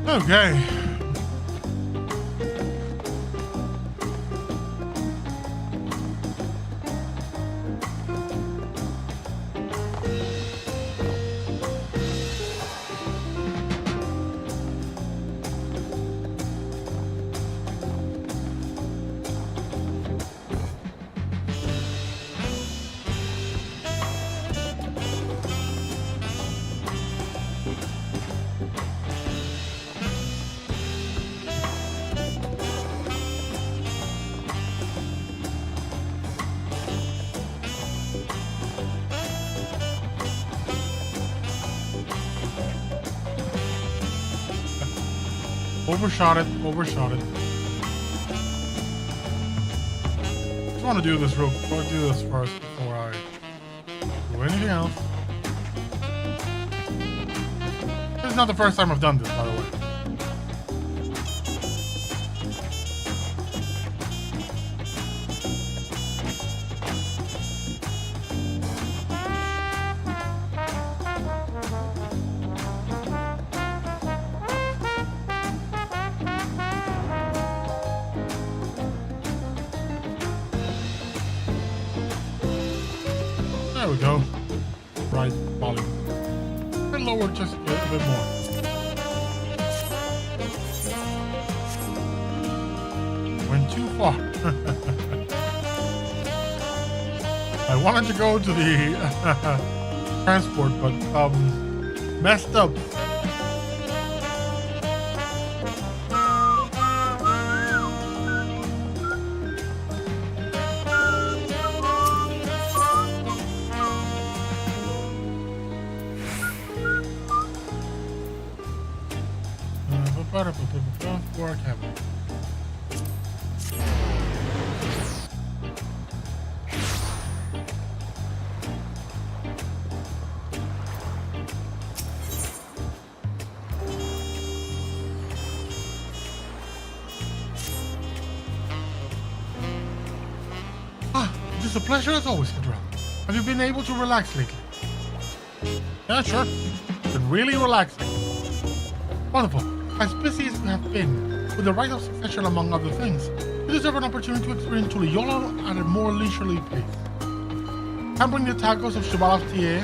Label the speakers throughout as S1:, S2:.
S1: Okay. Overshot it. Just want to do this first before I do anything else. This is not the first time I've done this, by the way. There we go. Right volume. And lower just a bit more. Went too far. I wanted to go to the transport, but messed up. It's a pleasure as always, Kadra. Have you been able to relax lately? Yeah, sure. Been really relaxing. Wonderful. As busy as you have been, with the right of succession among other things, you deserve an opportunity to experience Tuliyola at a more leisurely pace. Hampering the tacos of Shabalov TA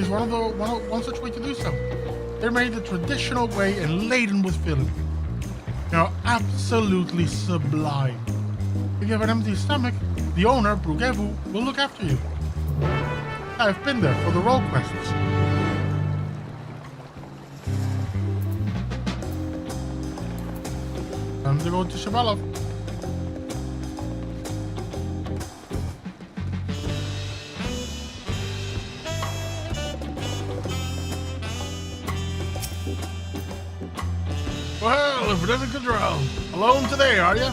S1: is one such way to do so. They're made the traditional way and laden with filling. They are absolutely sublime. If you have an empty stomach, the owner, Brugevu, will look after you. I've been there for the role quests. Time to go to Shabalov. Well, if it isn't Kadra, alone today, are you?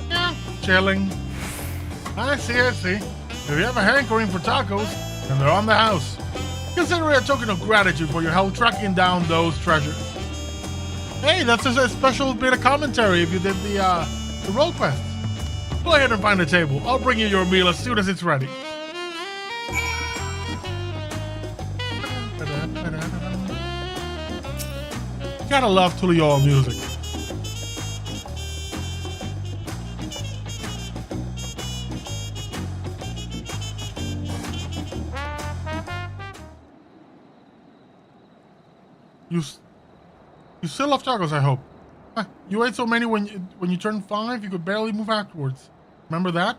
S1: Yeah, chilling. I see. If you have a hankering for tacos, then they're on the house. Consider it a token of gratitude for your help tracking down those treasures. Hey, that's just a special bit of commentary if you did the role quests. Go ahead and find a table. I'll bring you your meal as soon as it's ready. Gotta love Tuliyola music. You still love tacos, I hope. You ate so many when you turned 5, you could barely move afterwards. Remember that?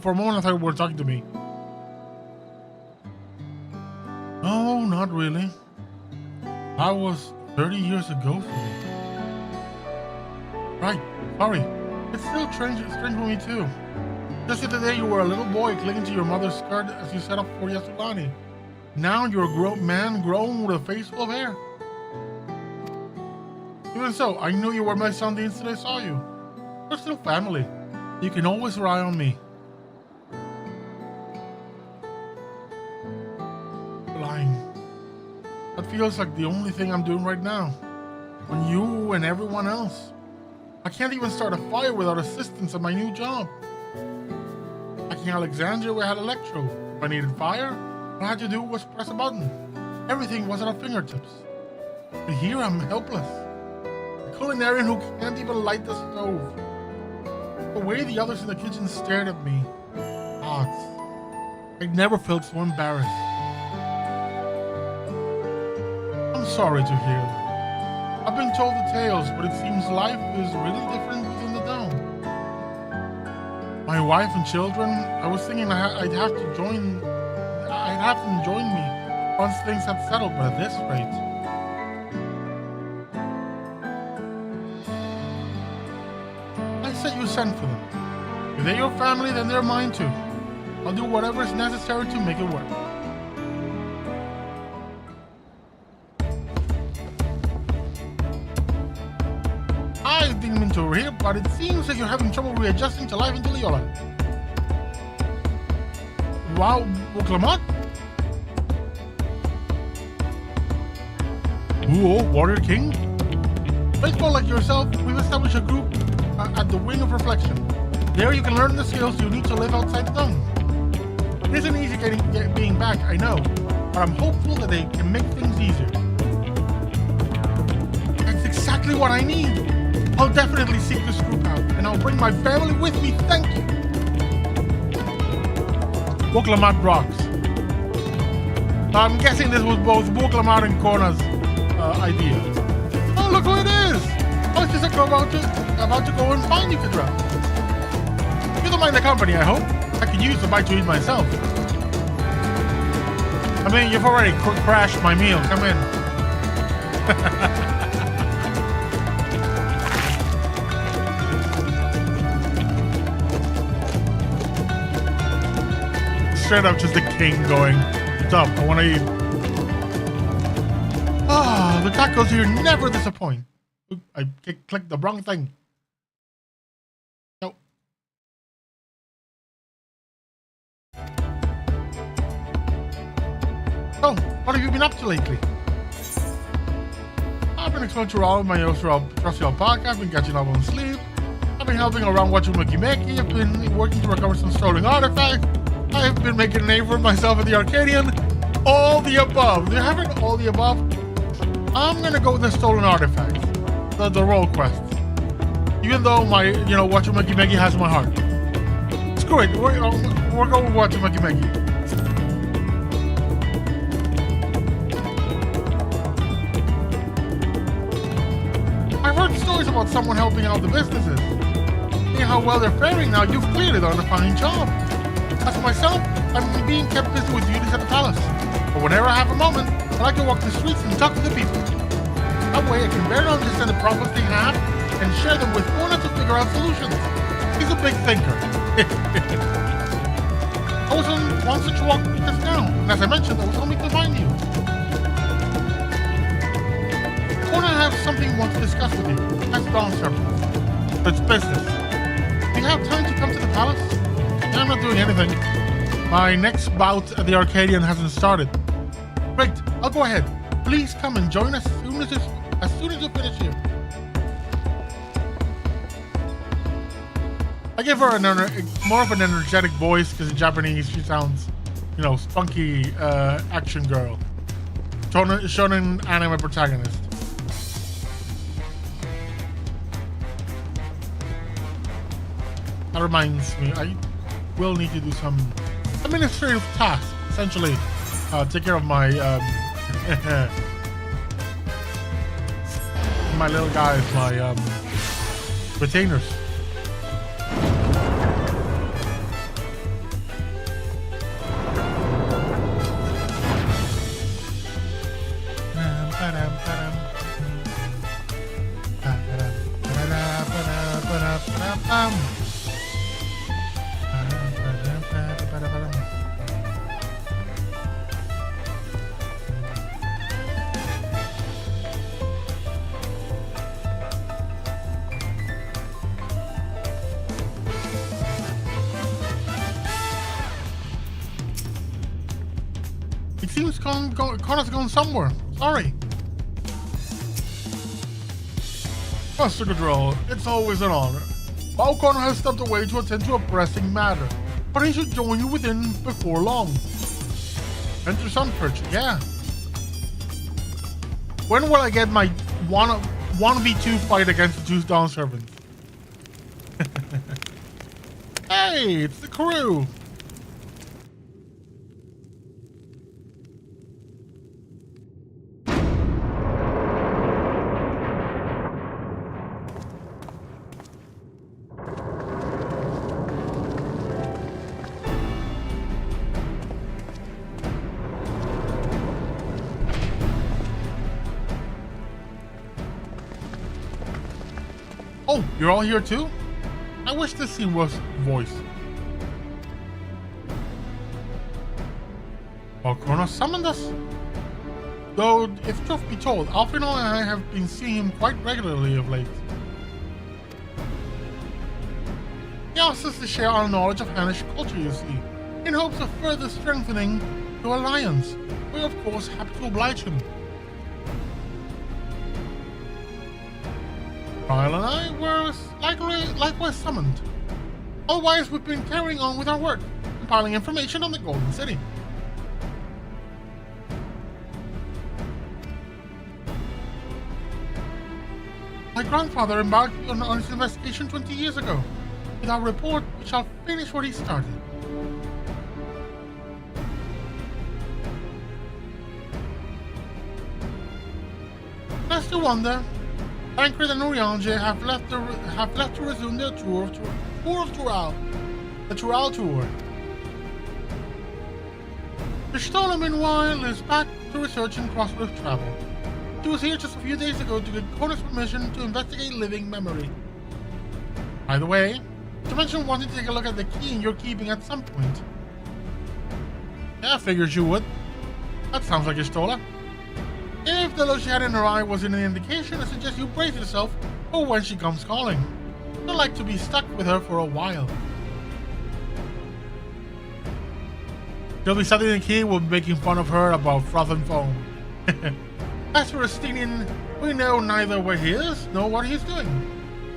S1: For a moment I thought you were talking to me. No, not really. That was 30 years ago for me. Right, sorry. It's still strange for me too. Just the other day you were a little boy clinging to your mother's skirt as you set up for Yasugani. Now you're a grown man grown with a face full of hair. Even so, I knew you were my son the instant I saw you. We're still family. You can always rely on me. Lying. That feels like the only thing I'm doing right now. On you and everyone else. I can't even start a fire without assistance at my new job. I in Alexandria, we had electro. If I needed fire, all I had to do was press a button. Everything was at our fingertips. But here I'm helpless. A culinarian who can't even light the stove. The way the others in the kitchen stared at me. I never felt so embarrassed. I'm sorry to hear that. I've been told the tales, but it seems life is really different within the Dome. My wife and children, I was thinking I'd have them join me once things had settled, but at this rate. I said you sent for them. If they're your family, then they're mine too. I'll do whatever is necessary to make it work. I didn't mean to over here, but it seems like you're having trouble readjusting to life in Tuliola. Wow, Woklamat? Ooh, Warrior King? Faithful like yourself, we've established a group at the Wing of Reflection. There you can learn the skills you need to live outside the Dome. It isn't easy being back, I know, but I'm hopeful that they can make things easier. That's exactly what I need. I'll definitely seek this group out, and I'll bring my family with me, thank you. Woklamat rocks. I'm guessing this was both Woklamat and Kona's idea. Oh, look who it is! I was just about to go and find you, Kadra. You don't mind the company, I hope? I could use a bite to eat myself. I mean, you've already crashed my meal. Come in. Straight up just the king going, what's up? I want to eat. Ah, the tacos here never disappoint. I clicked the wrong thing. Nope. So, what have you been up to lately? I've been exploring through all of my trusty alpaca. I've been catching up on sleep. I've been helping around watching Meki Meki. I've been working to recover some stolen artifacts. I've been making a name for myself at the Arcadian. All the above. Do you have it? All the above? I'm gonna go with the stolen artifacts. The role quest. Even though my, watching Meki Meki has my heart. Screw it. We're going to watch Meki Meki. I've heard stories about someone helping out the businesses. Seeing how well they're faring now, you've clearly done a fine job. As for myself, I'm being kept busy with duties at the palace. But whenever I have a moment, I like to walk the streets and talk to the people. That way I can better understand the problems they have and share them with Ona to figure out solutions. He's a big thinker. I was on one such walk just now, and as I mentioned, I was hoping to find you. Ona has something he wants to discuss with you. That's Dawntrail. It's business. Do you have time to come to the palace? I'm not doing anything. My next bout at the Arcadian hasn't started. Great, I'll go ahead. Please come and join us as soon as you finish here. I give her more of an energetic voice because in Japanese she sounds, spunky action girl. Shonen anime protagonist. That reminds me, I will need to do some administrative tasks, essentially. Take care of my my little guys, my retainers. It seems Connor's going somewhere. Sorry. Master Control, it's always an honor. While Connor has stepped away to attend to a pressing matter. But he should join you within before long. Enter Sunperch, yeah. When will I get my 1v2 fight against the two Dawn servants? Hey, it's the crew. Oh, you're all here too? I wish this scene was voiced. Well, Kronos summoned us. Though, if truth be told, Alfred and I have been seeing him quite regularly of late. He asks us to share our knowledge of Hannish culture, you see, in hopes of further strengthening the alliance. We're of course happy to oblige him. Ryle and I were likewise summoned. Otherwise, we've been carrying on with our work, compiling information on the Golden City. My grandfather embarked on his investigation 20 years ago. With our report, we shall finish what he started. As to wonder, Tancred and Oriange have left to resume their tour of Tural, the Tural tour. The Stola, meanwhile, is back to research and cross-rift travel. He was here just a few days ago to get Kona's permission to investigate living memory. By the way, you mentioned wanting to take a look at the key you're keeping at some point. Yeah, I figured you would. That sounds like a Stola. If the look she had in her eye was an indication, I suggest you brace yourself for when she comes calling. I'd like to be stuck with her for a while. She'll be studying the key, we'll be making fun of her about froth and foam. As for Estinian, we know neither where he is, nor what he's doing.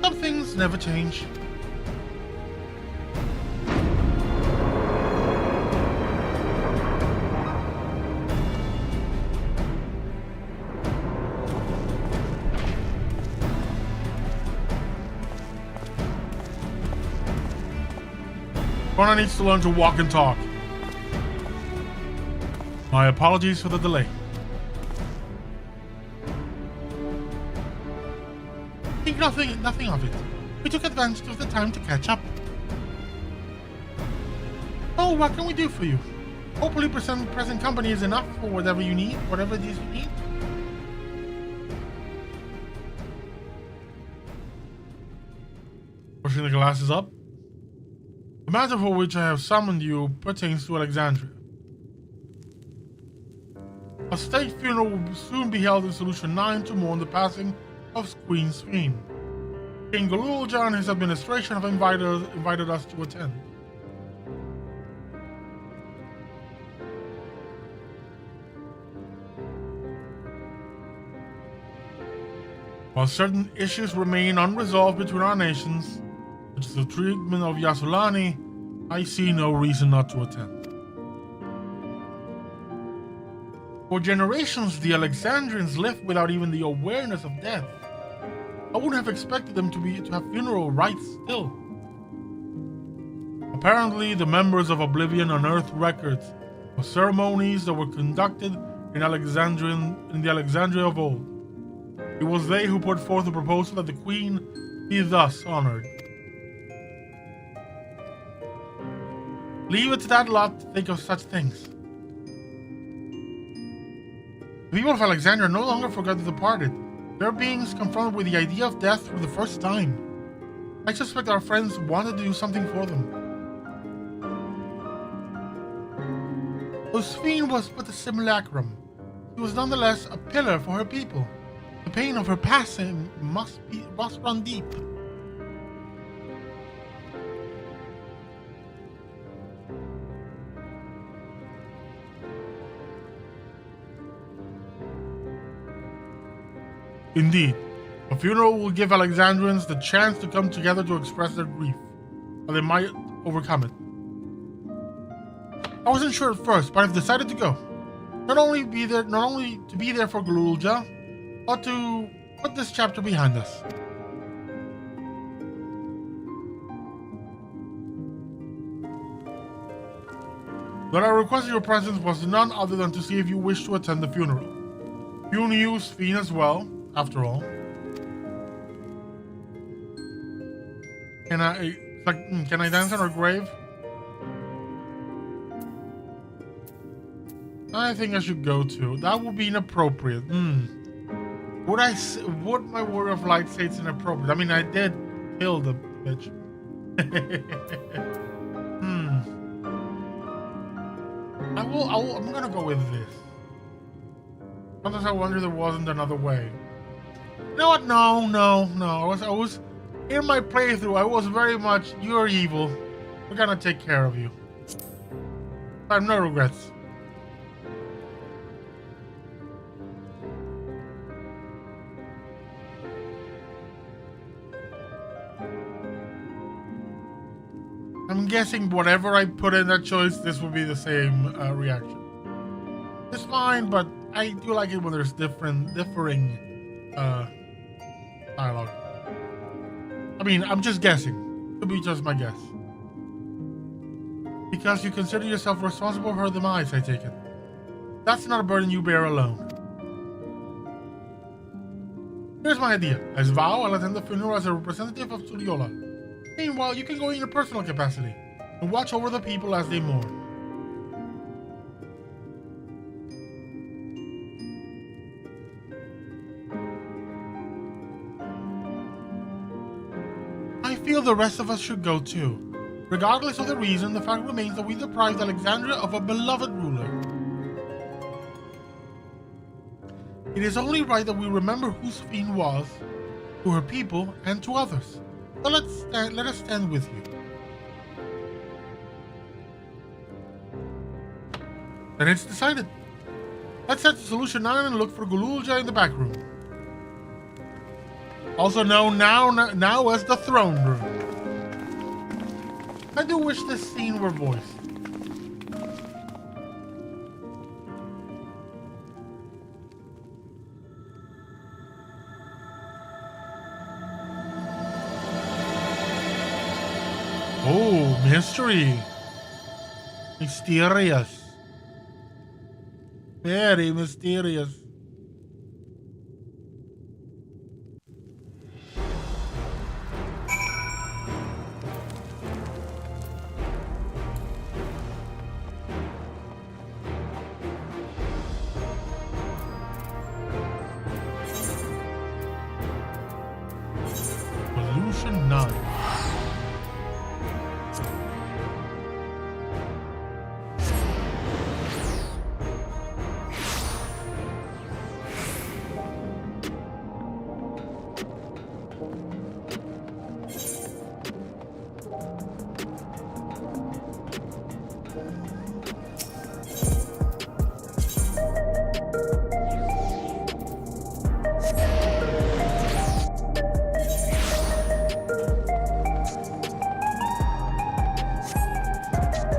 S1: Some things never change. Kona needs to learn to walk and talk. My apologies for the delay. Think nothing of it. We took advantage of the time to catch up. Oh, what can we do for you? Hopefully present company is enough for whatever you need, whatever it is you need. Pushing the glasses up. The matter for which I have summoned you pertains to Alexandria. A state funeral will soon be held in Solution 9 to mourn the passing of Queen Sween. King Galulja and his administration have invited us to attend. While certain issues remain unresolved between our nations, such as the treatment of Yasulani, I see no reason not to attend. For generations, the Alexandrians lived without even the awareness of death. I wouldn't have expected them to have funeral rites still. Apparently, the members of Oblivion unearthed records of ceremonies that were conducted in the Alexandria of old. It was they who put forth the proposal that the Queen be thus honored. Leave it to that lot to think of such things. The people of Alexandria no longer forgot the departed. Their beings confronted with the idea of death for the first time. I suspect our friends wanted to do something for them. Though Sveen was but a simulacrum, she was nonetheless a pillar for her people. The pain of her passing must run deep. Indeed, a funeral will give Alexandrians the chance to come together to express their grief, but they might overcome it. wasn't sure at first, but I've decided to go. Not only to be there for Galulja, but to put this chapter behind us. That I requested your presence was none other than to see if you wish to attend the funeral. You knew Sphene as well, after all. Can I dance on her grave? I think I should go too. That would be inappropriate. Would my word of light say it's inappropriate? I mean, I did kill the bitch. I'm gonna go with this. Sometimes I wonder there wasn't another way. You know what? No. I was in my playthrough. I was very much, you're evil. We're gonna take care of you. I have no regrets. I'm guessing whatever I put in that choice, this will be the same reaction. It's fine, but I do like it when there's differing dialogue. I mean, I'm just guessing. Could be just my guess. Because you consider yourself responsible for her demise, I take it. That's not a burden you bear alone. Here's my idea. As vow, I'll attend the funeral as a representative of Suriola. Meanwhile, you can go in your personal capacity and watch over the people as they mourn. I feel the rest of us should go too. Regardless of the reason, the fact remains that we deprived Alexandria of a beloved ruler. It is only right that we remember who Sphene was, to her people, and to others. So let us stand with you. Then it's decided. Let's head to Solution 9 and look for Galulja in the back room. Also known now as the throne room. I do wish this scene were voiced. Oh, mystery. Mysterious. Very mysterious. Solution 9.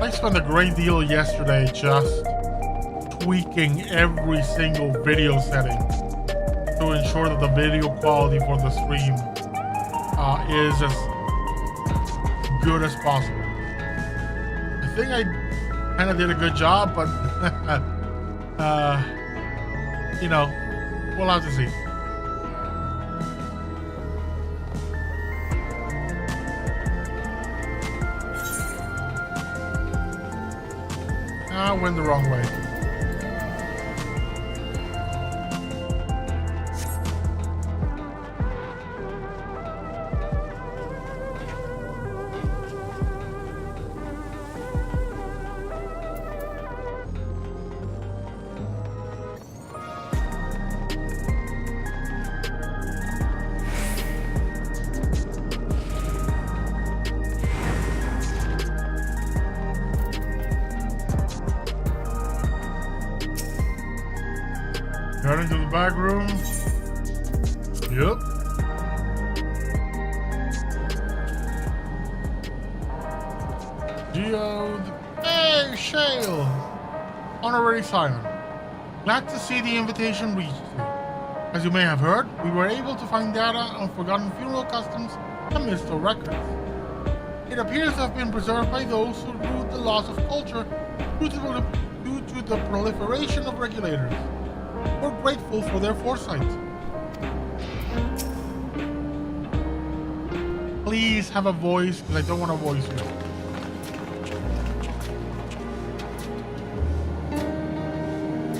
S1: I spent a great deal yesterday just tweaking every single video setting to ensure that the video quality for the stream is as good as possible. I think I kind of did a good job, but you know, we'll have to see. I went the wrong way. Heading to the back room. Yep. Geode. Hey, Shale, Honorary Scion. Glad to see the invitation reached you. As you may have heard, we were able to find data on forgotten funeral customs amidst the records. It appears to have been preserved by those who ruled the loss of culture due to the proliferation of regulators. We're grateful for their foresight. Please have a voice, because I don't want a voice here.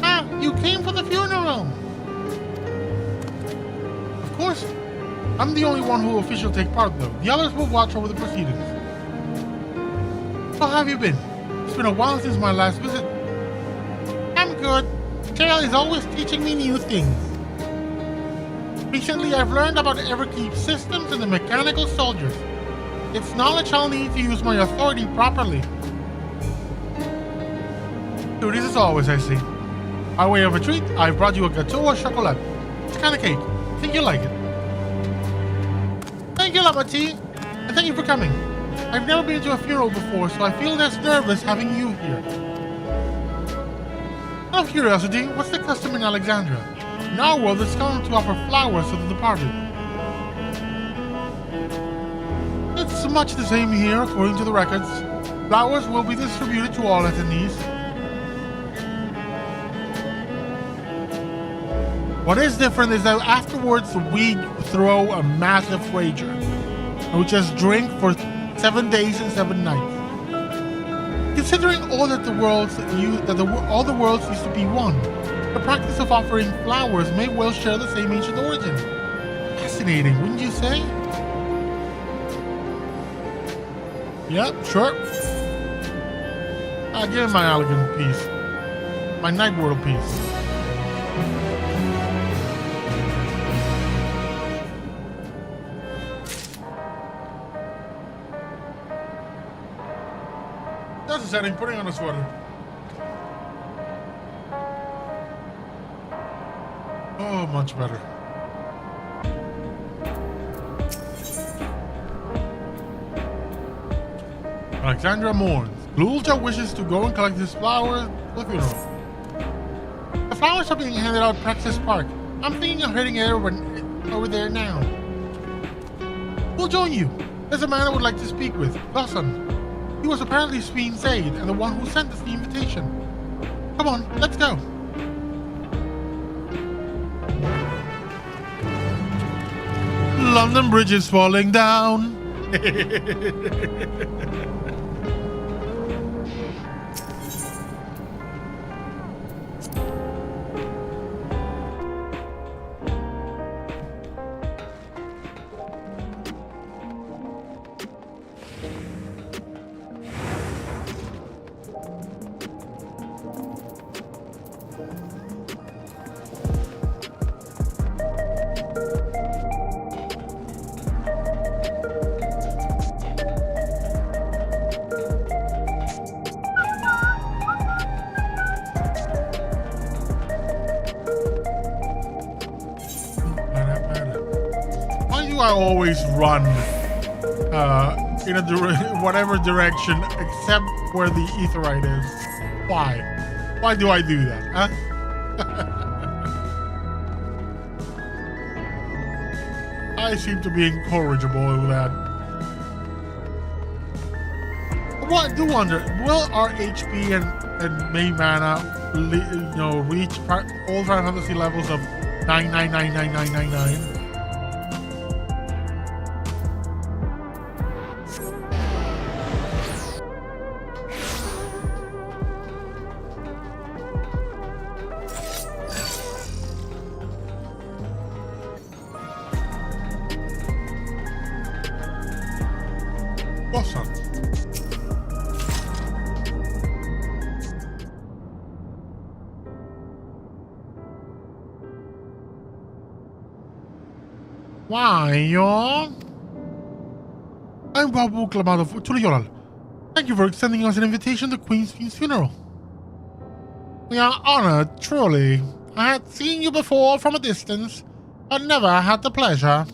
S1: Ah, you came for the funeral! Of course. I'm the only one who will officially take part, though. The others will watch over the proceedings. How have you been? It's been a while since my last visit. I'm good. Trail is always teaching me new things. Recently, I've learned about the Everkeep systems and the mechanical soldiers. It's knowledge I'll need to use my authority properly. Do this as always, I see. By way of a treat, I've brought you a gâteau au chocolat. It's kind of cake. Think you'll like it. Thank you, Lamati, and thank you for coming. I've never been to a funeral before, so I feel less nervous having you here. Out of curiosity, what's the custom in Alexandria? In our world, it's common to offer flowers to the departed. It's much the same here, according to the records. Flowers will be distributed to all attendees. What is different is that afterwards we throw a massive wager. And we just drink for 7 days and 7 nights. Considering all that all the worlds used to be one, the practice of offering flowers may well share the same ancient origin. Fascinating, wouldn't you say? Yeah, sure. I'll give him my elegant piece. My night world piece. That's a setting, putting on a sweater. Oh, much better. Alexandra mourns. Glulja wishes to go and collect his flowers for the funeral. The flowers are being handed out at Praxis Park. I'm thinking of heading over there now. We'll join you. There's a man I would like to speak with, Gossan. He was apparently Sween's aide and the one who sent us the invitation. Come on, let's go. London Bridge is falling down. I always run in whatever direction except where the aetheryte is. Why? Why do I do that, huh? I seem to be incorrigible with that. What I do wonder, will our HP and main mana reach all Final Fantasy levels of 9999999? Awesome. Why, I'm Babu Clamado Tulioral. Thank you for extending us an invitation to Queen's Fiend's funeral. We are honored, truly. I had seen you before from a distance, but never had the pleasure.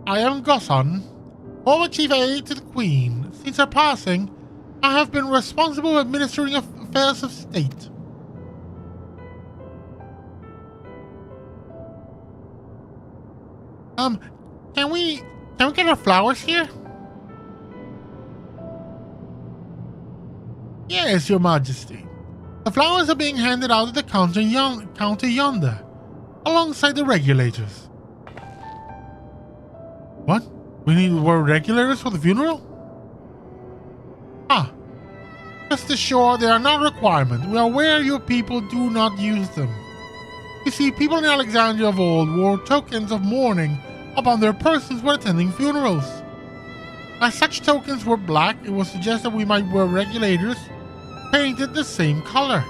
S1: I am Gossan, former chief aide to the Queen. Since her passing, I have been responsible for administering affairs of state. Can we get our flowers here? Yes, Your Majesty. The flowers are being handed out at the counter yonder, alongside the regulators. What? We need more regulators for the funeral? Ah. Rest assured, they are not a requirement. We are aware your people do not use them. You see, people in Alexandria of old wore tokens of mourning upon their persons when attending funerals. As such tokens were black, it was suggested we might wear regulators painted the same color.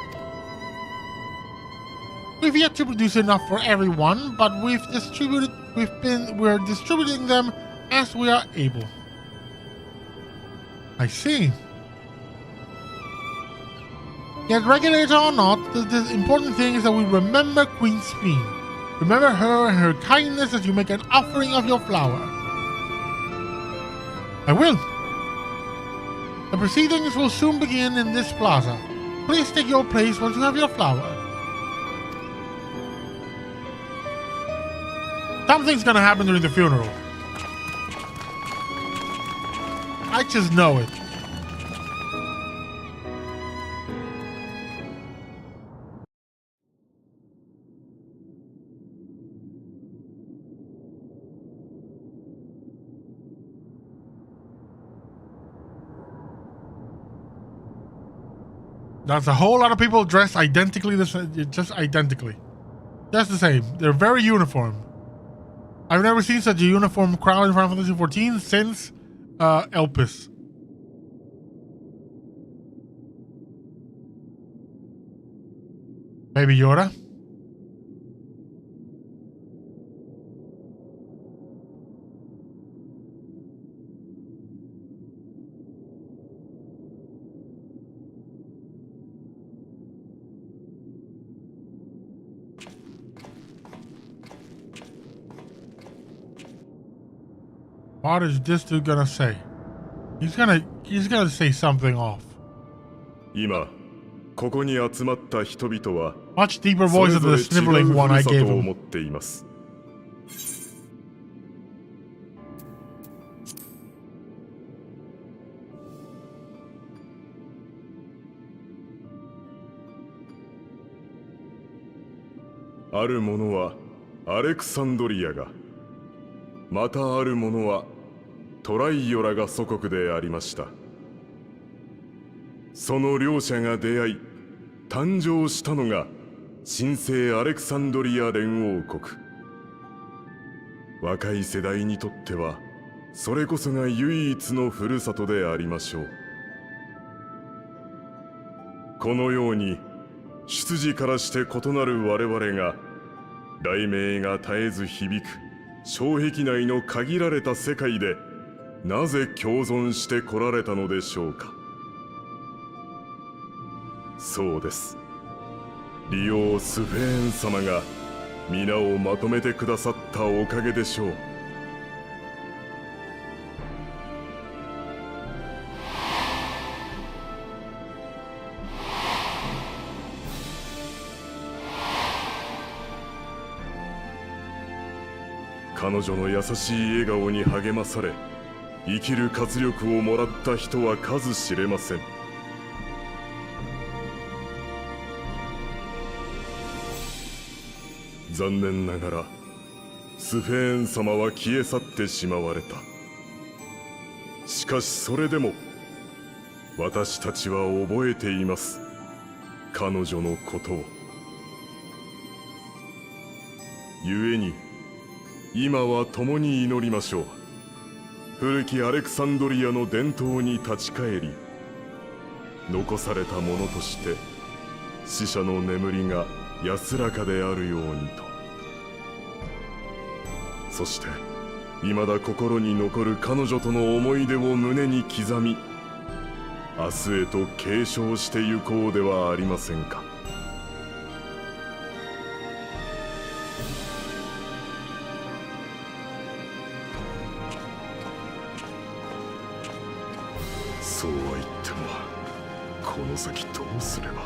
S1: We've yet to produce enough for everyone, but we're distributing them as we are able. I see. Yet regulator or not, the important thing is that we remember Queen Speen. Remember her and her kindness as you make an offering of your flower. I will. The proceedings will soon begin in this plaza. Please take your place once you have your flower. Something's gonna happen during the funeral. I just know it. That's a whole lot of people dressed identically, just the same. They're very uniform. I've never seen such a uniform crowd in Final Fantasy XIV since Elpis. Baby Yoda. What is this dude gonna say? He's gonna say something off. Much deeper voice than the sniveling one I gave him.
S2: ある者はアレクサンドリアが、またある者はトライオラが祖国でありました。その両者が出会い誕生したのが神聖アレクサンドリア連王国。若い世代にとってはそれこそが唯一のふるさとでありましょう。このように出自からして異なる我々が雷鳴が絶えず響く障壁内の限られた世界でなぜ共存してこられたのでしょうか。そうです。リオ・スフェーン様が皆をまとめてくださったおかげでしょう。彼女の優しい笑顔に励まされ、生きる活力をもらった人は数知れません。残念ながらスフェーン様は消え去ってしまわれた。しかしそれでも私たちは覚えています、彼女のことを。故に今は共に祈りましょう。古きアレクサンドリアの伝統に立ち返り、残されたものとして死者の眠りが安らかであるようにと。そして未だ心に残る彼女との思い出を胸に刻み、明日へと継承してゆこうではありませんか。そうは言ってもこの先どうすれば。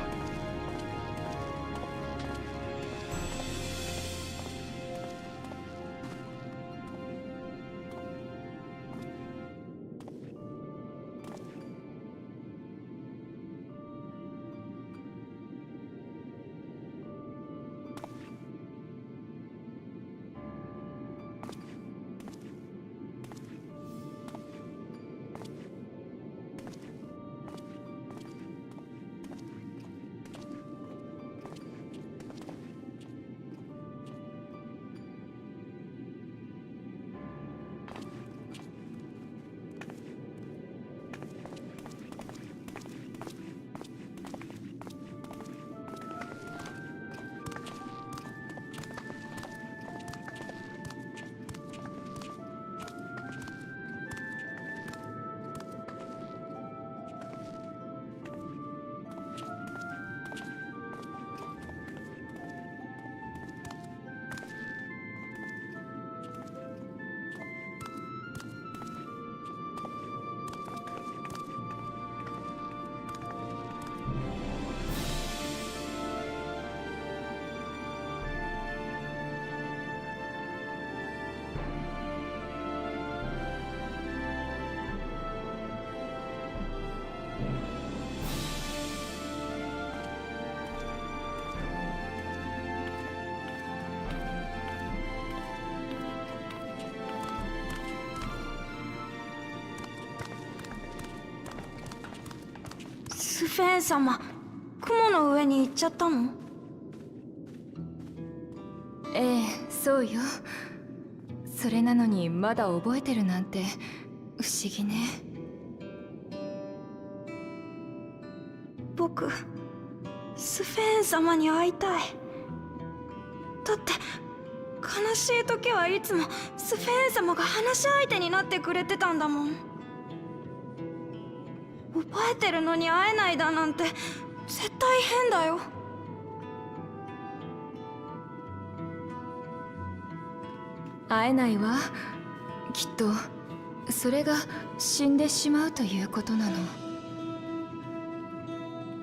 S3: スフェーン様、雲の上に行っちゃったの？
S4: ええ、そうよ。それなのにまだ覚えてるなんて不思議ね。
S3: 僕、スフェーン様に会いたい。だって悲しい時はいつもスフェーン様が話し相手になってくれてたんだもん。覚えてるのに会えないだなんて絶対変だよ。
S4: 会えないわ。きっとそれが死んでしまうということなの。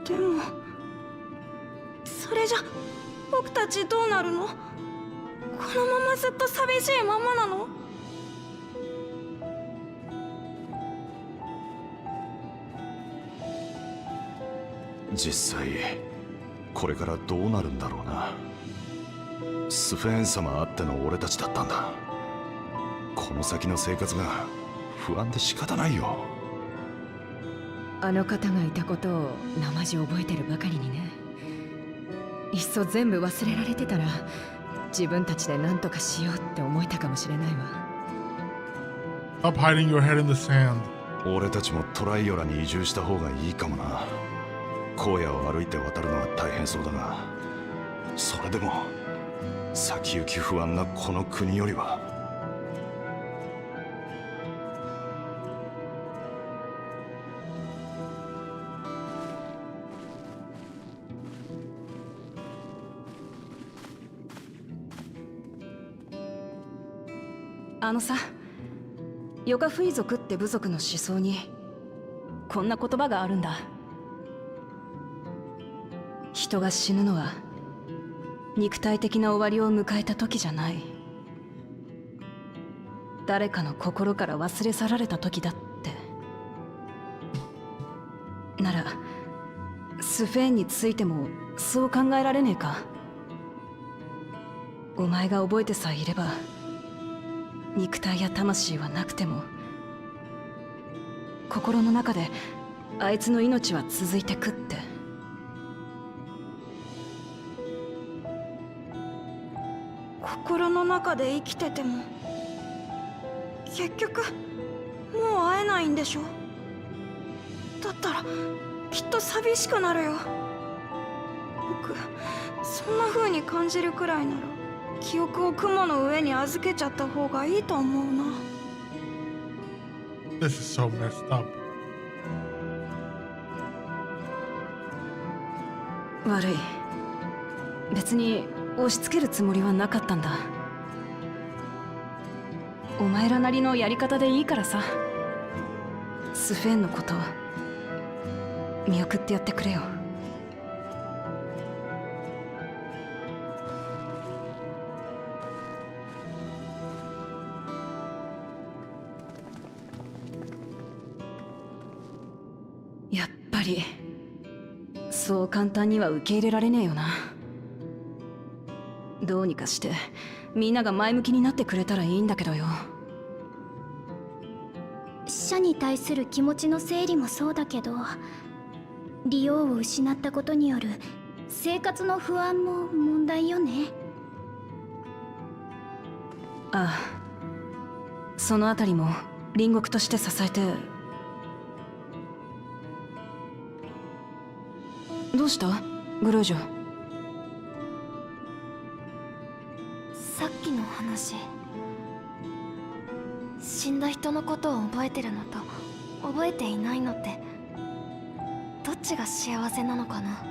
S3: でもそれじゃ僕たちどうなるの？このままずっと寂しいままなの？
S5: 実際これからどうなるんだろうな。スフェーン様あっての俺たちだったんだ。この先の生活が不安で仕方ないよ。
S4: あの方がいたことを生地覚えてるばかりにね。いっそ全部忘れられてたら自分たちで何とかしようって思えたかもしれないわ。
S1: Stop hiding your head in the sand.
S5: 俺たちもトライオラに移住した方がいいかもな。荒野を歩いて渡るのは大変そうだが、それでも先行き不安なこの国よりは。
S3: あのさ、ヨガフイ族って部族の思想にこんな言葉があるんだ。人が死ぬのは肉体的な終わりを迎えた時じゃない。誰かの心から忘れ去られた時だって。ならスフェーンについてもそう考えられねえか？お前が覚えてさえいれば肉体や魂はなくても心の中であいつの命は続いてくって。心の中で生きてても結局もう会えないんでしょ？だったらきっと寂しくなるよ。僕そんな風に感じるくらいなら記憶を雲の上に預けちゃった方がいいと思うな。
S1: This is so messed up.
S3: 悪い。別に押し付けるつもりはなかったんだ。お前らなりのやり方でいいからさ。スフェーンのこと見送ってやってくれよ。やっぱりそう簡単には受け入れられねえよな。どうにかしてみんなが前向きになってくれたらいいんだけどよ。
S6: 死者に対する気持ちの整理もそうだけど、利用を失ったことによる生活の不安も問題よね。
S3: ああ、そのあたりも隣国として支えて。どうしたグルージョ？
S6: さっきの話、死んだ人のことを覚えてるのと覚えていないのってどっちが幸せなのかな。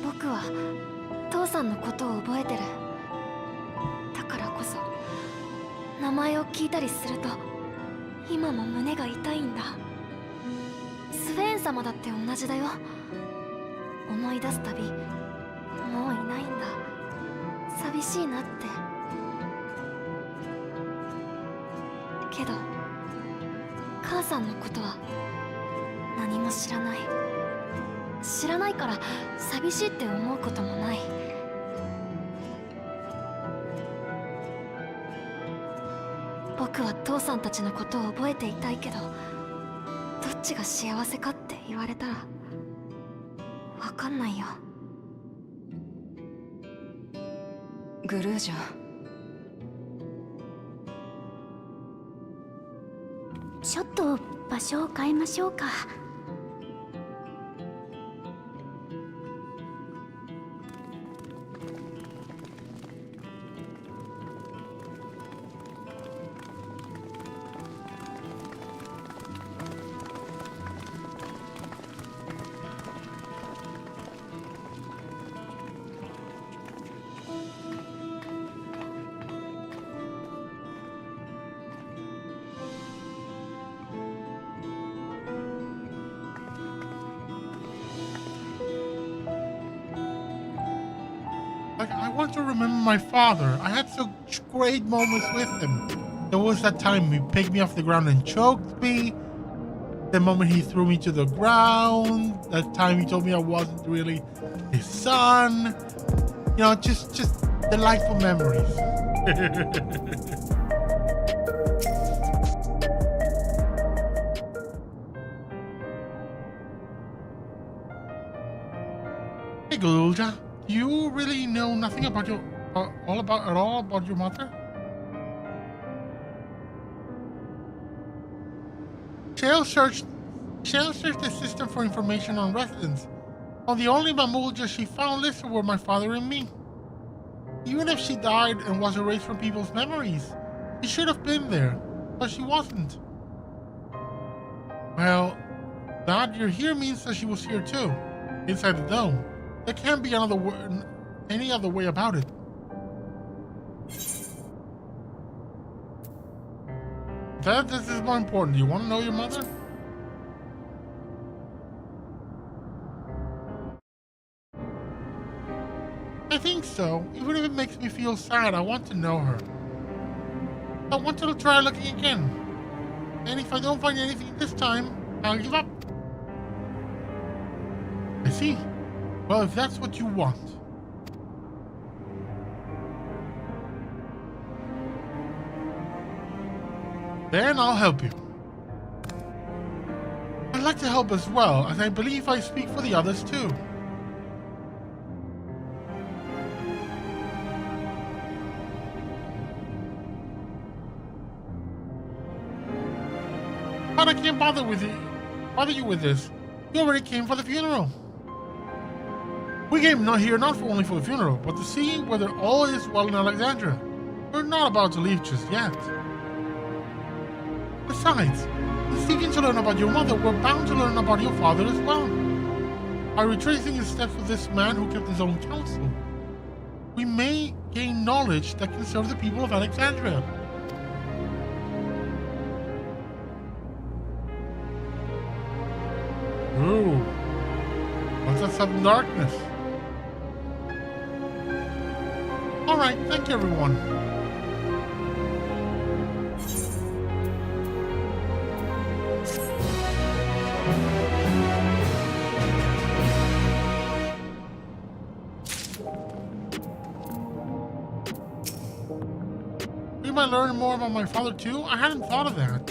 S6: 僕は父さんのことを覚えてる。だからこそ名前を聞いたりすると今も胸が痛いんだ。スフェーン様だって同じだよ。思い出すたびもういないんだ。寂しいなって。けど母さんのことは何も知らない。知らないから寂しいって思うこともない。僕は父さんたちのことを覚えていたいけど、どっちが幸せかって言われたらわかんないよ。
S3: グルージョ、
S6: ちょっと場所を変えましょうか。
S1: Like, I want to remember my father. I had such great moments with him. There was that time he picked me off the ground and choked me. The moment he threw me to the ground. That time he told me I wasn't really his son. You know, just delightful memories. Hey, Gulja. Do you really know nothing about your at all about your mother? Shale searched the system for information on residents. Well, the only Mamulja she found listed were my father and me. Even if she died and was erased from people's memories, she should have been there, but she wasn't. Well, that you're here means that she was here too, inside the dome. There can't be any other way about it. This is more important. Do you want to know your mother? I think so. Even if it makes me feel sad, I want to know her. I want to try looking again. And if I don't find anything this time, I'll give up. I see. Well, if that's what you want. Then I'll help you. I'd like to help as well, as I believe I speak for the others too. But I can't bother you with this. You already came for the funeral. We came not only for the funeral, but to see whether all is well in Alexandria. We're not about to leave just yet. Besides, in seeking to learn about your mother, we're bound to learn about your father as well. By retracing his steps with this man who kept his own counsel, we may gain knowledge that can serve the people of Alexandria. Ooh. What's that sudden darkness? Alright, thank you everyone. We might learn more about my father too? I hadn't thought of that.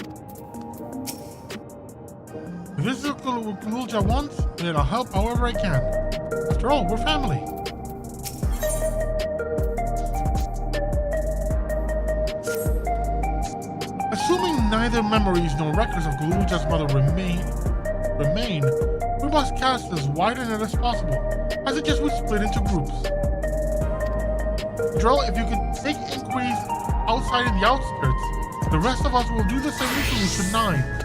S1: If this is what Kululja wants, then I'll help however I can. After all, we're family. Assuming neither memories nor records of Kululja's mother remain, we must cast as wide a net as possible. I suggest we split into groups. Drill, if you can take inquiries outside in the outskirts, the rest of us will do the same in Solution 9.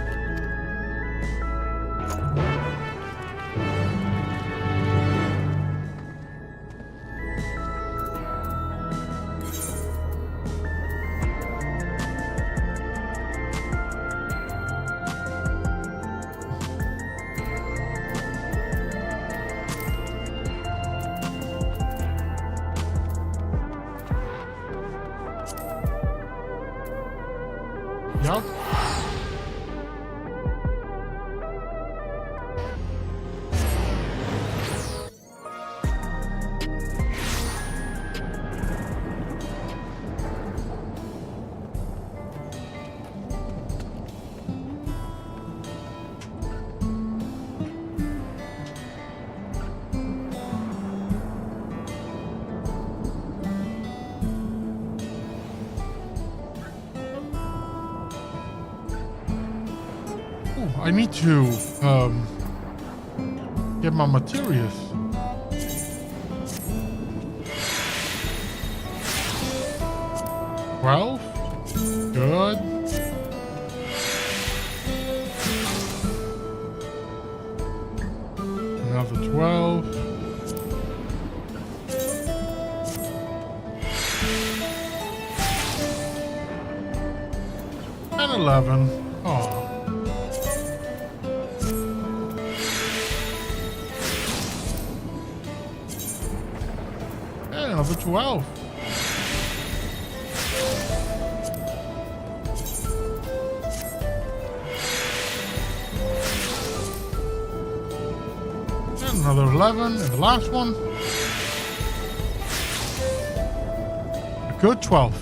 S1: Yup. I need to get my materials. Well, good. Another 12. And 11. Aw. Another 12. And another 11, and the last one. A good 12.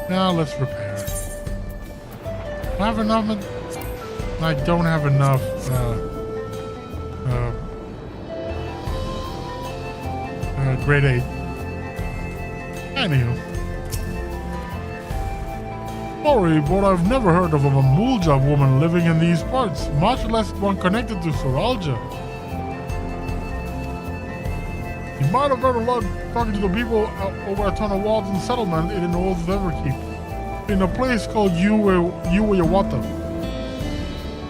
S1: Now let's repair. I have enough. I don't have enough. Grade 8. Anywho. Sorry, but I've never heard of a Mulja woman living in these parts, much less one connected to Soralja. You might have better luck talking to the people over at Tunnel Walden settlement in the Old Everkeep, in a place called Uwayawata.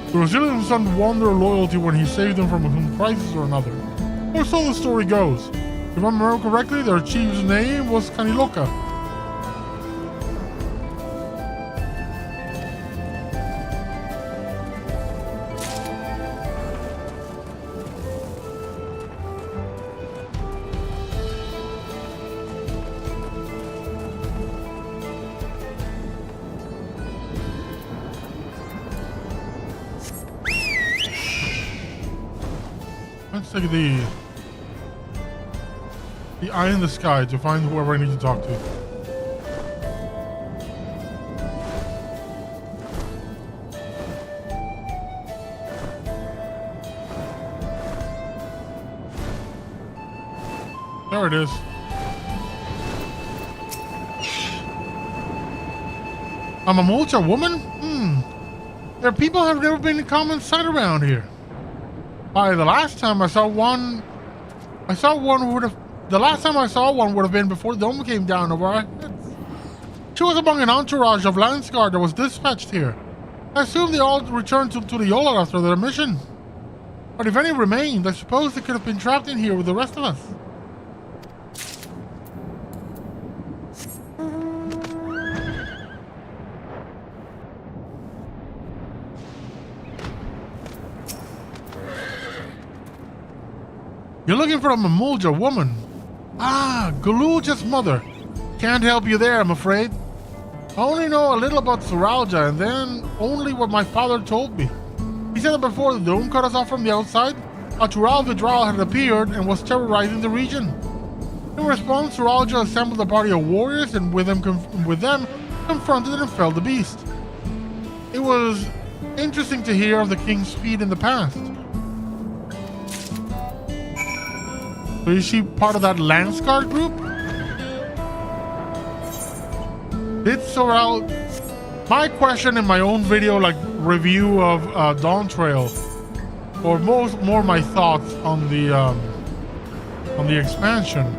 S1: The Brazilians son won their loyalty when he saved them from some crisis or another. Or so the story goes. If I remember correctly, their chief's name was Kaniloka. Let's take the eye in the sky to find whoever I need to talk to. There it is. I'm a Mulcha woman? There are people who have never been in common sight around here. The last time I saw one would have been before the dome came down over our heads. She was among an entourage of Landsguard that was dispatched here. I assume they all returned to the Yola after their mission. But if any remained, I suppose they could have been trapped in here with the rest of us. You're looking for a Mamulja woman. Ah, Galulja's mother. Can't help you there, I'm afraid. I only know a little about Soralja, and then only what my father told me. He said that before the dome cut us off from the outside, a Tural Vidral had appeared and was terrorizing the region. In response, Soralja assembled a party of warriors and with them confronted and felled the beast. It was interesting to hear of the king's feat in the past. So is she part of that Landsguard group? Did Soral... My question in my own video, like review of Dawntrail, or more my thoughts on the expansion.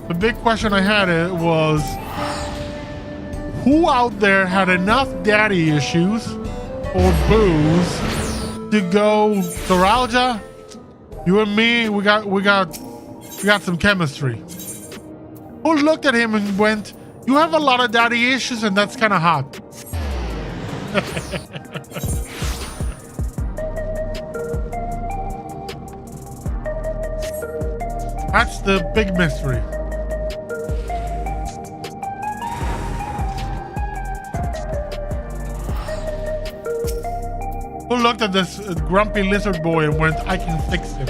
S1: The big question I had was, who out there had enough daddy issues or booze to go, Soralja, you and me, we got some chemistry. Who looked at him and went, you have a lot of daddy issues and that's kind of hot. That's the big mystery. Who looked at this grumpy lizard boy and went, I can fix him.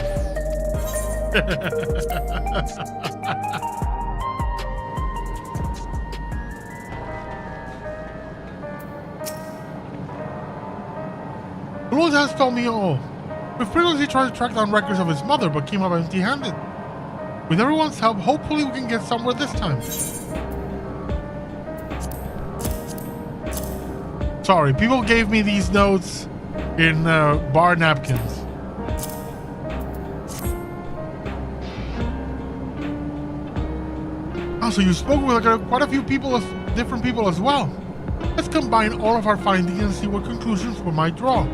S1: Luz has told me all. We've previously tried to track down records of his mother, but came up empty-handed. With everyone's help, hopefully we can get somewhere this time. Sorry, people gave me these notes in bar napkins. Oh, so you spoke with quite a few people, different people as well. Let's combine all of our findings and see what conclusions we might draw.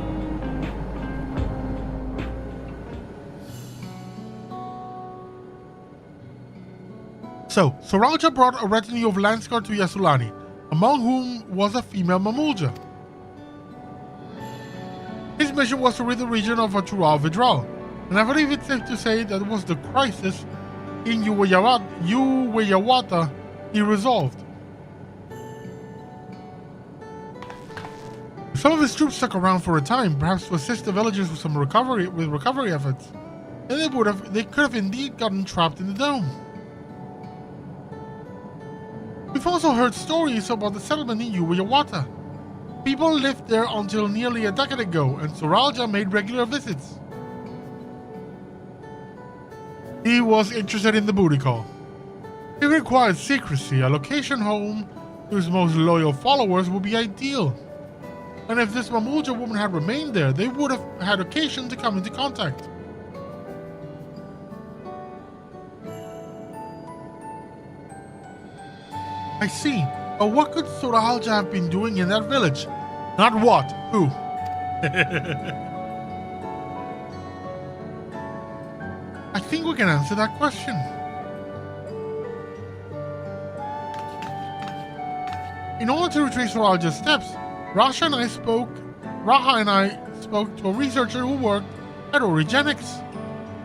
S1: So, Soralja brought a retinue of Landsguard to Yassulani, among whom was a female Mamulja. His mission was to rid the region of a Tural Vidral, and I believe it's safe to say that it was the crisis in Uweyawata he resolved. Some of his troops stuck around for a time, perhaps to assist the villagers with some recovery efforts, and they could have indeed gotten trapped in the dome. We've also heard stories about the settlement in Uweyawata. People lived there until nearly a decade ago, and Soralja made regular visits. He was interested in the booty call. It required secrecy. A location home to his most loyal followers would be ideal. And if this Mamulja woman had remained there, they would have had occasion to come into contact. I see. But what could Soralja have been doing in that village? Not what, who? I think we can answer that question. In order to retrace Soralja's steps, Raha and I spoke to a researcher who worked at Origenics.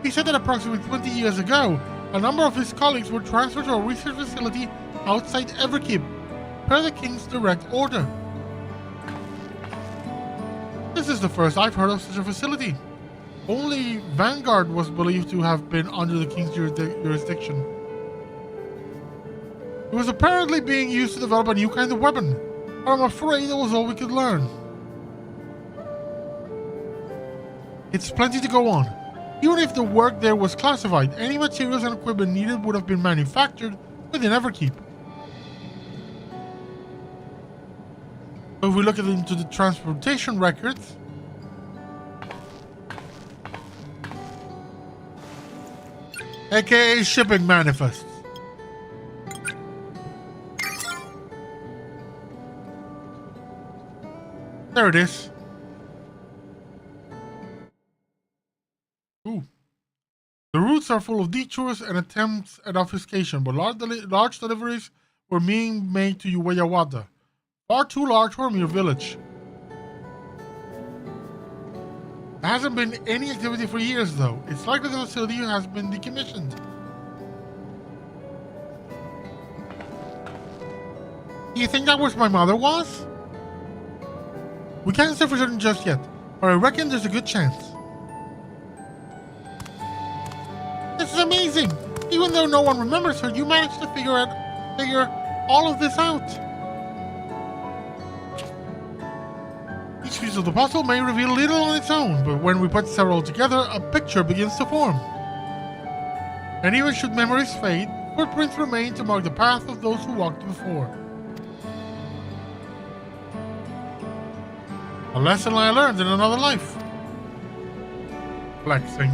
S1: He said that approximately 20 years ago, a number of his colleagues were transferred to a research facility outside Everkeep, per the king's direct order. This is the first I've heard of such a facility. Only Vanguard was believed to have been under the king's jurisdiction. It was apparently being used to develop a new kind of weapon, but I'm afraid that was all we could learn. It's plenty to go on. Even if the work there was classified, any materials and equipment needed would have been manufactured within Everkeep. So if we look into the transportation records, aka shipping manifests. There it is. Ooh. The routes are full of detours and attempts at obfuscation, but large deliveries were being made to Uweyawata, far too large for a mere village. There hasn't been any activity for years, though. It's likely the facility has been decommissioned. Do you think that was my mother was? We can't say for certain just yet, but I reckon there's a good chance. This is amazing! Even though no one remembers her, you managed to figure all of this out. Each piece of the puzzle may reveal little on its own, but when we put several together, a picture begins to form. And even should memories fade, footprints remain to mark the path of those who walked before. A lesson I learned in another life. Flexing.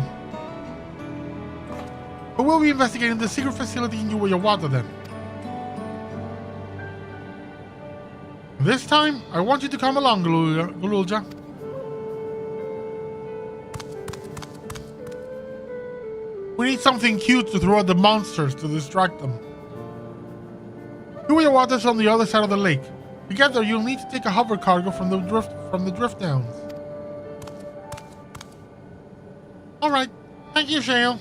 S1: But we'll be investigating the secret facility in Uwayawata then. This time, I want you to come along, Gululja. We need something cute to throw at the monsters to distract them. Uwayawata's on the other side of the lake. To get there, you'll need to take a hover cargo from the drift downs. All right, thank you, Shale.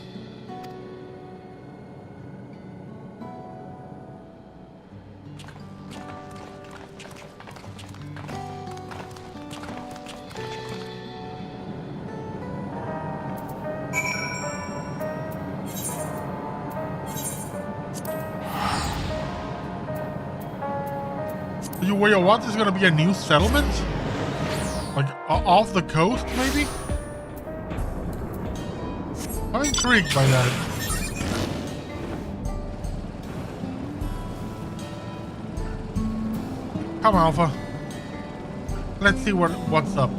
S1: What is going to be a new settlement? Like off the coast, maybe? I'm intrigued by that. Come on, Alpha. Let's see what's up.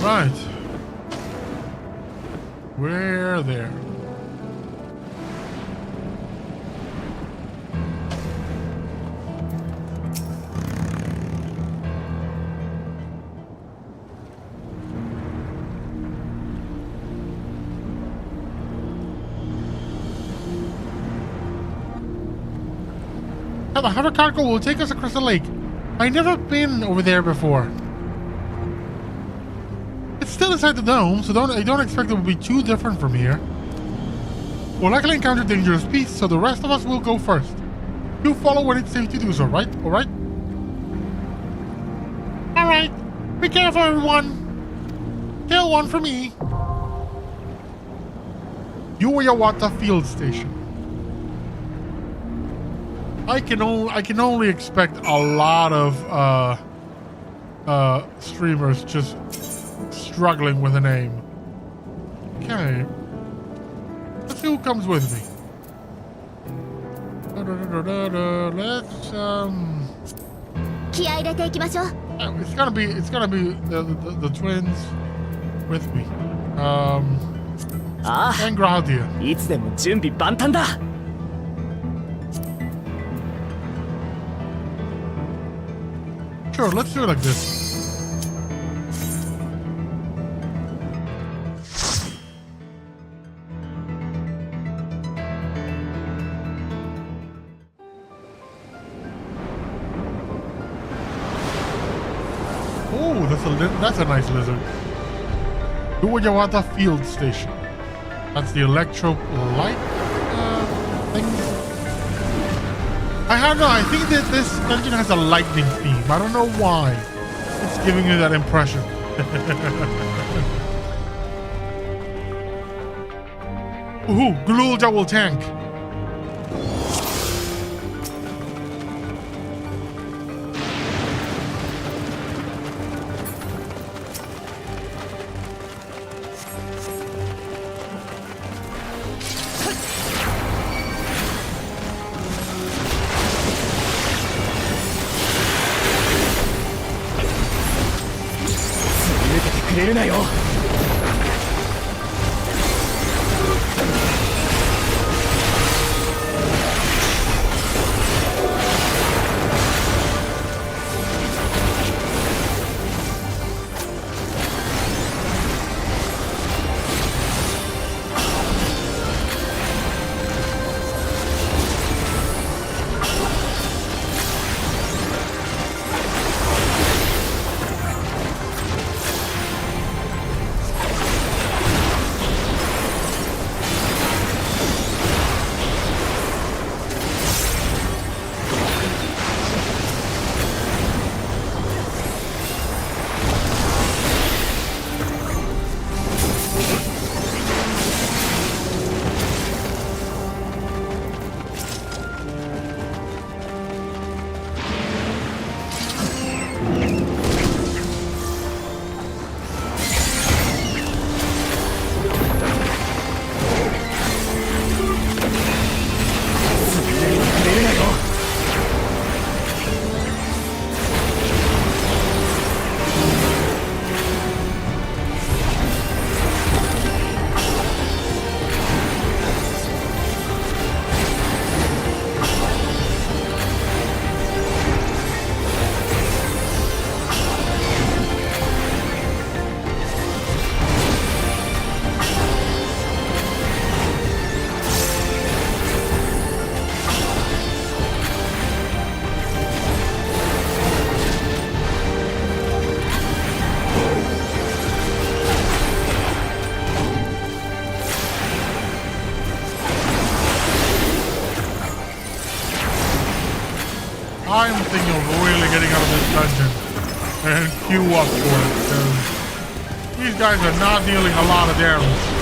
S1: Right. We're there. The hover cargo will take us across the lake. I've never been over there before. It's still inside the dome, so I don't expect it will be too different from here. We'll likely encounter dangerous beasts, so the rest of us will go first. You follow when it's safe to do so, right? Alright? Alright. Be careful, everyone. Kill one for me. Uwayawata Field Station. I can only expect a lot of streamers just struggling with a name. Okay. Let's see who comes with me. Let's it's gonna be the twins with me. And Gradia.
S7: いつでも準備万端だ。
S1: Sure, let's do it like this. Oh, that's a nice lizard. Uwayawata Field Station. That's the electro light thing. I don't know, I think that this engine has a lightning theme. I don't know why. It's giving me that impression. Ooh, Glulja will tank. I'm thinking of really getting out of this dungeon and queue up for it, because these guys are not dealing a lot of damage.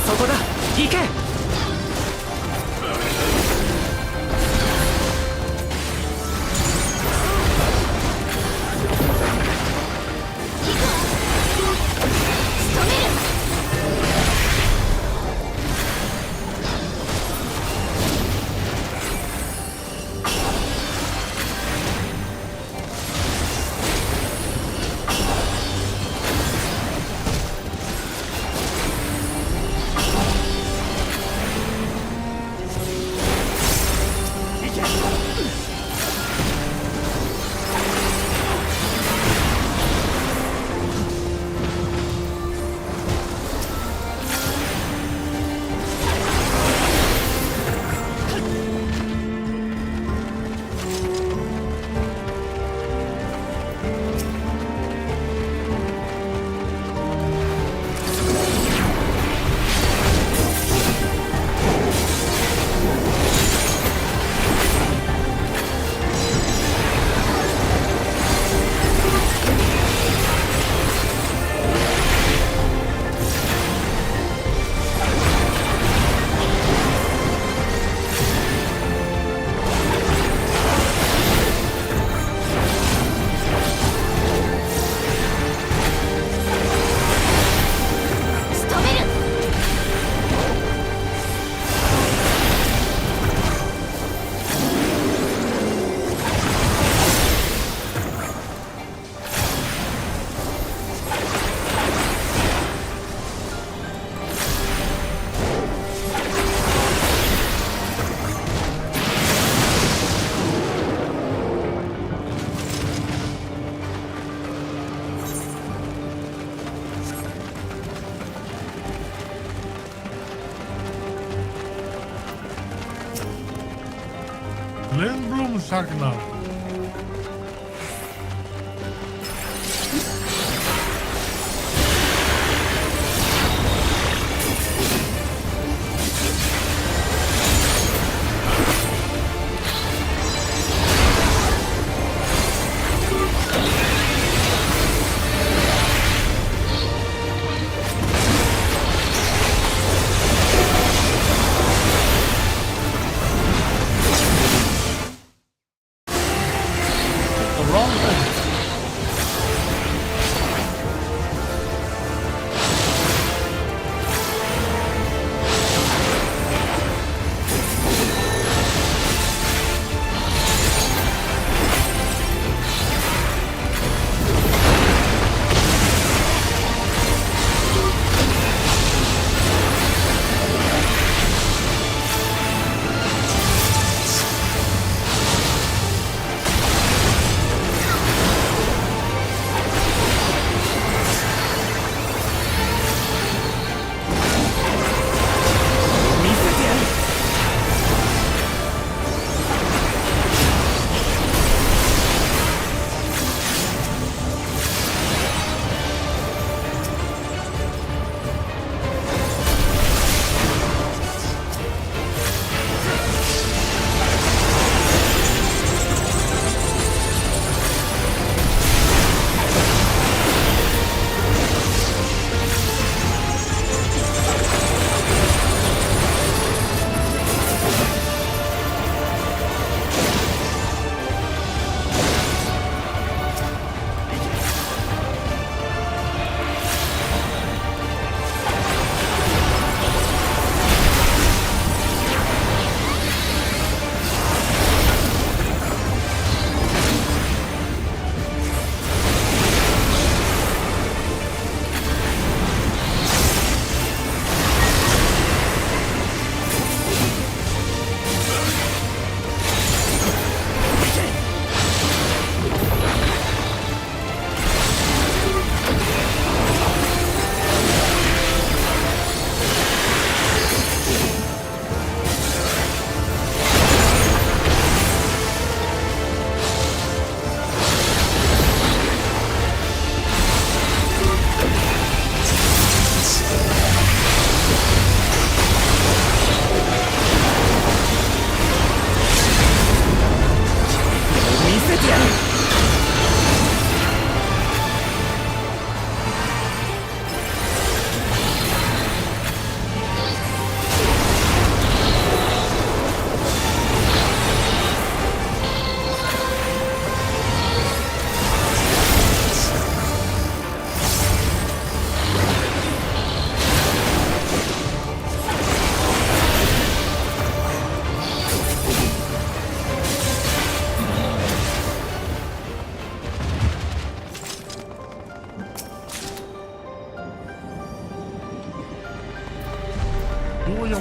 S7: そこだ行け。
S1: Lindblom Sagna.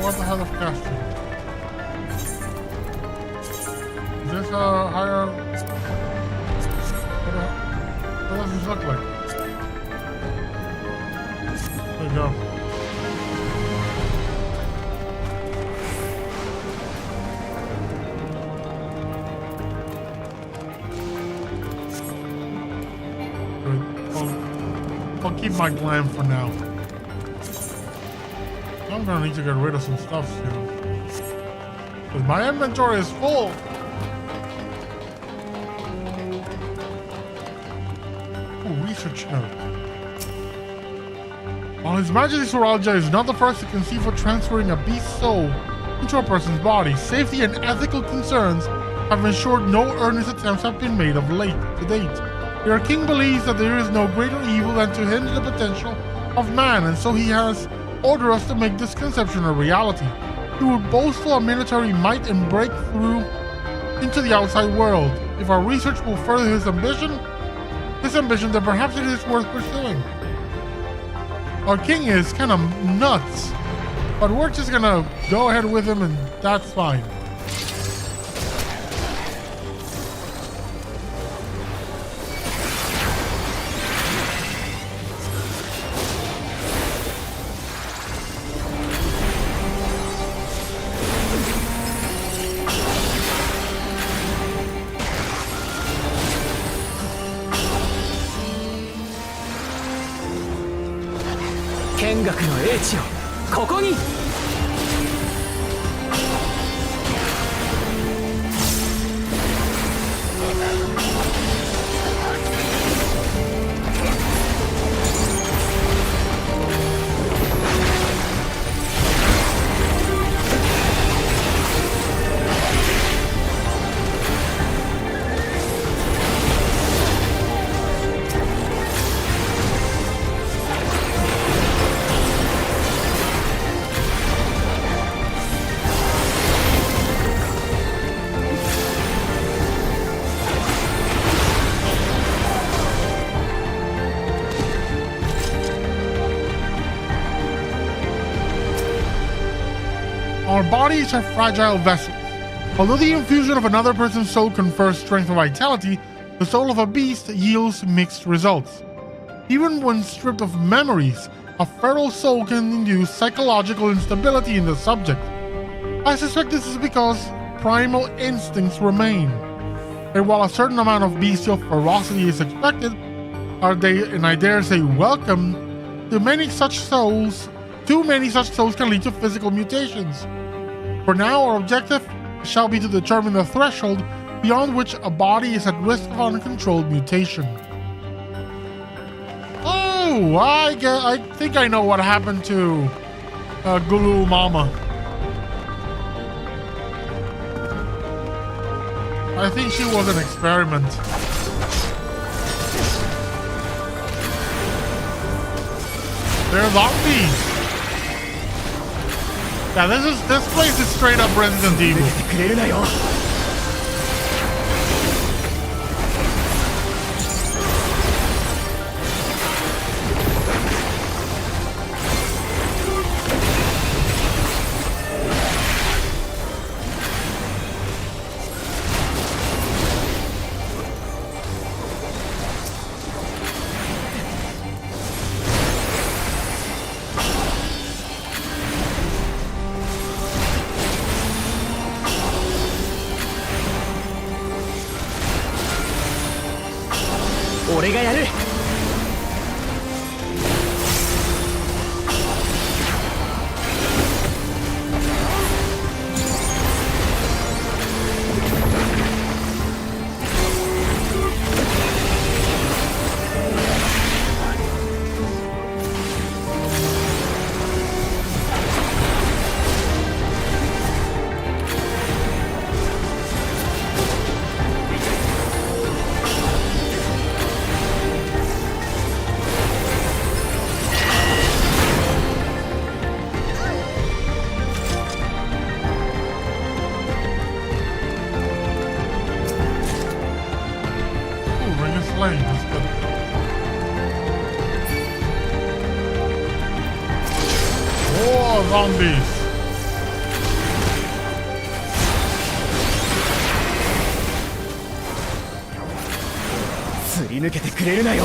S1: what the hell of casting? Is this a higher? What does this look like? There you go. I'll keep my glam for now. I'm gonna need to get rid of some stuff soon. Because my inventory is full. Ooh, research note. While His Majesty Suraja is not the first to conceive of transferring a beast's soul into a person's body, safety and ethical concerns have ensured no earnest attempts have been made of late to date. Your king believes that there is no greater evil than to hinder the potential of man, and so he has ordered us to make this conception a reality. He would boast of a military might and break through into the outside world. If our research will further his ambition, then perhaps it is worth pursuing. Our king is kind of nuts, but we're just gonna go ahead with him, and that's fine. Our bodies are fragile vessels. Although the infusion of another person's soul confers strength and vitality, the soul of a beast yields mixed results. Even when stripped of memories, a feral soul can induce psychological instability in the subject. I suspect this is because primal instincts remain. And while a certain amount of bestial ferocity is expected, and I dare say welcome, too many such souls can lead to physical mutations. For now, our objective shall be to determine the threshold beyond which a body is at risk of uncontrolled mutation. Oh, I think I know what happened to Gulu Mama. I think she was an experiment. They're zombies. Yeah, this place is straight up Resident Evil. Zombies.
S7: すり抜けてくれるなよ。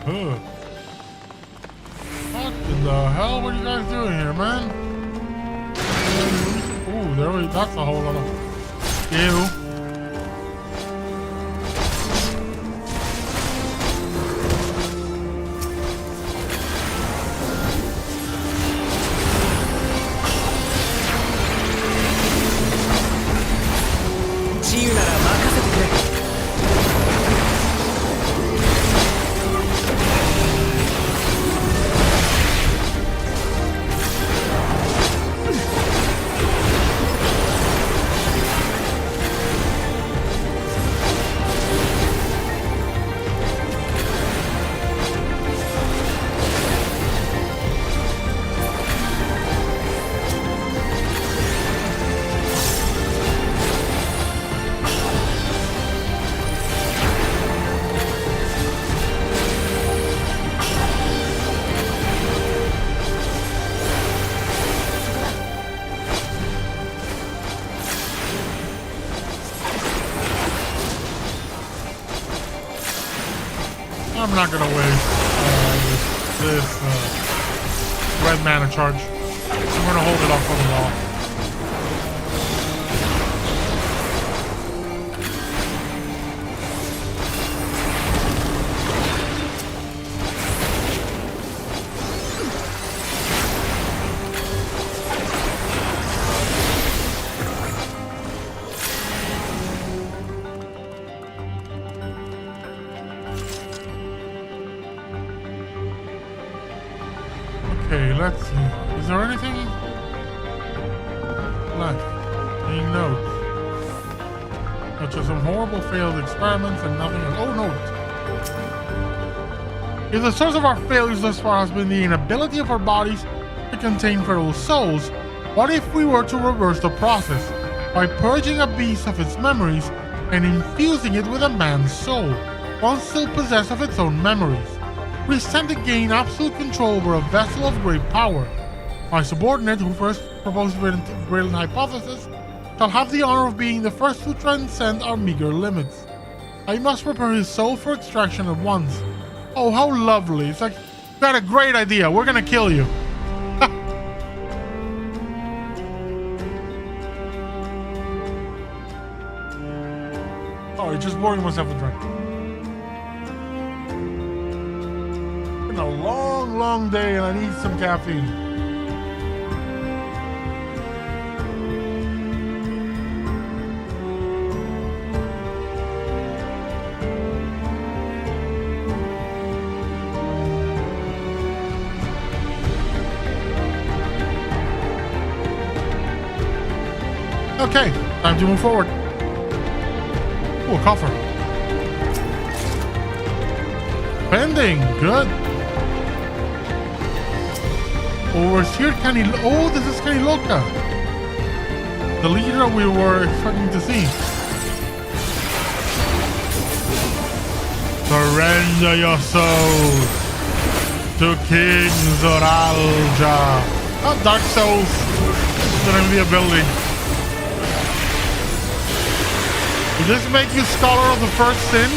S1: Ugh. What in the hell were you guys doing here, man? Ooh, there we, that's a whole lot of... Ew. I'm not gonna waste this red mana charge. I'm gonna hold it up for the wall. Okay, let's see. Is there anything left? Any notes? Such as some horrible failed experiments and nothing else. Oh, note. If the source of our failures thus far has been the inability of our bodies to contain fertile souls, what if we were to reverse the process by purging a beast of its memories and infusing it with a man's soul, one still possessed of its own memories? We stand to gain absolute control over a vessel of great power. My subordinate, who first proposed the brilliant hypothesis, shall have the honor of being the first to transcend our meager limits. I must prepare his soul for extraction at once. Oh, how lovely. It's like, we got a great idea. We're gonna kill you. Oh, he's just pouring myself a drink. Been a long, long day and I need some caffeine. Okay, time to move forward. Ooh, a coffer. Pending, good. Over here, oh, this is Kaniloka. The leader we were expecting to see. Surrender your souls to King Zoralja. Not Dark Souls. It's gonna be ability. Does this make you scholar of the first sin?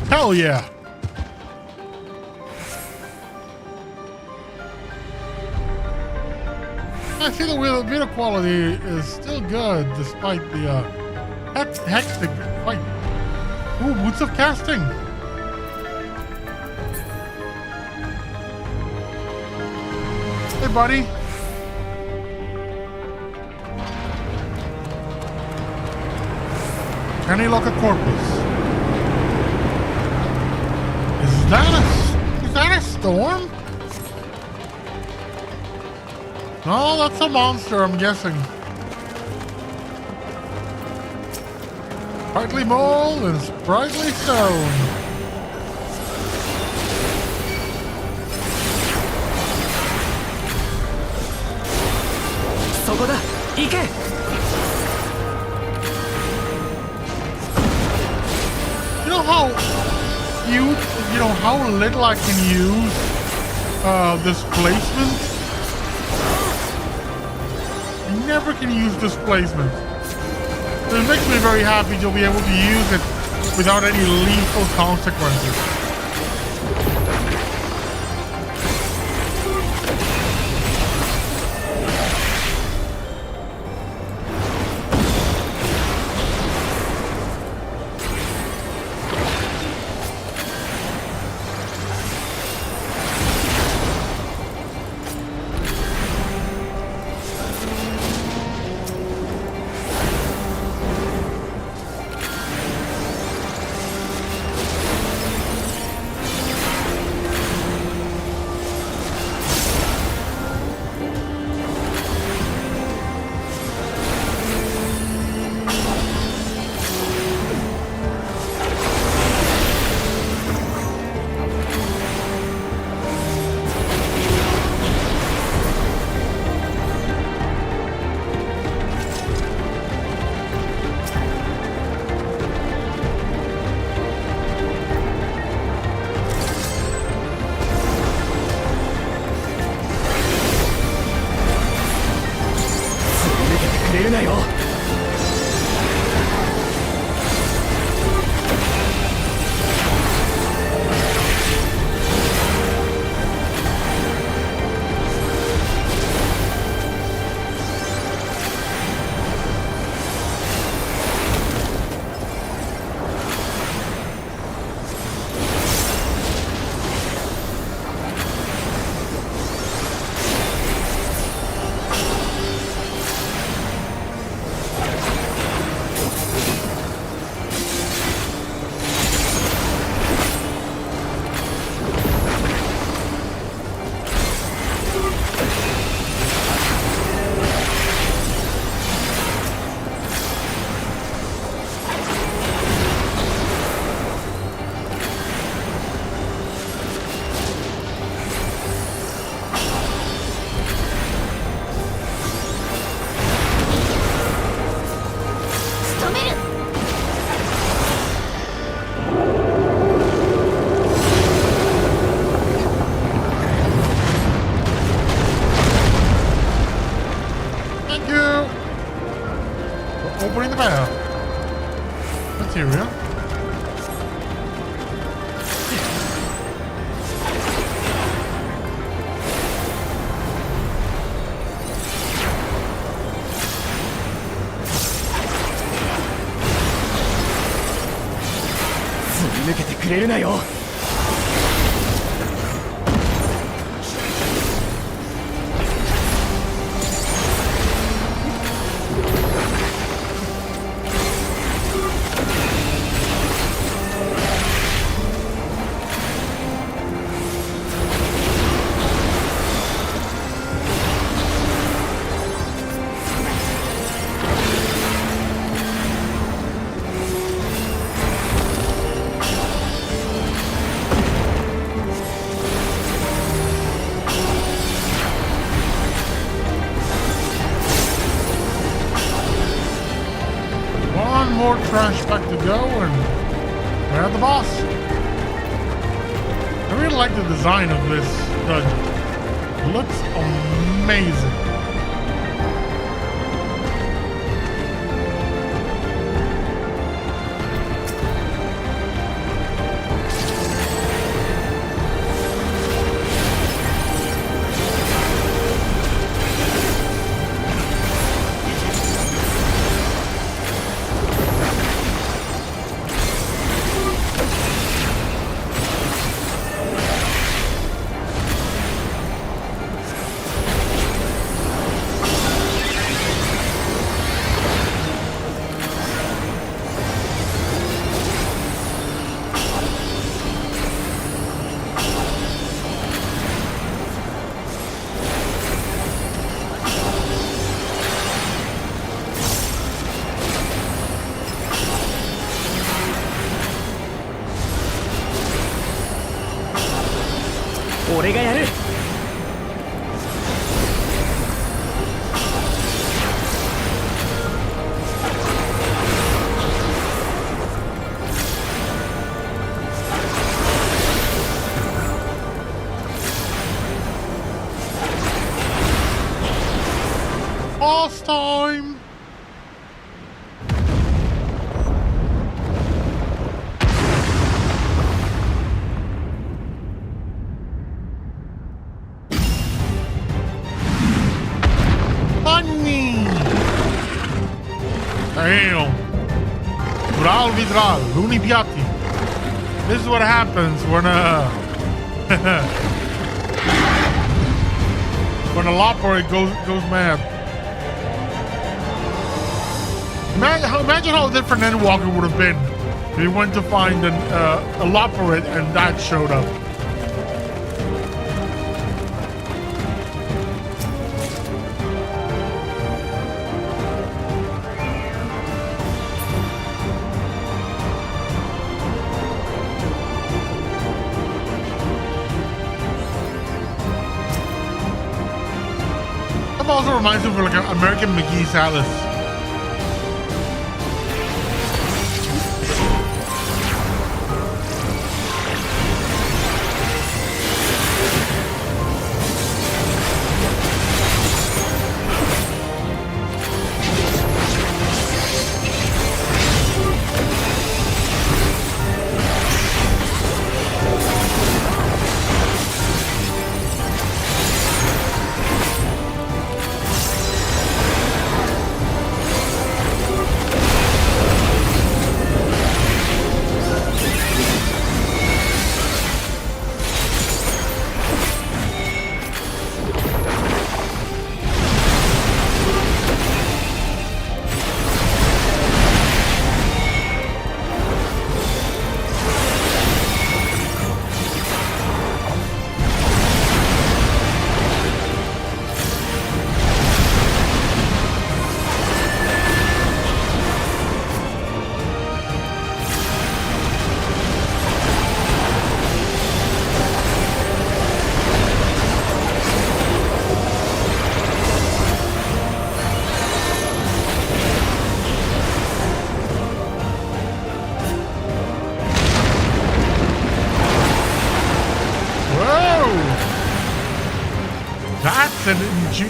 S1: Hell yeah. I see the video quality is still good despite the hectic fight. Ooh, boots of casting. Hey, buddy. Can he lock a corpus? Is that a storm? No, that's a monster, I'm guessing. Partly mold and sprightly stone. You know how how little I can use displacement? I never can use displacement. It makes me very happy to be able to use it without any lethal consequences. opening the bell. Material.
S7: 抜けてくれるなよ。
S1: One more trash back to go, and we're at the boss. I really like the design of this dungeon. It looks amazing.
S7: 俺がやる。
S1: Boss time! Funny! Damn! Vral vidral, luni piatti. This is what happens when when a lopper goes mad. Imagine how different Endwalker would have been if he went to find a Loporit and that showed up. That also reminds me of like an American McGee's Alice.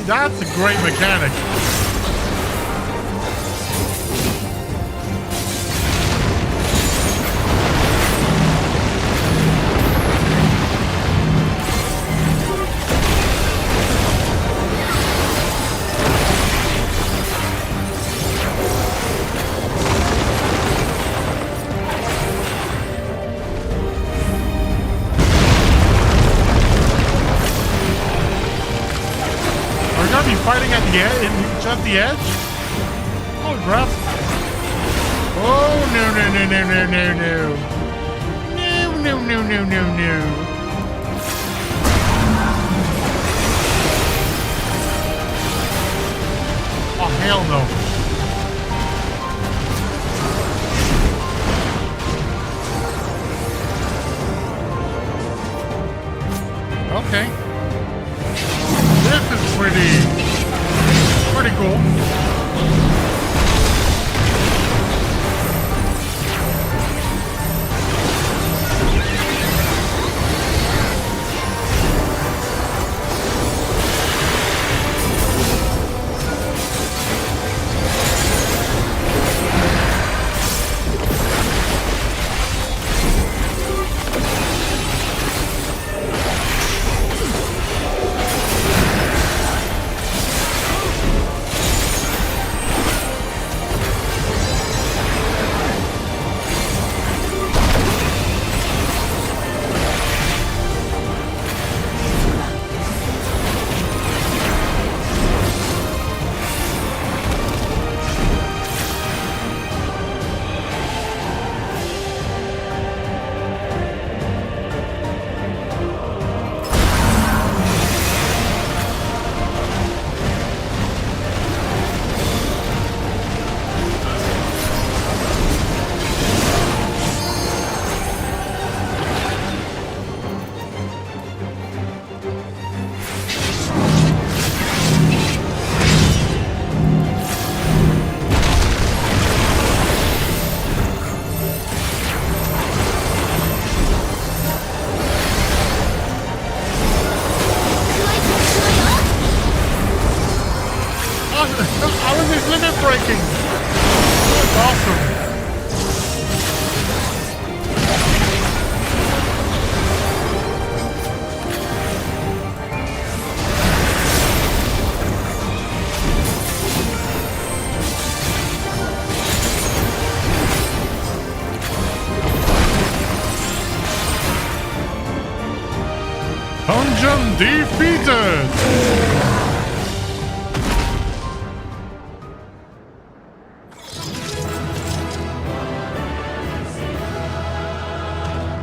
S1: That's a great mechanic. be fighting at the edge, just the edge? Holy crap. Oh, no, no, no, no, no, no, no. No, no, no, no, no, no. Oh, hell no. Okay. This is pretty cool. How is this limit breaking? That's awesome. Dungeon defeated!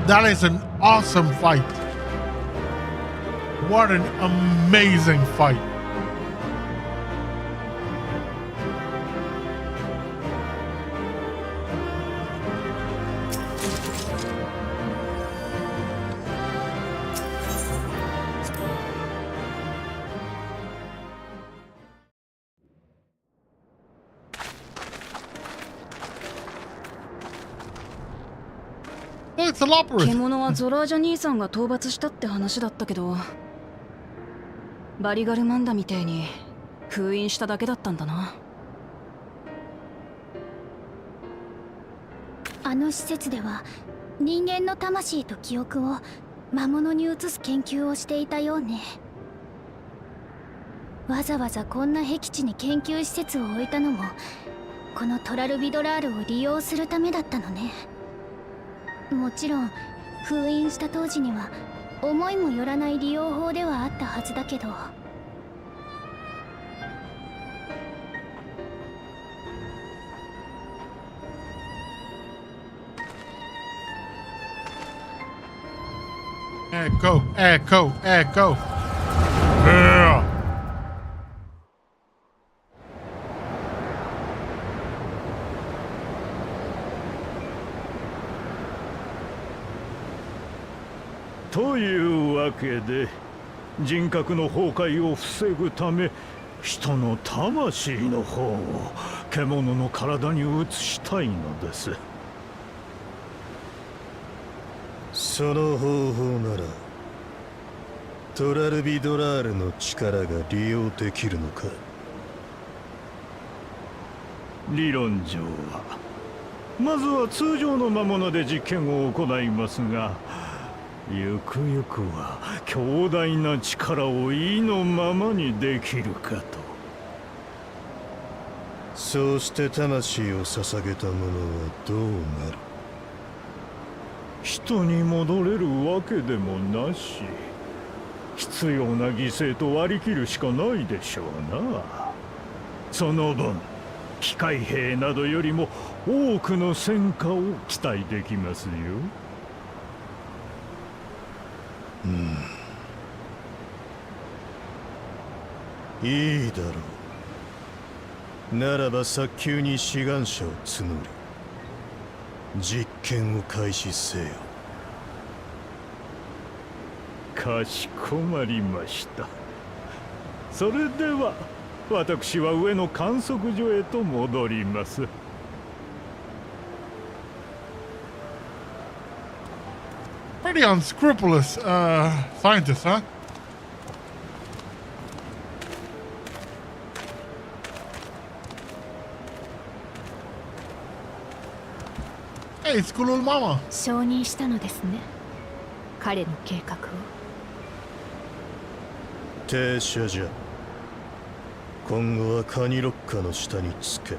S1: That is an awesome fight. What an amazing fight. Oh, it's a leopard.
S3: 獣はゾラージャ兄さんが討伐したって話だったけど、バリガルマンダみてえに封印しただけだったんだな。
S8: あの施設では人間の魂と記憶を魔物に移す研究をしていたようね。わざわざこんな僻地に研究施設を置いたのもこのトラルビドラールを利用するためだったのね。もちろん封印した当時には思いもよらない利用法ではあったはずだけど、
S1: Echo, echo, echo. Yeah.
S9: というわけで人格の崩壊を防ぐため人の魂の方を獣の体に移したいのです。
S10: その方法ならトラルビドラールの力が利用できるのか。
S9: 理論上はまずは通常の魔物で実験を行いますが、ゆくゆくは強大な力を意のままにできるかと。
S10: そうして魂を捧げた者はどうなる。
S9: 人に戻れるわけでもなし、必要な犠牲と割り切るしかないでしょうな。その分機械兵などよりも多くの戦果を期待できますよ。
S10: いいだろう。ならば早急に志願者を募り実験を開始せよ。
S9: かしこまりました。それでは私は上の観測所へと戻ります。
S1: Pretty unscrupulous scientist, huh? Hey, it's cool old mama.
S8: 承認したのですね、彼の計画を。
S10: 停車じゃ。今後はカニロッカの下につけ。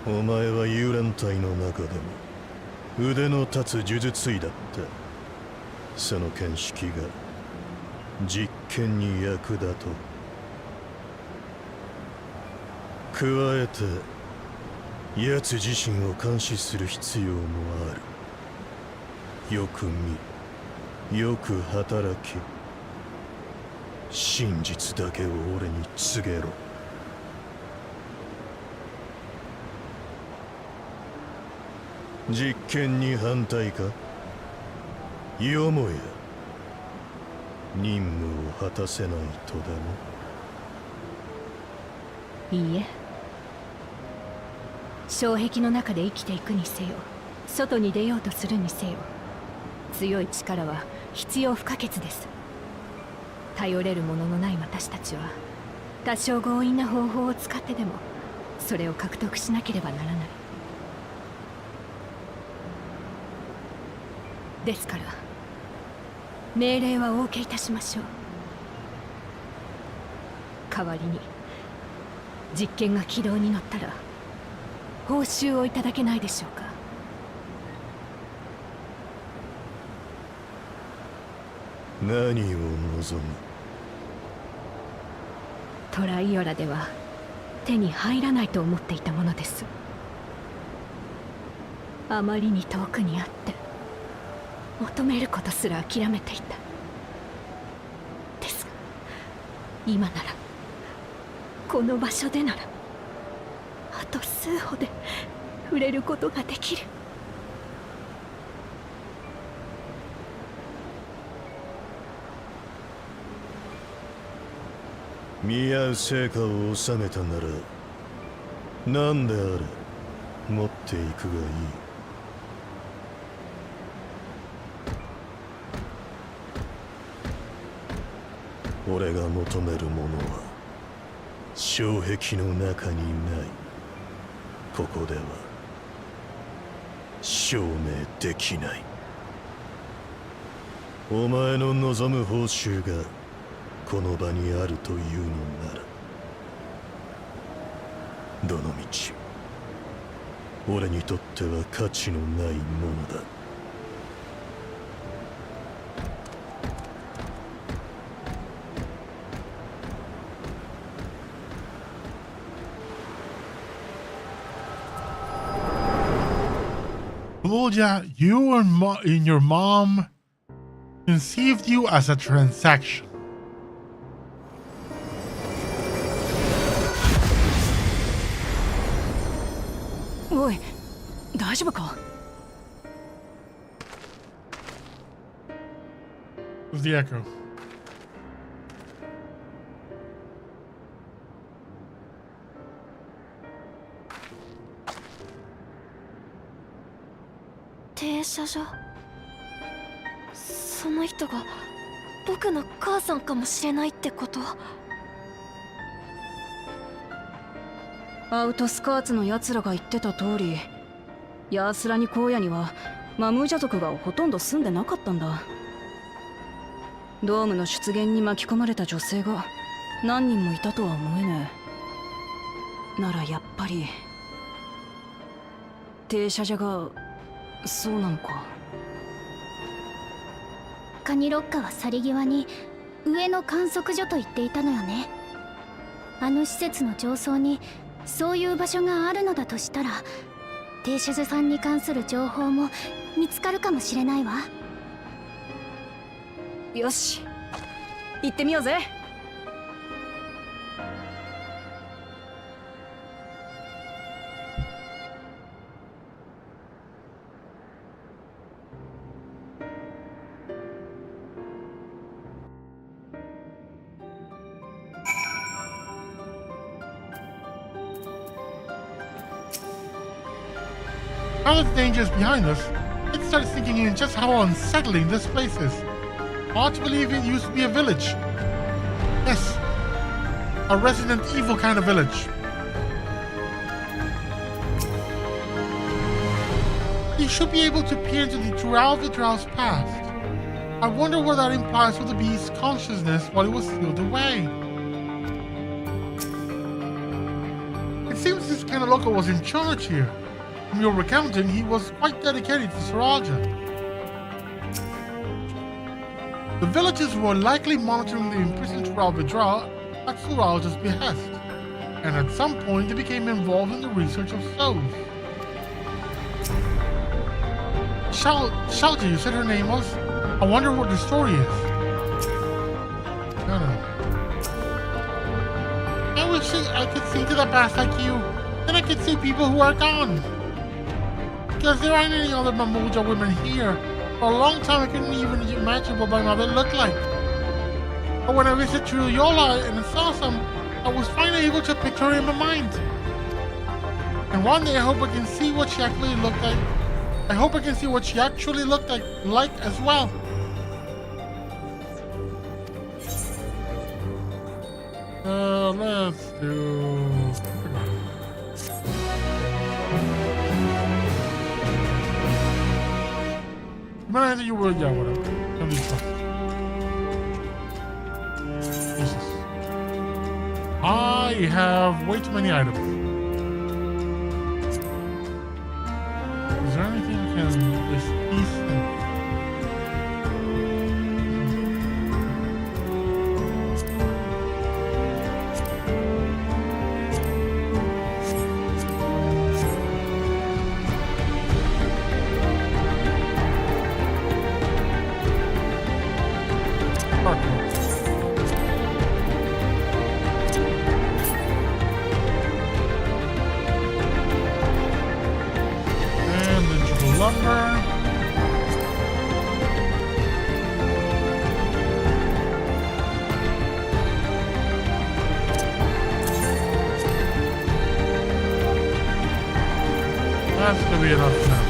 S10: お前は幽霊隊の中でも腕の立つ呪術医だった。その見識が実験に役立とう。加えて奴自身を監視する必要もある。よく見、よく働き、真実だけを俺に告げろ。実験に反対か？よもや任務を果たせないとでも？
S8: いいえ、障壁の中で生きていくにせよ、外に出ようとするにせよ、強い力は必要不可欠です。頼れるもののない私たちは多少強引な方法を使ってでもそれを獲得しなければならない。ですから命令はお受けいたしましょう。代わりに実験が軌道に乗ったら報酬をいただけないでしょうか。
S10: 何を望む？
S8: トライオラでは手に入らないと思っていたものです。あまりに遠くにあって求めることすら諦めていた。ですが今なら、この場所でならあと数歩で触れることができる。
S10: 見合う成果を収めたなら何であれ持っていくがいい。俺が求めるものは障壁の中にない。ここでは証明できない。お前の望む報酬がこの場にあるというのなら、どのみち俺にとっては価値のないものだ。
S1: Volja, you and your mom conceived you as a transaction.
S8: Oi, 大丈夫か?
S1: It was the echo.
S6: 停車所。その人が僕の母さんかもしれないってこと？
S4: アウトスカーツの奴らが言ってた通り、ヤースラニ荒野にはマムージャ族がほとんど住んでなかったんだ。ドームの出現に巻き込まれた女性が何人もいたとは思えねえ。ならやっぱり停車所がそうなのか。
S8: カニロッカは去り際に上の観測所と言っていたのよね。あの施設の上層にそういう場所があるのだとしたら、偵察さんに関する情報も見つかるかもしれないわ。
S4: よし、行ってみようぜ。
S1: Now that the danger is behind us, it starts sinking in just how unsettling this place is. Hard to believe it used to be a village. Yes, a Resident Evil kind of village. You should be able to peer into the Dawntrail's past. I wonder what that implies for the beast's consciousness while it was sealed away. It seems this kind of local was in charge here. From your recounting, he was quite dedicated to Saraja. The villagers were likely monitoring the imprisoned Vidra at Saraja's behest, and at some point they became involved in the research of souls. Shalja, you said her name was? I wonder what the story is. I don't know. I wish I could see to the past like you. Then I could see people who are gone. Because there aren't any other Mamuja women here. For a long time I couldn't even imagine what my mother looked like. But when I visited Yola and saw some, I was finally able to picture her in my mind. And one day I hope I can see what she actually looked like. I hope I can see what she actually looked like as well. Let's do... Man, you will, yeah, whatever. Can be fun. Jesus. I have way too many items. Is there anything I can this piece? That's gonna be enough now.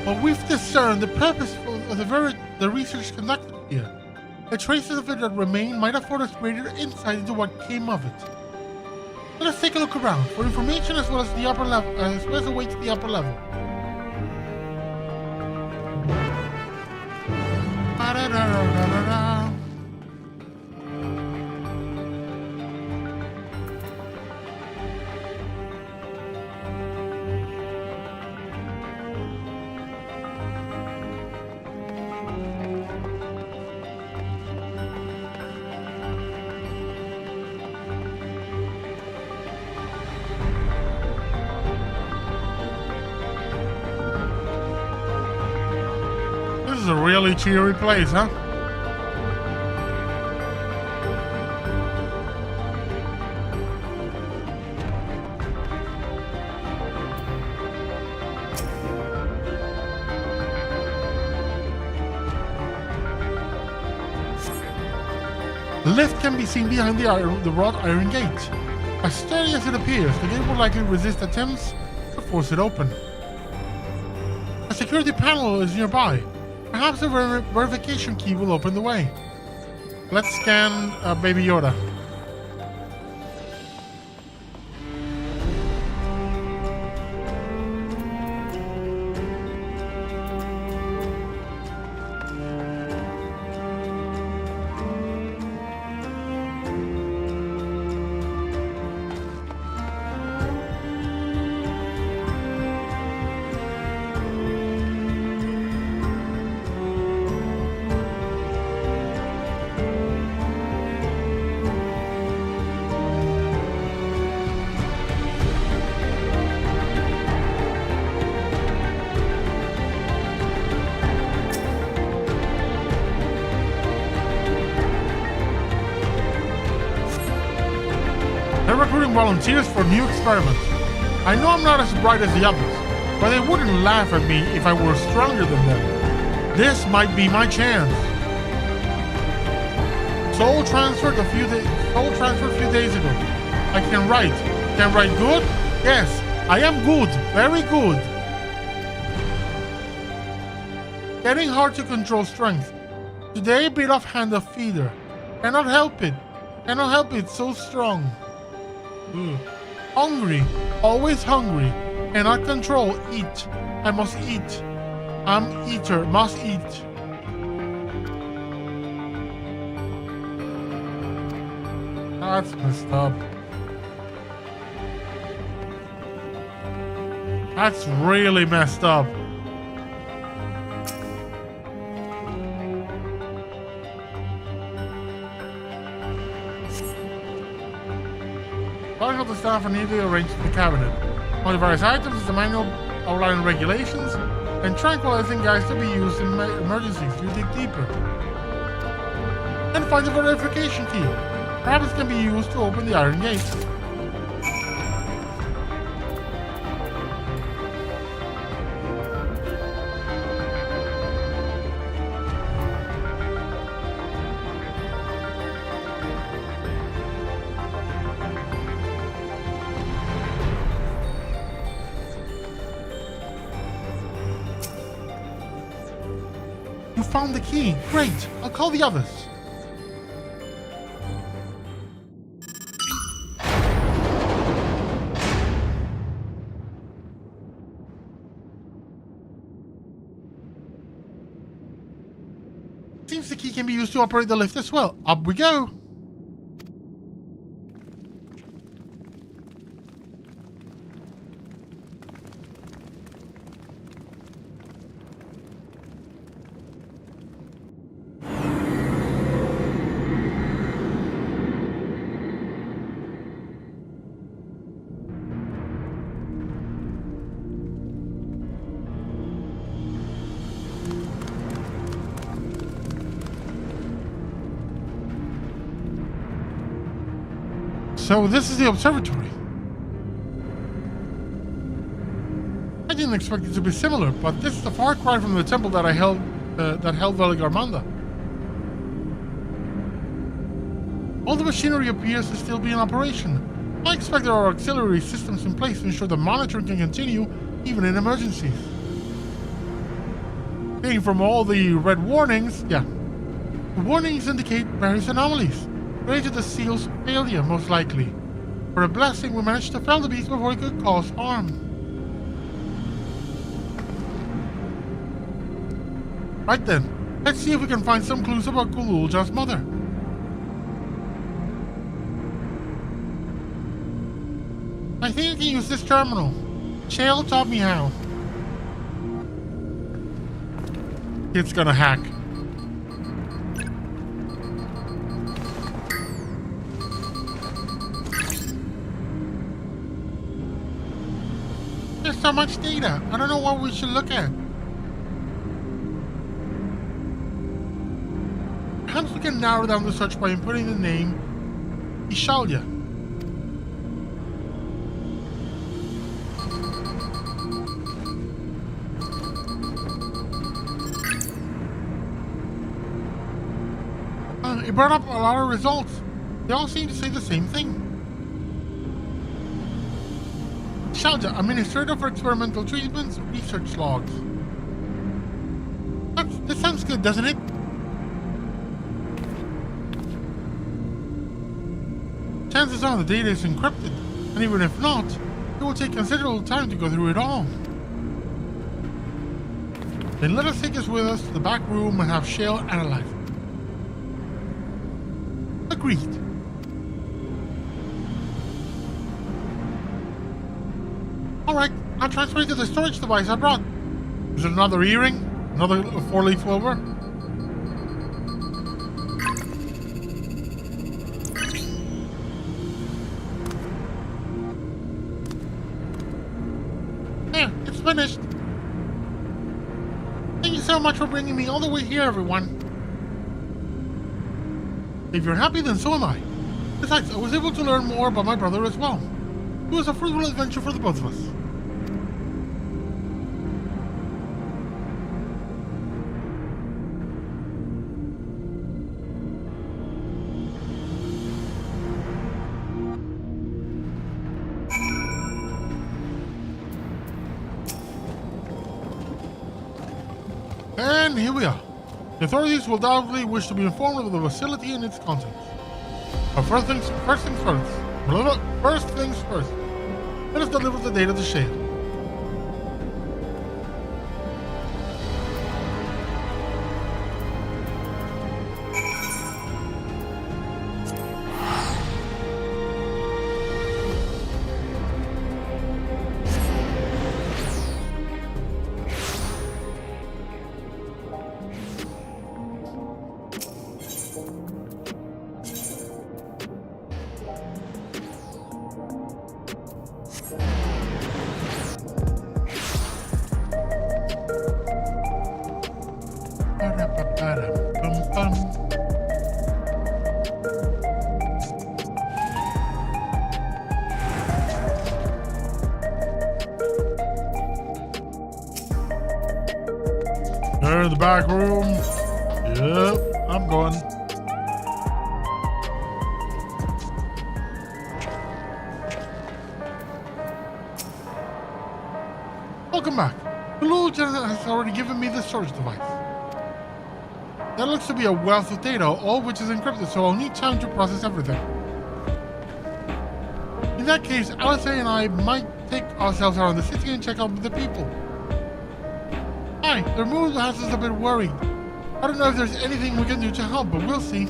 S1: But we've discerned the purpose of the research conducted here. The traces of it that remain might afford us greater insight into what came of it. Let us take a look around for information as well as the upper level, as well as the way to the upper level. Ba-da-da-da-da-da-da. This is a really cheery place, huh? The lift can be seen behind the wrought iron gate. As sturdy as it appears, the gate will likely resist attempts to force it open. A security panel is nearby. Perhaps a verification key will open the way. Let's scan Baby Yoda. They're recruiting volunteers for new experiments. I know I'm not as bright as the others, but they wouldn't laugh at me if I were stronger than them. This might be my chance. Soul transferred a few days ago. I can write. Can write good? Yes, I am good. Very good. Getting hard to control strength. Today bit off hand of feeder. Cannot help it. Cannot help it, so strong. Hungry. Always hungry. Cannot control. Eat. I must eat. I'm eater. Must eat. That's messed up. That's really messed up. Part of the staff are neatly arranged in the cabinet. Among the various items is the manual outlining regulations and tranquilizing guides to be used in emergencies. You dig deeper. And find the verification key. Perhaps it can be used to open the iron gate. You found the key. Great. I'll call the others. Seems the key can be used to operate the lift as well. Up we go. So this is the observatory. I didn't expect it to be similar, but this is the far cry from the temple that held Veligarmanda. All the machinery appears to still be in operation. I expect there are auxiliary systems in place to ensure the monitoring can continue even in emergencies. Being from all the red warnings, the warnings indicate various anomalies. Related to the seal's failure, most likely. For a blessing, we managed to fell the beast before it could cause harm. Right then, let's see if we can find some clues about Gululja's mother. I think I can use this terminal. Shale taught me how. It's gonna hack. There's so much data. I don't know what we should look at. Perhaps we can narrow down the search by inputting the name Ishalya. It brought up a lot of results. They all seem to say the same thing. Ishalya, Administrator for Experimental Treatments, Research Logs. That sounds good, doesn't it? Chances are the data is encrypted, and even if not, it will take considerable time to go through it all. Then let us take this with us to the back room and have Shale analyze it. Agreed. Alright, I'll transfer it to the storage device I brought. Is it another earring? Another 4-leaf clover? There, it's finished. Thank you so much for bringing me all the way here, everyone. If you're happy, then so am I. Besides, I was able to learn more about my brother as well. It was a fruitful adventure for the both of us. And here we are. The authorities will doubtlessly wish to be informed of the facility and its contents. But first things first. Let us deliver the data to Shade. They're in the back room. Yep, I'm going. Welcome back. The Lieutenant has already given me the storage device. That looks to be a wealth of data, all of which is encrypted, so I'll need time to process everything. In that case, Alice and I might take ourselves around the city and check out the people. Hi, their mood has us a bit worried. I don't know if there's anything we can do to help, but we'll see.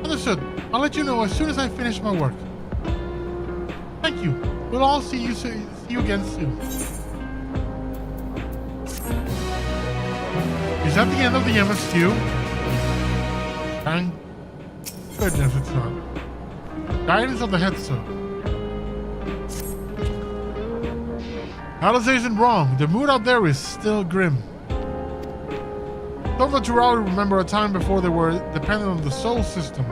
S1: Understood. I'll let you know as soon as I finish my work. Thank you. We'll all see you again soon. Is that the end of the MSQ? Thank goodness it's not. Guidance of the headstone. Alice isn't wrong. The mood out there is still grim. Some of the Tural remember a time before they were dependent on the soul system,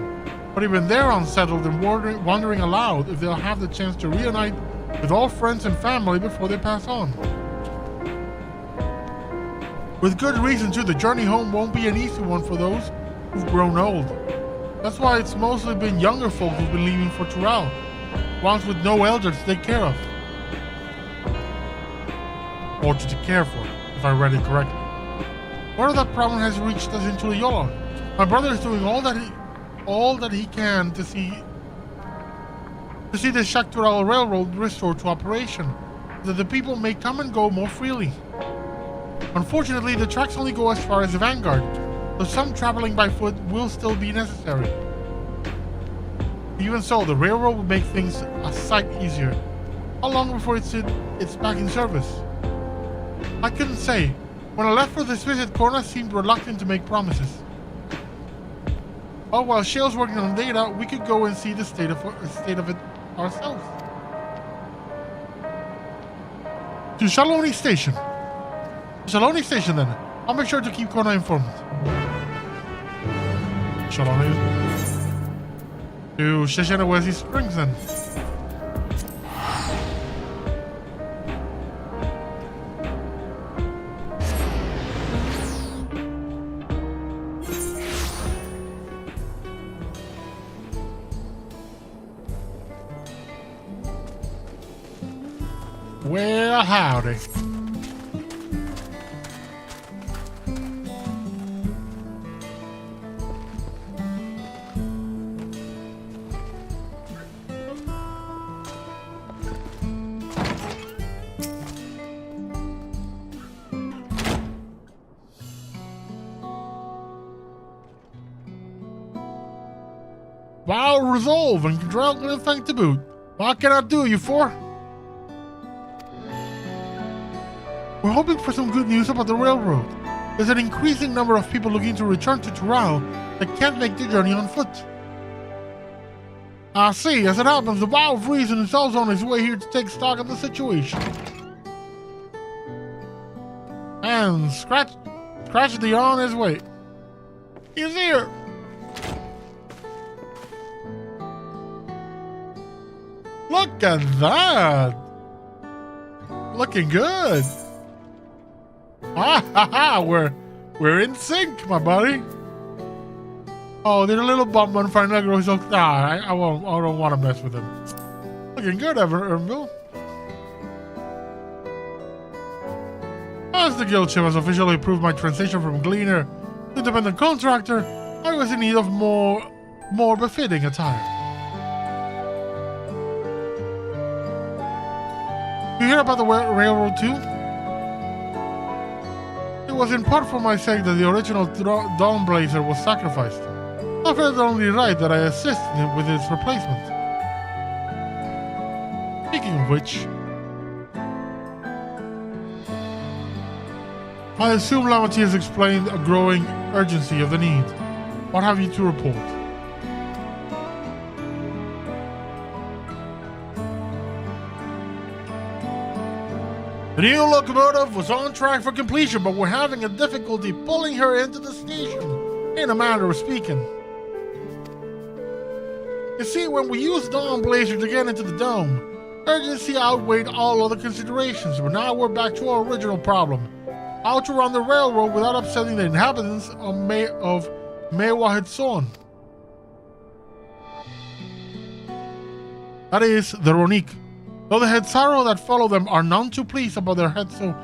S1: but even they're unsettled and wondering aloud if they'll have the chance to reunite with all friends and family before they pass on. With good reason too, the journey home won't be an easy one for those who've grown old. That's why it's mostly been younger folk who've been leaving for Tural, ones with no elders to take care of. Or to care for, if I read it correctly. Word of that problem has reached us into Yola. My brother is doing all that he can to see the Shaktural Railroad restored to operation, so that the people may come and go more freely. Unfortunately, the tracks only go as far as the Vanguard, so some traveling by foot will still be necessary. Even so, the railroad will make things a sight easier. How long before it's back in service? I couldn't say. When I left for this visit, Korna seemed reluctant to make promises. But while Shale's working on data, we could go and see the state of it ourselves. To Shaloni Station. Shaloni Station then. I'll make sure to keep Korna informed. Shaloni. To Sheshenawezi Springs then. Well, howdy. Wow, resolve and control and thank to boot. What can I do you for? We're hoping for some good news about the railroad. There's an increasing number of people looking to return to Tural that can't make the journey on foot. I see. As it happens, the Vow of Reason is also on his way here to take stock of the situation. And Scratch the on his way. He's here. Look at that! Looking good. Ah ha ha! We're in sync, my buddy. Oh, they're a little bummed when finally grows up. Nah, I don't want to mess with him. Looking good, Earnville. As the guild chief has officially approved my transition from gleaner to independent contractor, I was in need of more befitting attire. You hear about the railroad too? It was in part for my sake that the original Dawnblazer was sacrificed. I felt it only right that I assist him with its replacement. Speaking of which, I assume Lamati has explained a growing urgency of the need. What have you to report? The new locomotive was on track for completion, but we're having a difficulty pulling her into the station, in a manner of speaking. You see, when we used Dawnblazer to get into the dome, urgency outweighed all other considerations, but now we're back to our original problem. How to run the railroad without upsetting the inhabitants of Mewahitson. That is, the Ronique. Though the Hetzaro that follow them are none too pleased about their Hetzo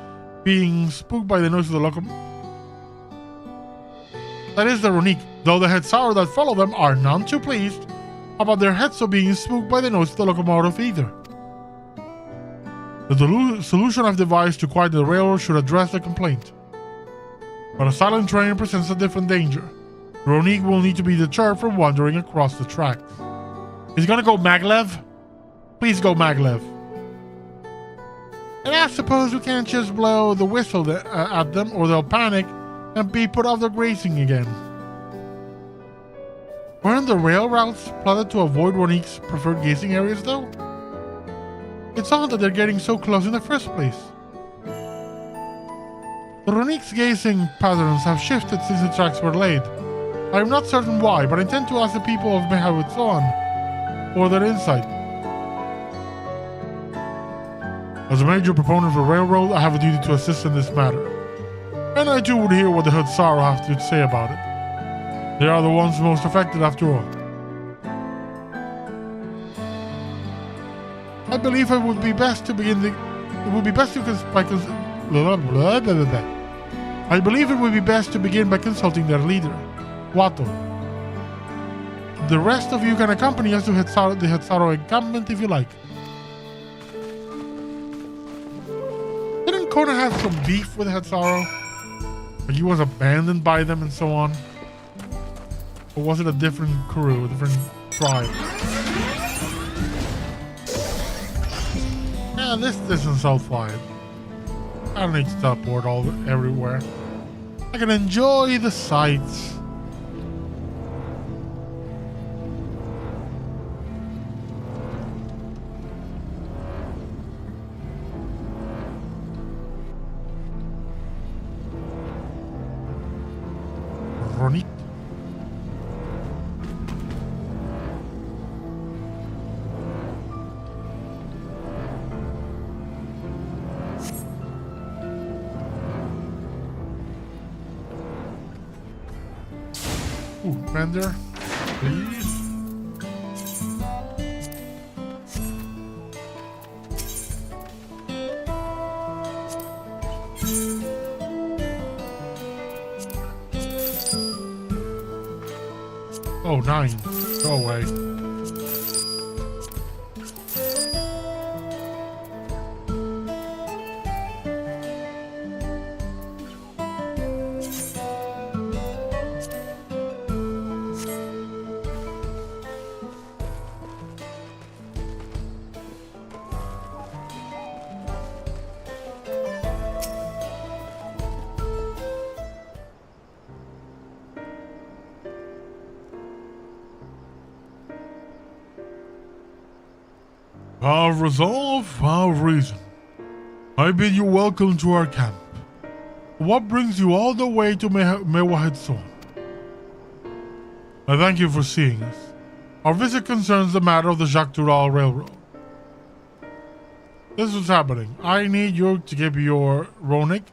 S1: being spooked by the noise of the locomotive. That is the Ronique. Though the Hetzaro that follow them are none too pleased about their Hetzo being spooked by the noise of the locomotive either. The solution I've devised to quiet the railroad should address the complaint. But a silent train presents a different danger. Ronique will need to be deterred from wandering across the tracks. He's gonna go Maglev? Please go Maglev. And I suppose we can't just blow the whistle at them or they'll panic and be put off their grazing again. Weren't the rail routes plotted to avoid Ronique's preferred gazing areas though? It's odd that they're getting so close in the first place. The Ronique's gazing patterns have shifted since the tracks were laid. I am not certain why, but I intend to ask the people of Mewahitson for their insight. As a major proponent of the railroad, I have a duty to assist in this matter. And I too would hear what the Hetzaro have to say about it. They are the ones most affected after all. I believe it would be best to begin the... It would be best to I believe it would be best to begin by consulting their leader, Watto. The rest of you can accompany us to the Hetzaro encampment if you like. Didn't Kona have some beef with Hetzaro? Like he was abandoned by them and so on? Or was it a different crew, a different tribe? Yeah, this isn't Southflight. I don't need to teleport everywhere. I can enjoy the sights. Ronique. Ooh, Bender, please. Oh, 9. Go away. Have resolve, have reason. I bid you welcome to our camp. What brings you all the way to Mewahitson? I thank you for seeing us. Our visit concerns the matter of the Jacques Dural Railroad. This is what's happening. I need you to get your Ronick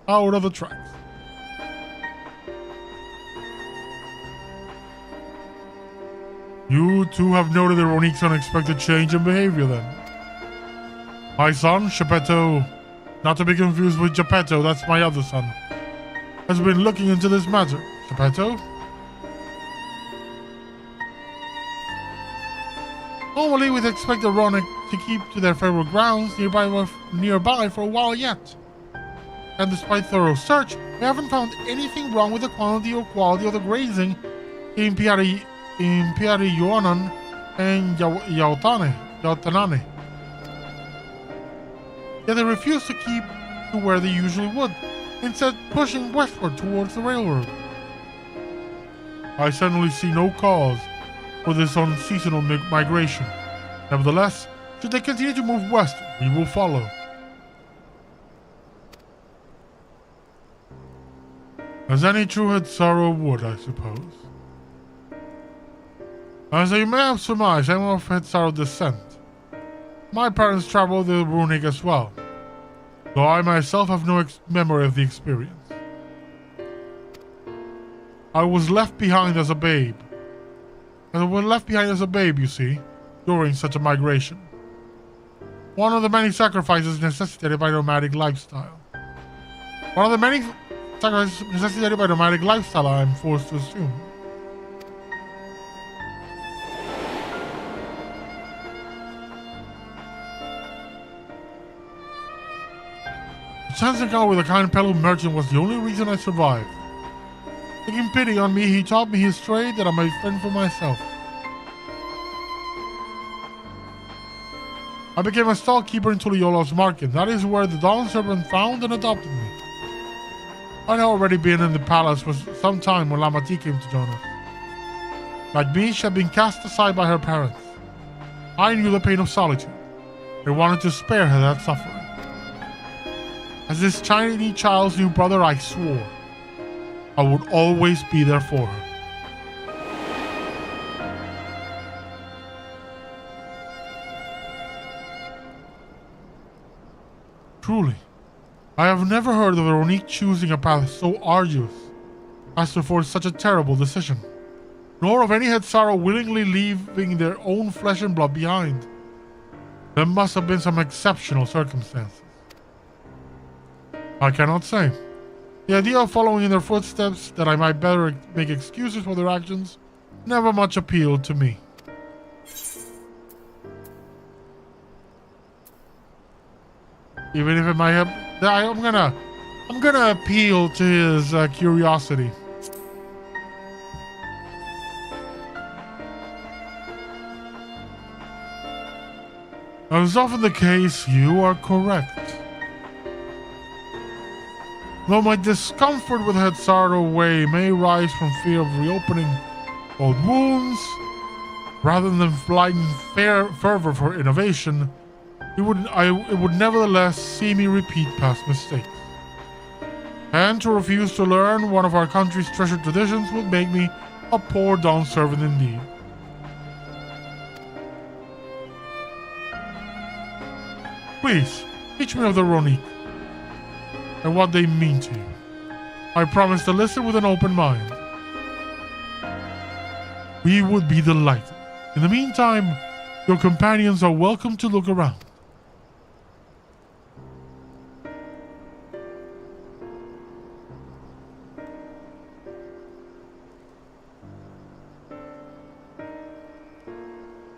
S1: out of the tracks. You two have noted the Ronick's unexpected change in behavior then. My son, Geppetto, not to be confused with Geppetto, that's my other son, has been looking into this matter. Geppetto? Normally we'd expect the Ronick to keep to their favorite grounds nearby for a while yet. And despite thorough search, we haven't found anything wrong with the quantity or quality of the grazing in Piarionan and Yautanane. Yet they refuse to keep to where they usually would, instead pushing westward towards the railroad. I certainly see no cause for this unseasonal migration. Nevertheless, should they continue to move west, we will follow. As any true Hetsaro would, I suppose. As you may have surmised, I am of Hetsaro descent. My parents traveled the Runic as well, though I myself have no memory of the experience. I was left behind as a babe. You see, during such a migration. One of the many sacrifices necessitated by nomadic lifestyle. I am forced to assume. The chance encounter with a kind Pelu merchant was the only reason I survived. Taking pity on me, he taught me his trade that I might fend for myself. I became a stallkeeper in Tuliola's market. That is where the Dawn Serpent found and adopted me. I'd already been in the palace for some time when Lamati came to join us. Like me, she had been cast aside by her parents. I knew the pain of solitude. I wanted to spare her that suffering. As this tiny child's new brother, I swore I would always be there for her. Truly, I have never heard of a Ronique choosing a path so arduous as to force such a terrible decision, nor of any Hetsaro willingly leaving their own flesh and blood behind. There must have been some exceptional circumstances. I cannot say. The idea of following in their footsteps, that I might better make excuses for their actions, never much appealed to me. Even if it might have, I'm gonna appeal to his curiosity. As is often the case, you are correct. Though my discomfort with Hetsaro Way may rise from fear of reopening old wounds, rather than blind fervor for innovation, it would nevertheless see me repeat past mistakes. And to refuse to learn one of our country's treasured traditions would make me a poor Dawn servant indeed. Please, teach me of the Ronique and what they mean to you. I promise to listen with an open mind. We would be delighted. In the meantime, your companions are welcome to look around.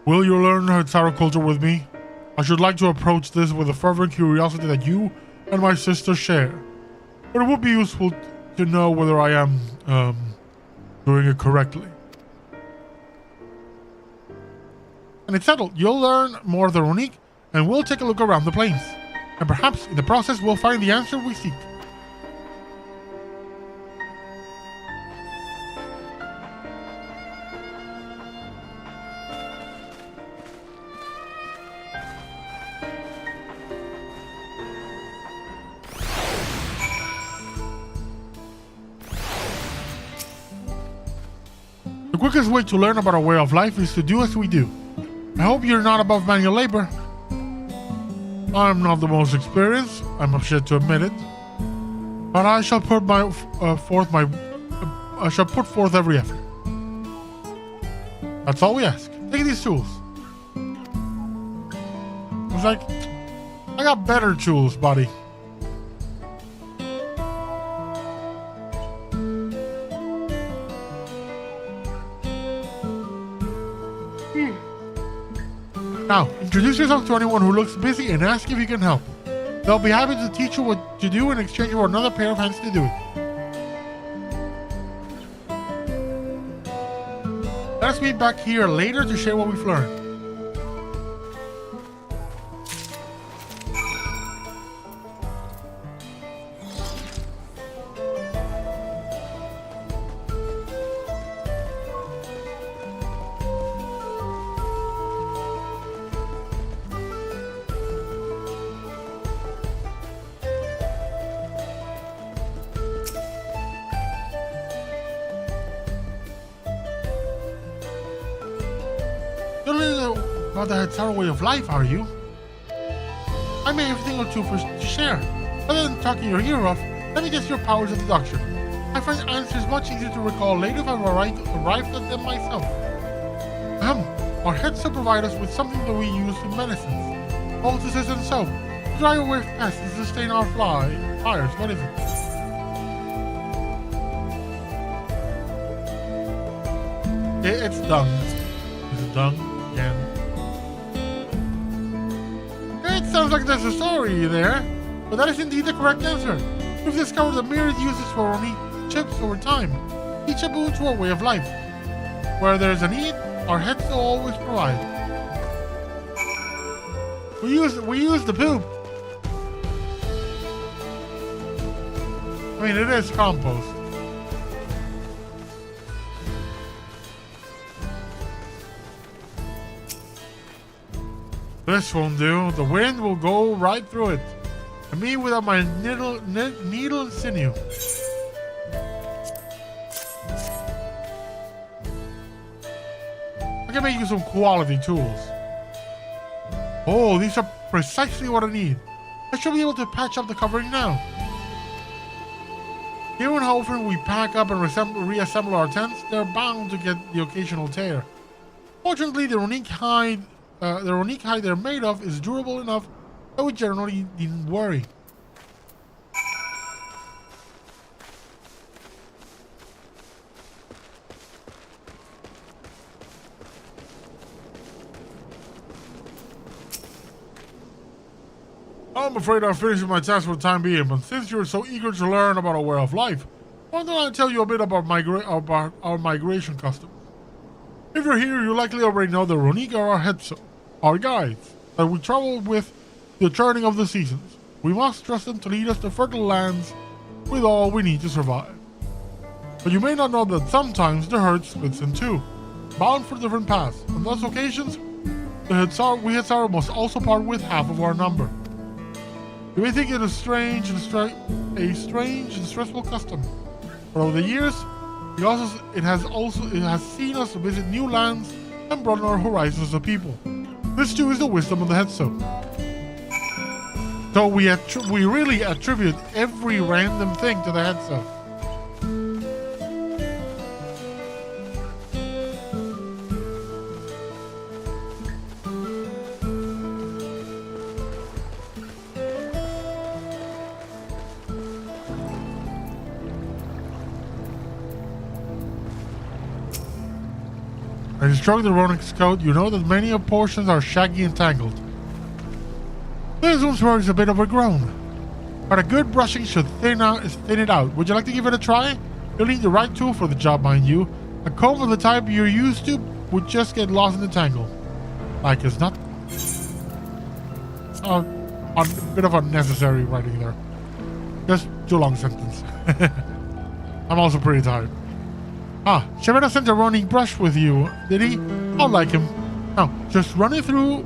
S1: Will you learn Hetsaro culture with me? I should like to approach this with a fervent curiosity that you and my sister share. But it would be useful to know whether I am, doing it correctly. And it's settled. You'll learn more of the Ronique, and we'll take a look around the plains. And perhaps in the process we'll find the answer we seek. The quickest way to learn about our way of life is to do as we do. I hope you're not above manual labor. I'm not the most experienced, I'm ashamed to admit it, but I shall put forth every effort. That's all we ask. Take these tools. It's like, I got better tools, buddy. Now, introduce yourself to anyone who looks busy and ask if you can help. They'll be happy to teach you what to do in exchange for another pair of hands to do it. Let us meet back here later to share what we've learned. You're learning about the Hetzaru way of life, are you? I may have a thing or two to share. Rather than talking your ear off, let me test your powers of deduction. I find answers much easier to recall later if I've arrived at them myself. Our heads provide us with something that we use in medicines. Poultices and soap. To dry away pests and sustain our fires. What is it? It's dung. Is it dung? Again. It sounds like there's a story there, but that is indeed the correct answer. We've discovered the myriad uses for Oni chips over time, each a boon to our way of life. Where there's a need, our heads will always provide. We use the poop. I mean, it is compost. This won't do. The wind will go right through it. And me without my needle and sinew. I can make you some quality tools. Oh, these are precisely what I need. I should be able to patch up the covering now. Given how often we pack up and reassemble our tents, they're bound to get the occasional tear. Fortunately, the unique hide they're made of is durable enough that we generally needn't worry. I'm afraid I'm finishing my task for the time being, but since you're so eager to learn about our way of life, why don't I tell you a bit about our migration customs? If you're here, you likely already know the Ronik are our Hetzo, our guides, that we travel with the turning of the seasons. We must trust them to lead us to fertile lands with all we need to survive. But you may not know that sometimes the herd splits in two, bound for different paths. On those occasions, we Hetzaru must also part with half of our number. You may think it is strange and stressful custom, but over the years, it has seen us visit new lands and broaden our horizons as a people. This too is the wisdom of the Hetzo. So we really attribute every random thing to the Hetzo. As you stroke the Ronik's coat, you know that many of portions are shaggy and tangled. This one's where it's a bit overgrown, but a good brushing should thin it out. Would you like to give it a try? You'll need the right tool for the job, mind you. A comb of the type you're used to would just get lost in the tangle. Like it's not... a bit of unnecessary writing there. Just too long sentence. I'm also pretty tired. Shimada sent a Ronin brush with you, did he? I'll like him. Now, just run it through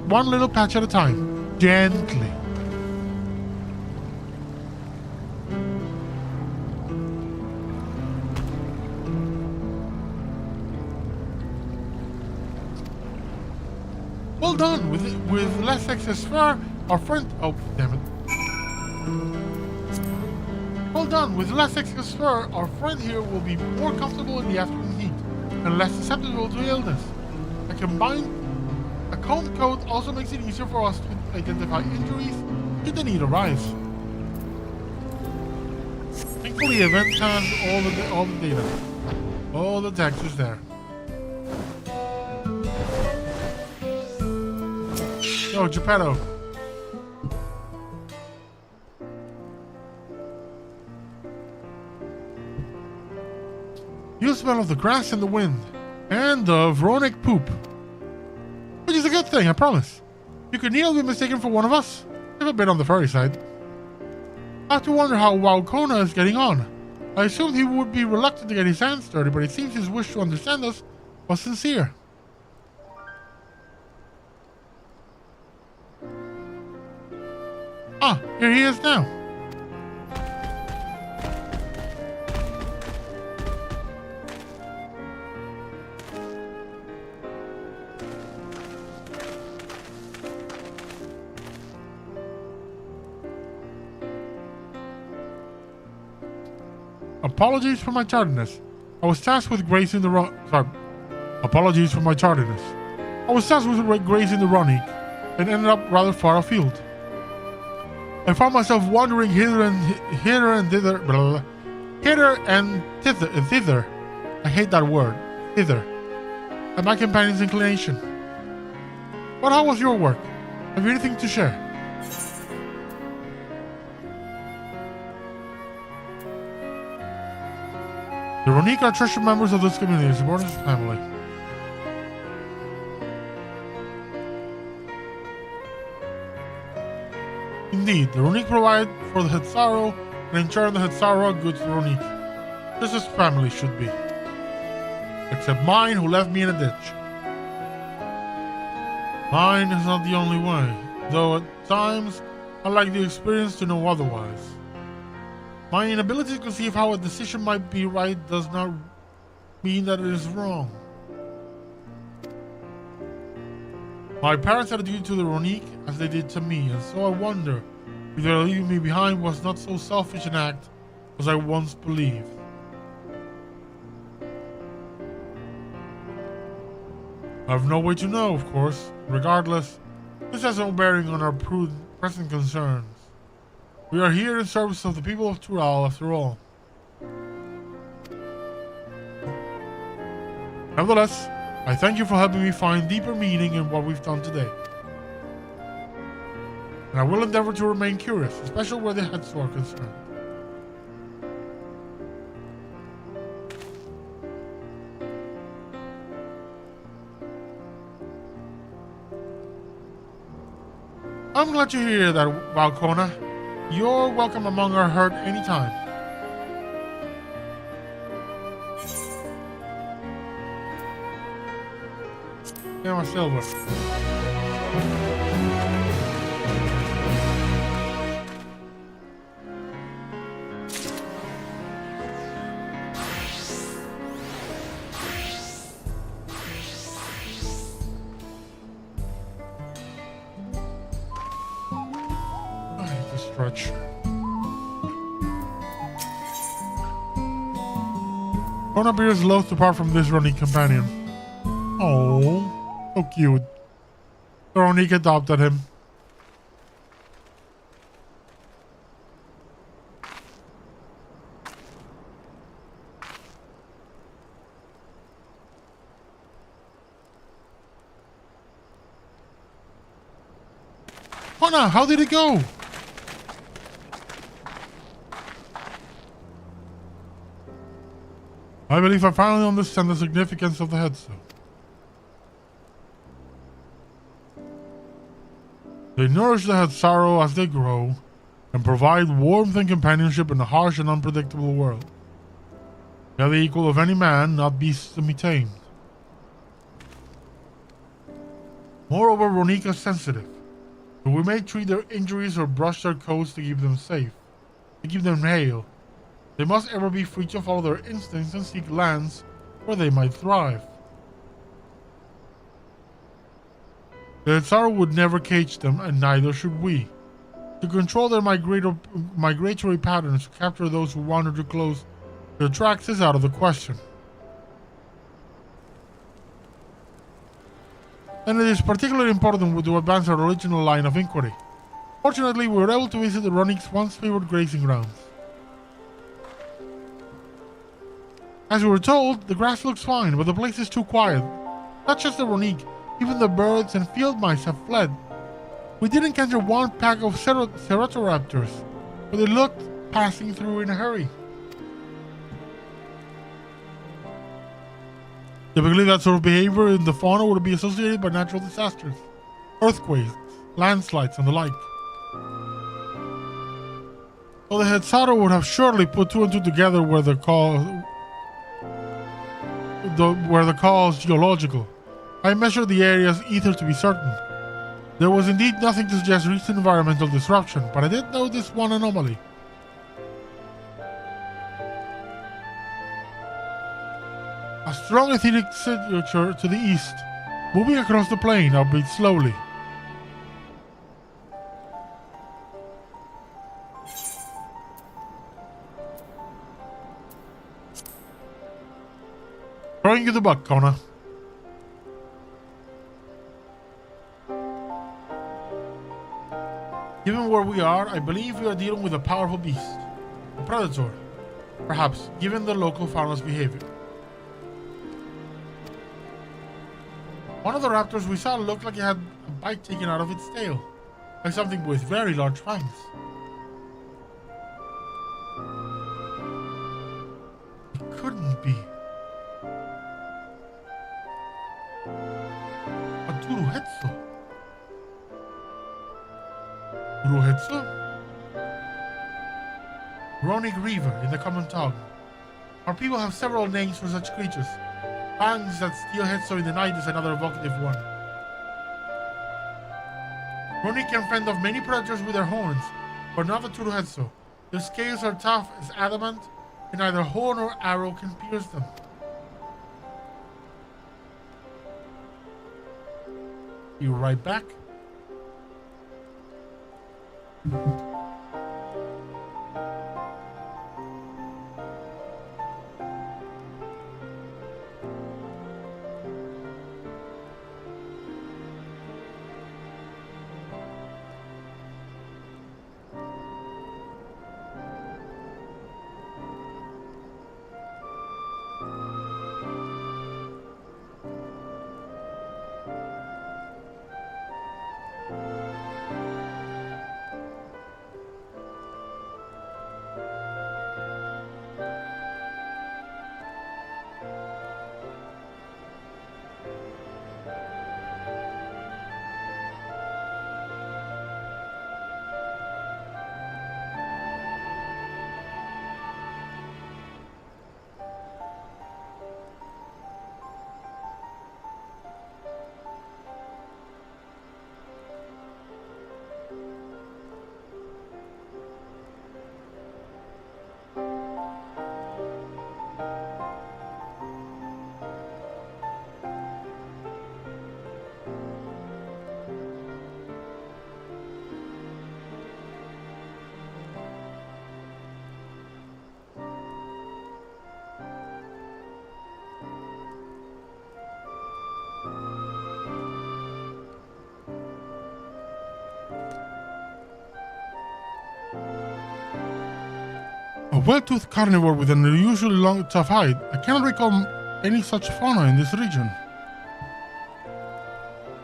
S1: one little patch at a time. Gently. Well done. With less excess fur Our friend... Oh, damn it. Hold on, with less extra fur, our friend here will be more comfortable in the afternoon heat and less susceptible to illness. A combed coat also makes it easier for us to identify injuries should the need arise. Thankfully, the event has all the data. All the text is there. Yo, Geppetto. You smell of the grass and the wind, and of Ronic poop. Which is a good thing, I promise. You could nearly be mistaken for one of us, if a bit on the furry side. I have to wonder how Walcona is getting on. I assumed he would be reluctant to get his hands dirty, but it seems his wish to understand us was sincere. Ah, here he is now. Apologies for my tardiness. I was tasked with grazing the Apologies for my tardiness. I was tasked with grazing the Ronic and ended up rather far afield. I found myself wandering hither and thither. Hither and thither. I hate that word. Hither. At my companion's inclination. But how was your work? Have you anything to share? The Ronic are treasured members of this community, supporters of family. Indeed, the Ronic provide for the Hetsaro, and in turn the Hetsaro are good to the Ronic. Just as family should be. Except mine, who left me in a ditch. Mine is not the only way, though at times I like the experience to know otherwise. My inability to conceive how a decision might be right does not mean that it is wrong. My parents had a duty to the Ronic as they did to me, and so I wonder if their leaving me behind was not so selfish an act as I once believed. I have no way to know, of course. Regardless, this has no bearing on our present concerns. We are here in service of the people of Tural, after all. Nevertheless, I thank you for helping me find deeper meaning in what we've done today. And I will endeavor to remain curious, especially where the heads are concerned. I'm glad to hear that, Walcona. You're welcome among our herd anytime. Yeah, my silver. Stretch. Kona appears loath to part from this Ronic companion. Oh, so cute. The Ronic adopted him. Kona, how did it go? I believe I finally understand the significance of the headstone. They nourish the Hetsaro as they grow, and provide warmth and companionship in a harsh and unpredictable world. They are the equal of any man, not beasts to be tamed. Moreover, Ronic are sensitive, but we may treat their injuries or brush their coats to keep them safe, to keep them hale. They must ever be free to follow their instincts and seek lands where they might thrive. The Tsar would never cage them, and neither should we. To control their migratory patterns, to capture those who wander too close to the tracks is out of the question. And it is particularly important to advance our original line of inquiry. Fortunately, we were able to visit the Ronik's once favored grazing grounds. As we were told, the grass looks fine, but the place is too quiet. Not just the Ronik, even the birds and field mice have fled. We did encounter one pack of Ceratoraptors, but they looked passing through in a hurry. Typically, that sort of behavior in the fauna would be associated by natural disasters, earthquakes, landslides, and the like. So the Hetzaro would have surely put two and two together where the cause geological. I measured the area's ether to be certain. There was indeed nothing to suggest recent environmental disruption, but I did notice one anomaly. A strong etheric signature to the east, moving across the plain, albeit slowly. Throwing you the buck, Kona. Given where we are, I believe we are dealing with a powerful beast. A predator. Perhaps, given the local fauna's behavior. One of the raptors we saw looked like it had a bite taken out of its tail. Like something with very large fangs. It couldn't be. A Turuhetsu. Turuhetsu? Ronik Reaver in the common tongue. Our people have several names for such creatures. Fangs that steal Hetsu in the night is another evocative one. Ronik can fend off many predators with their horns, but not the Turuhetsu. Their scales are tough as adamant, and neither horn or arrow can pierce them. Be right back. A well-toothed carnivore with an unusually long, tough hide. I cannot recall any such fauna in this region.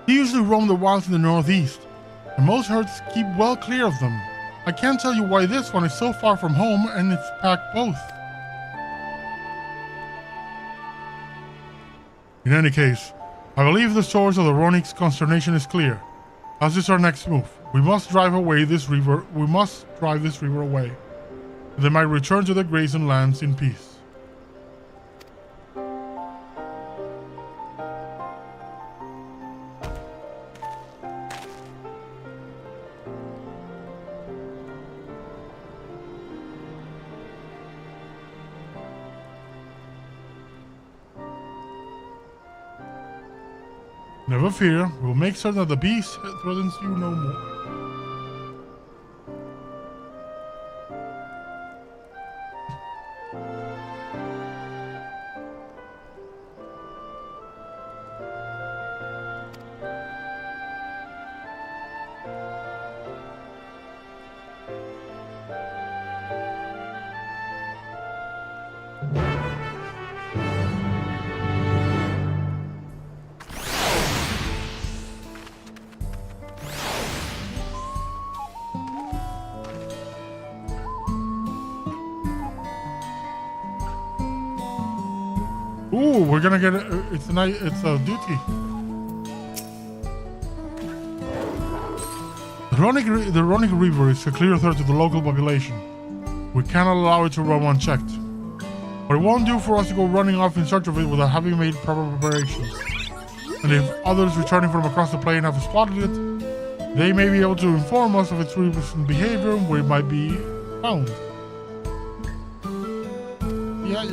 S1: They usually roam the wilds in the northeast, and most herds keep well clear of them. I can't tell you why this one is so far from home and its pack both. In any case, I believe the source of the Ronik's consternation is clear. As is our next move. We must drive this river away. They might return to their grazing lands in peace. Never fear, we'll make certain that the beast threatens you no more. Ooh, we're gonna get it's a duty. The Ronic River is a clear threat to the local population. We cannot allow it to run unchecked. But it won't do for us to go running off in search of it without having made proper preparations. And if others returning from across the plain have spotted it, they may be able to inform us of its recent behavior and where it might be found. Yeah.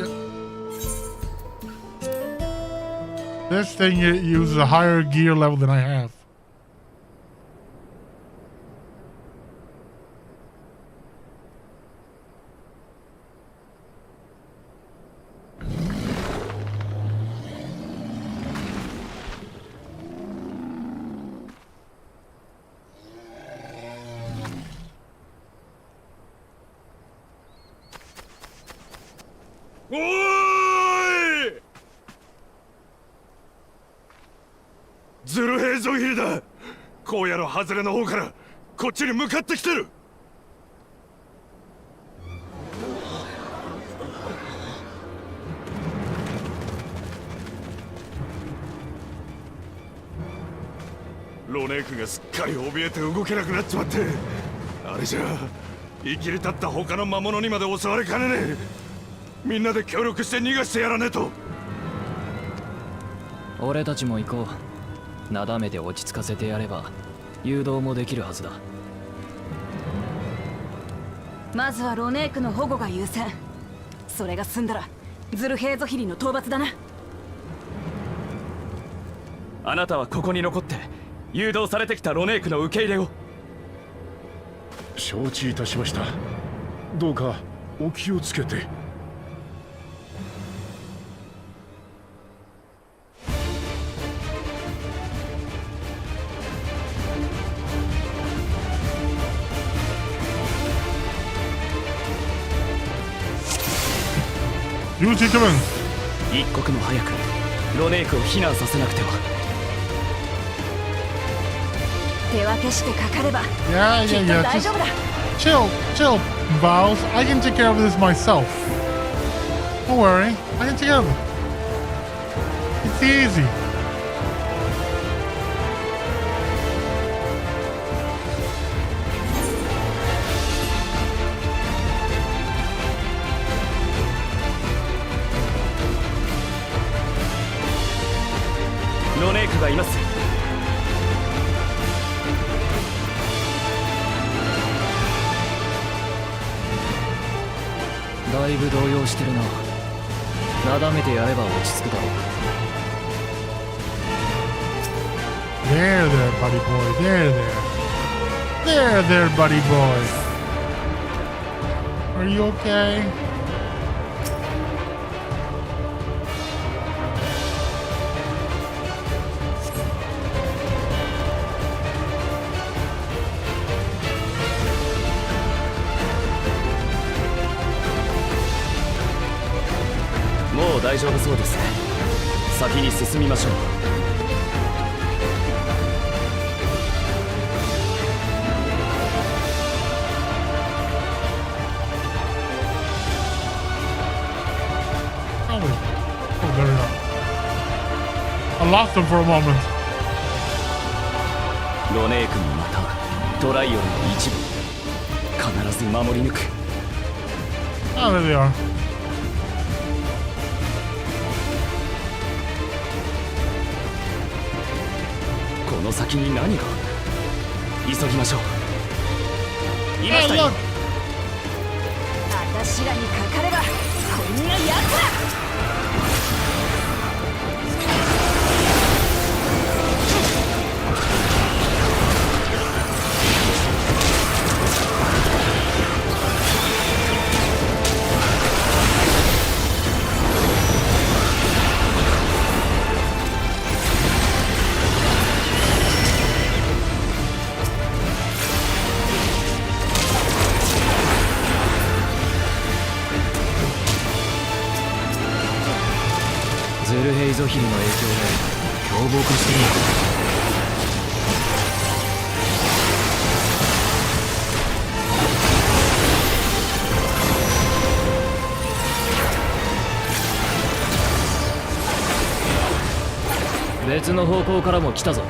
S1: This thing uses a higher gear level than I have.
S5: ズル兵ゾヒリだ。荒野の外れの方からこっちに向かってきてる。ロネークがすっかり怯えて動けなくなっちまって、あれじゃ生きり立った他の魔物にまで襲われかねねえ。みんなで協力して逃がしてやらねえと。
S7: 俺たちも行こう。なだめて落ち着かせてやれば誘導もできるはずだ。
S11: まずはロネークの保護が優先。それが済んだらズルヘーゾヒリの討伐だな。
S7: あなたはここに残って誘導されてきたロネークの受け入れを。
S10: 承知いたしました。どうかお気をつけて。
S1: You take him in.
S7: 一刻も早くロネークを避難させなくては。
S11: 手分けしてかかれば
S1: Yeah.
S11: 大丈夫だ。
S1: Chill, Vowels. I can take care of this myself. Don't worry, I can take care of it. It's easy. .
S7: ロネークがいます。だいぶ動揺してるな。なだめてやれば落ち着くだろう。
S1: There, buddy boy. There, buddy boy. Are you okay?
S7: もう大丈夫そうですね。先に進みましょう。
S1: Oh, there we are. I lost him for a moment.
S7: ロネークにまたトライオンの一部必ず守り抜く。
S1: Oh, there they are.
S7: この先に何が。急ぎましょう。いました
S1: Hey,
S7: よ。
S1: look.
S11: 私らにかかればこんなやつら。
S7: ゾヒルの影響で凶暴化してるのか。別の方向からも来たぞ。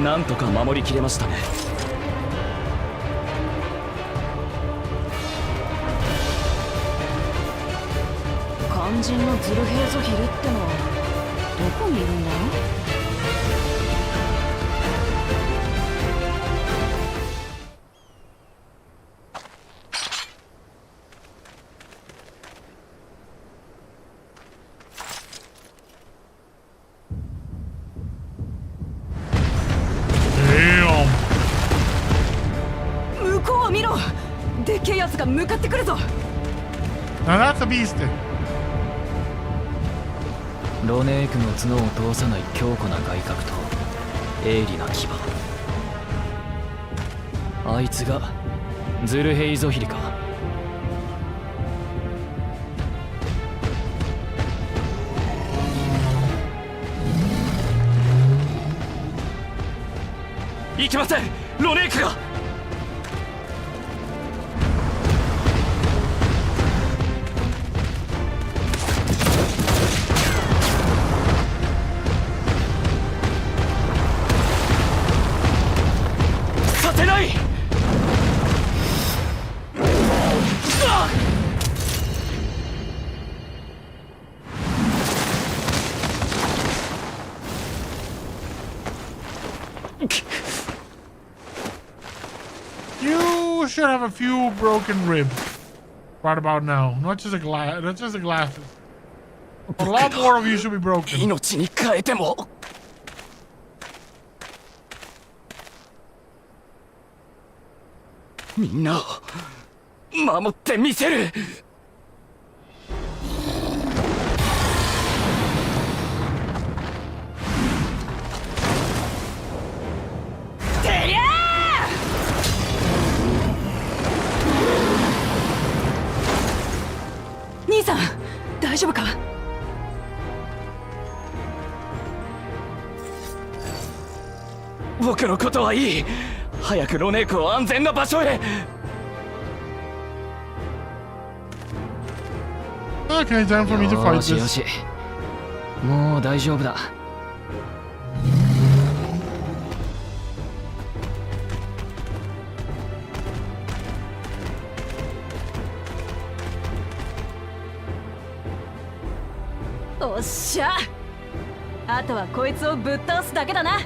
S7: なんとか守りきれましたね。
S11: 肝心のズルヘーゾヒルってのはどこにいるんだ？向こうを見ろ！でっけえやつが向かってくるぞ。
S1: Now that's a beast.
S7: ロネークの角を通さない強固な外角と鋭利な牙。あいつがズルヘイゾヒリか。いけません、ロネークが。させない。
S1: You should have a few broken ribs right about now. Not just the glasses. A lot more of you should be broken.
S7: 命に変えても。みんなを守ってみせる。
S11: 兄さん、大丈夫か？
S7: 僕のことはいい。早くロネークを安全な場所へ。
S1: Okay, time for me to fight
S7: よしよ
S1: this.
S7: し、もう大丈夫だ。
S11: おっしゃ、あとはこいつをぶっ倒すだけだな。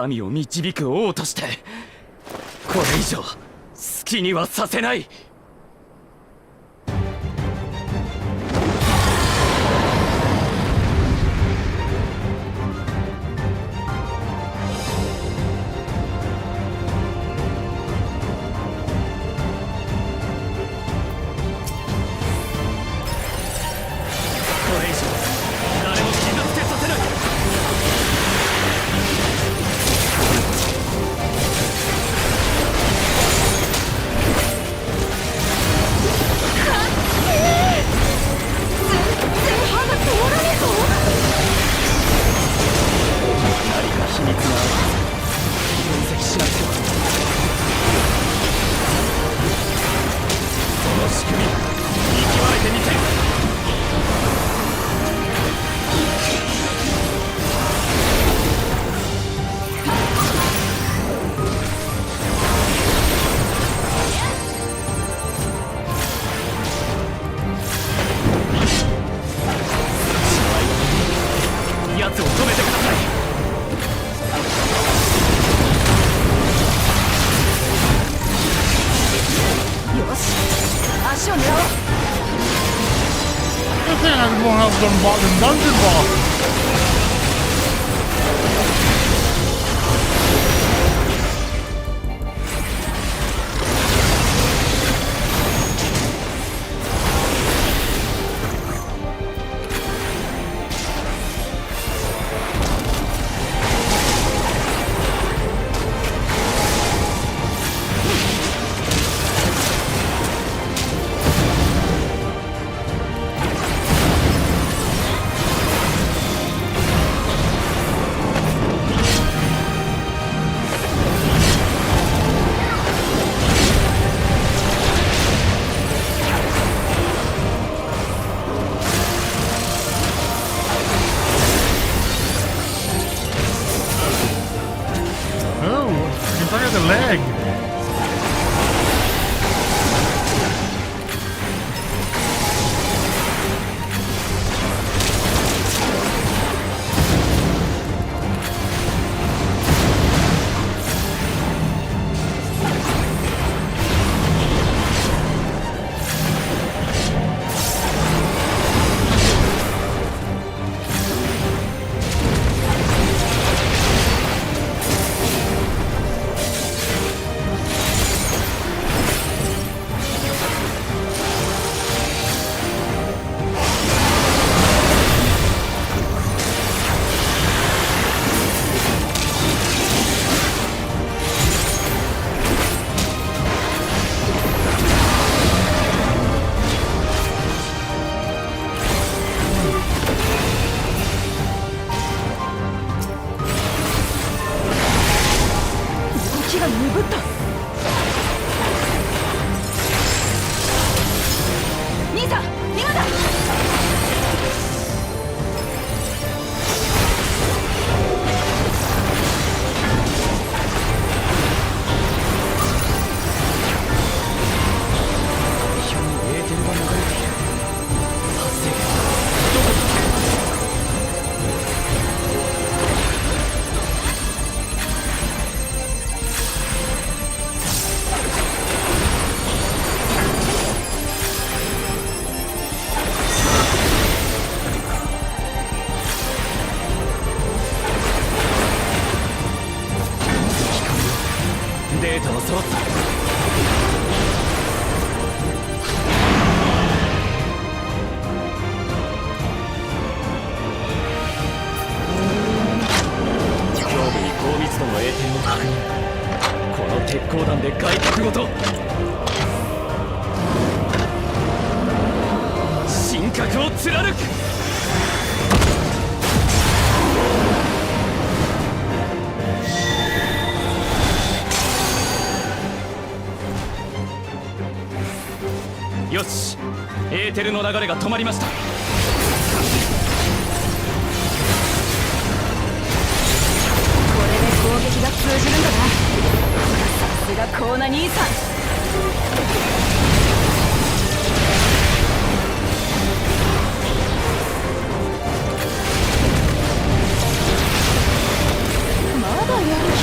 S7: 民を導く王としてこれ以上好きにはさせない。
S1: Dungeon boss.
S7: よし、エーテルの流れが止まりました。こ
S11: れで攻撃が通じるんだな。さすがコーナ兄さん。まだやる気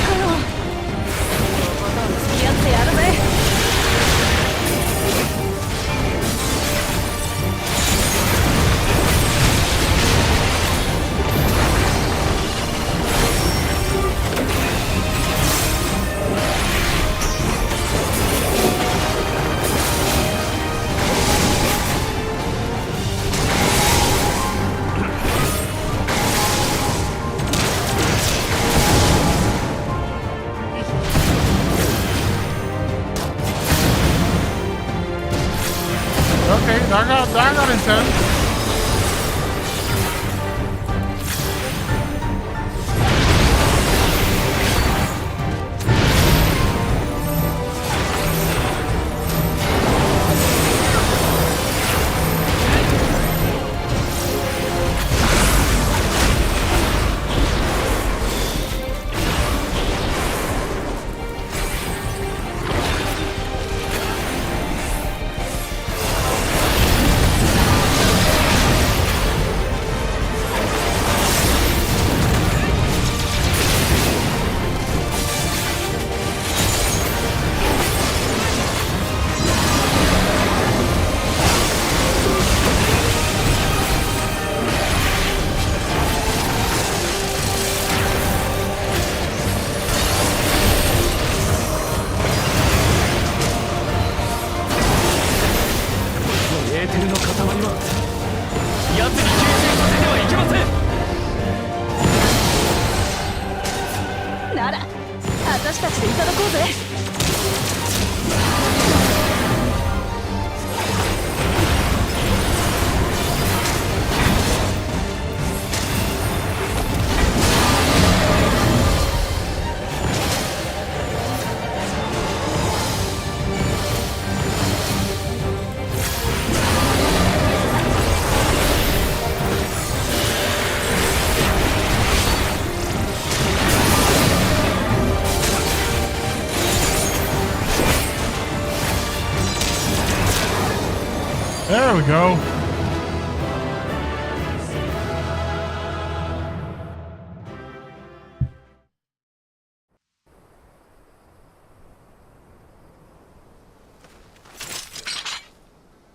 S1: där går det sen. There we go.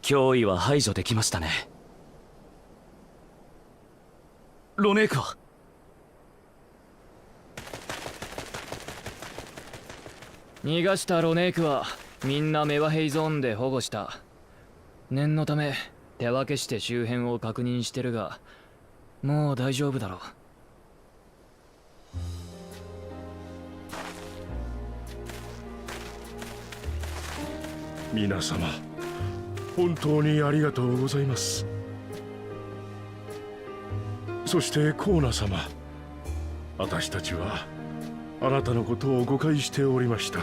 S7: 脅威は排除できましたね。ロネークは
S12: 逃がしたロネークはみんなメワヘイゾーンで保護した。念のため手分けして周辺を確認してるが、もう大丈夫だろう。
S10: 皆様、本当にありがとうございます。そしてコーナ様、私たちはあなたのことを誤解しておりました。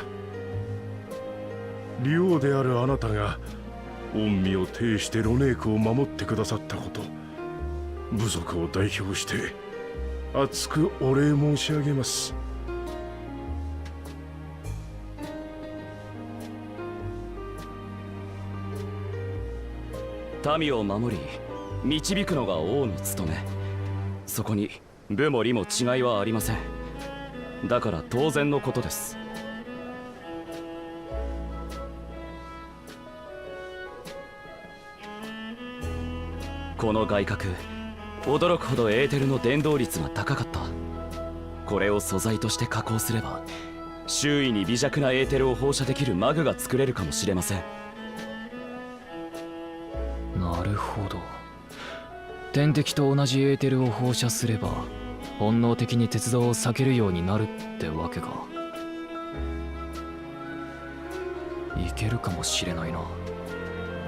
S10: 竜王であるあなたが恩義を呈してロネークを守ってくださったこと、部族を代表して厚くお礼申し上げます。
S7: 民を守り導くのが王の務め。そこに部も利も違いはありません。だから当然のことです。この外角、驚くほどエーテルの伝導率が高かった。これを素材として加工すれば、周囲に微弱なエーテルを放射できるマグが作れるかもしれません。
S12: なるほど。天敵と同じエーテルを放射すれば本能的に鉄道を避けるようになるってわけか。いけるかもしれないな。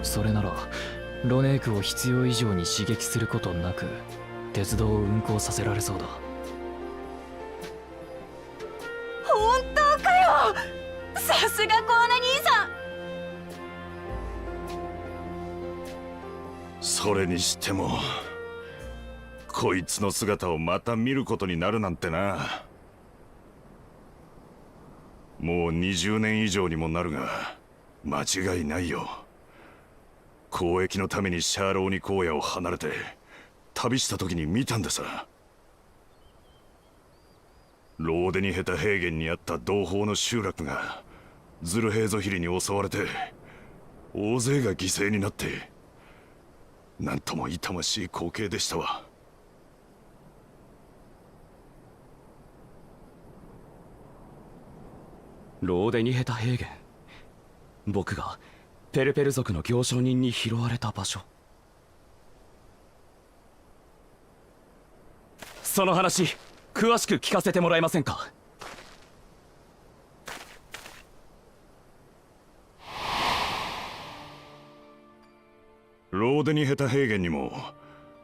S12: それならロネークを必要以上に刺激することなく鉄道を運行させられそうだ。
S11: 本当かよ。さすがコーナ兄さん。
S5: それにしてもこいつの姿をまた見ることになるなんてな。もう20年以上にもなるが間違いないよ。交易のためにシャーローニ荒野を離れて旅した時に見たんでさ。ローデニヘタ平原にあった同胞の集落がズルヘーゾヒリに襲われて大勢が犠牲になって、なんとも痛ましい光景でしたわ。
S7: ローデニヘタ平原、僕がペルペル族の行商人に拾われた場所。その話詳しく聞かせてもらえませんか。
S5: ローデニヘタ平原にも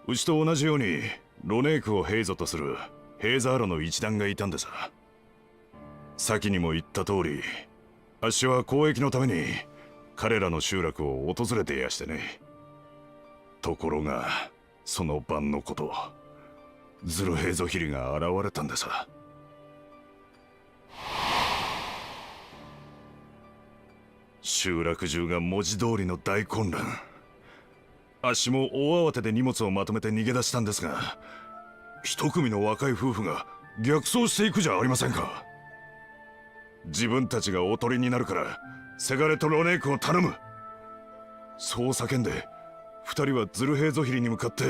S5: うちと同じようにロネークを平素とするヘーザーロの一団がいたんでさ。先にも言った通り、あっしは交易のために彼らの集落を訪れてやしてね。ところがその晩のこと、ズルヘイゾヒリが現れたんでさ。集落中が文字通りの大混乱。あっしも大慌てで荷物をまとめて逃げ出したんですが、一組の若い夫婦が逆走していくじゃありませんか。自分たちがおとりになるからせがれとロネークを頼む、そう叫んで二人はズルヘイゾヒリに向かって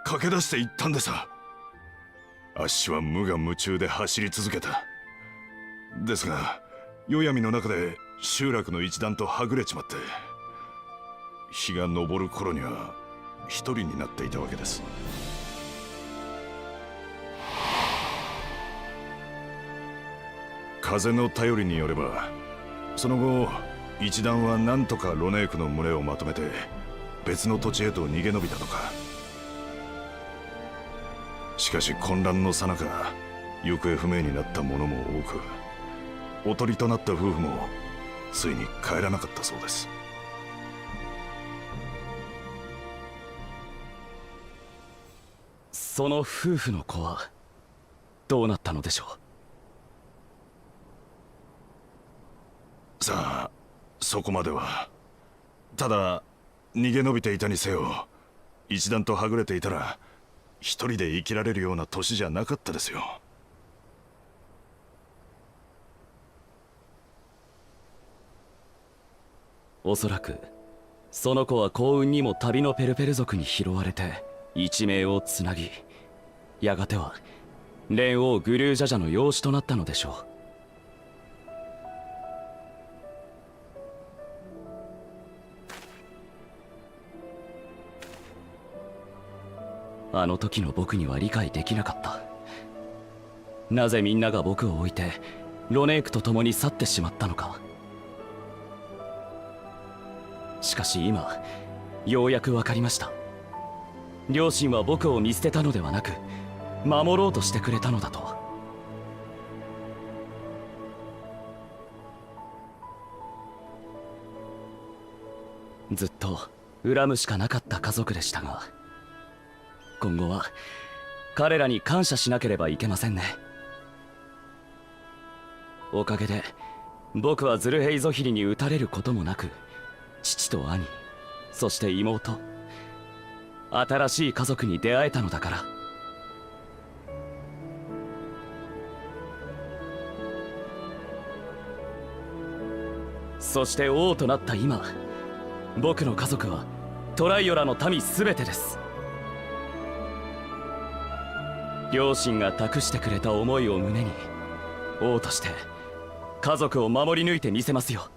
S5: 駆け出していったんでさ。あっしは無我夢中で走り続けた。ですが夜闇の中で集落の一団とはぐれちまって、日が昇る頃には一人になっていたわけです。風の便りによれば、その後一団は何とかロネークの群れをまとめて別の土地へと逃げ延びたとか。しかし混乱の最中、行方不明になった者も多く、おとりとなった夫婦もついに帰らなかったそうです。
S7: その夫婦の子はどうなったのでしょ
S5: う。さあ、そこまでは。ただ逃げ延びていたにせよ、一団とはぐれていたら一人で生きられるような年じゃなかったですよ。
S7: おそらくその子は幸運にも旅のペルペル族に拾われて一命をつなぎ、やがては蓮王グルージャジャの養子となったのでしょう。あの時の僕には理解できなかった。なぜみんなが僕を置いてロネークと共に去ってしまったのか。しかし今ようやく分かりました。両親は僕を見捨てたのではなく守ろうとしてくれたのだと。ずっと恨むしかなかった家族でしたが、今後は彼らに感謝しなければいけませんね。おかげで僕はズルヘイゾヒリに撃たれることもなく、父と兄、そして妹、新しい家族に出会えたのだから。そして王となった今、僕の家族はトライオラの民すべてです。両親が託してくれた思いを胸に、王として家族を守り抜いてみせますよ。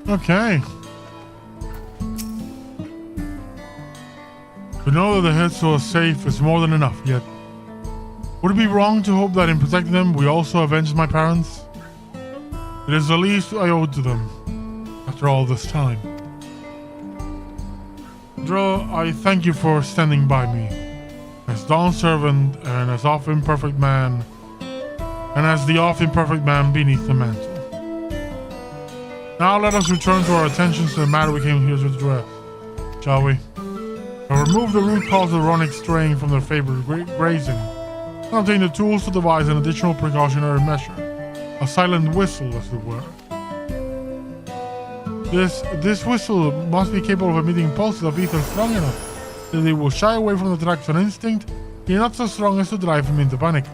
S1: Okay. To know that the Hetsu are safe is more than enough, yet would it be wrong to hope that in protecting them we also avenged my parents? It is the least I owe to them after all this time. Dro, I thank you for standing by me, as Dawn's servant and as oft-imperfect man, and as the oft-imperfect man beneath the mantle. Now let us return to our attentions to the matter we came here to address, shall we? And remove the root cause of the Ronic straying from their favorite grazing, and obtain the tools to devise an additional precautionary measure, a silent whistle, as it were. This whistle must be capable of emitting pulses of ether strong enough that they will shy away from the traction instinct, yet not so strong as to drive him into panic.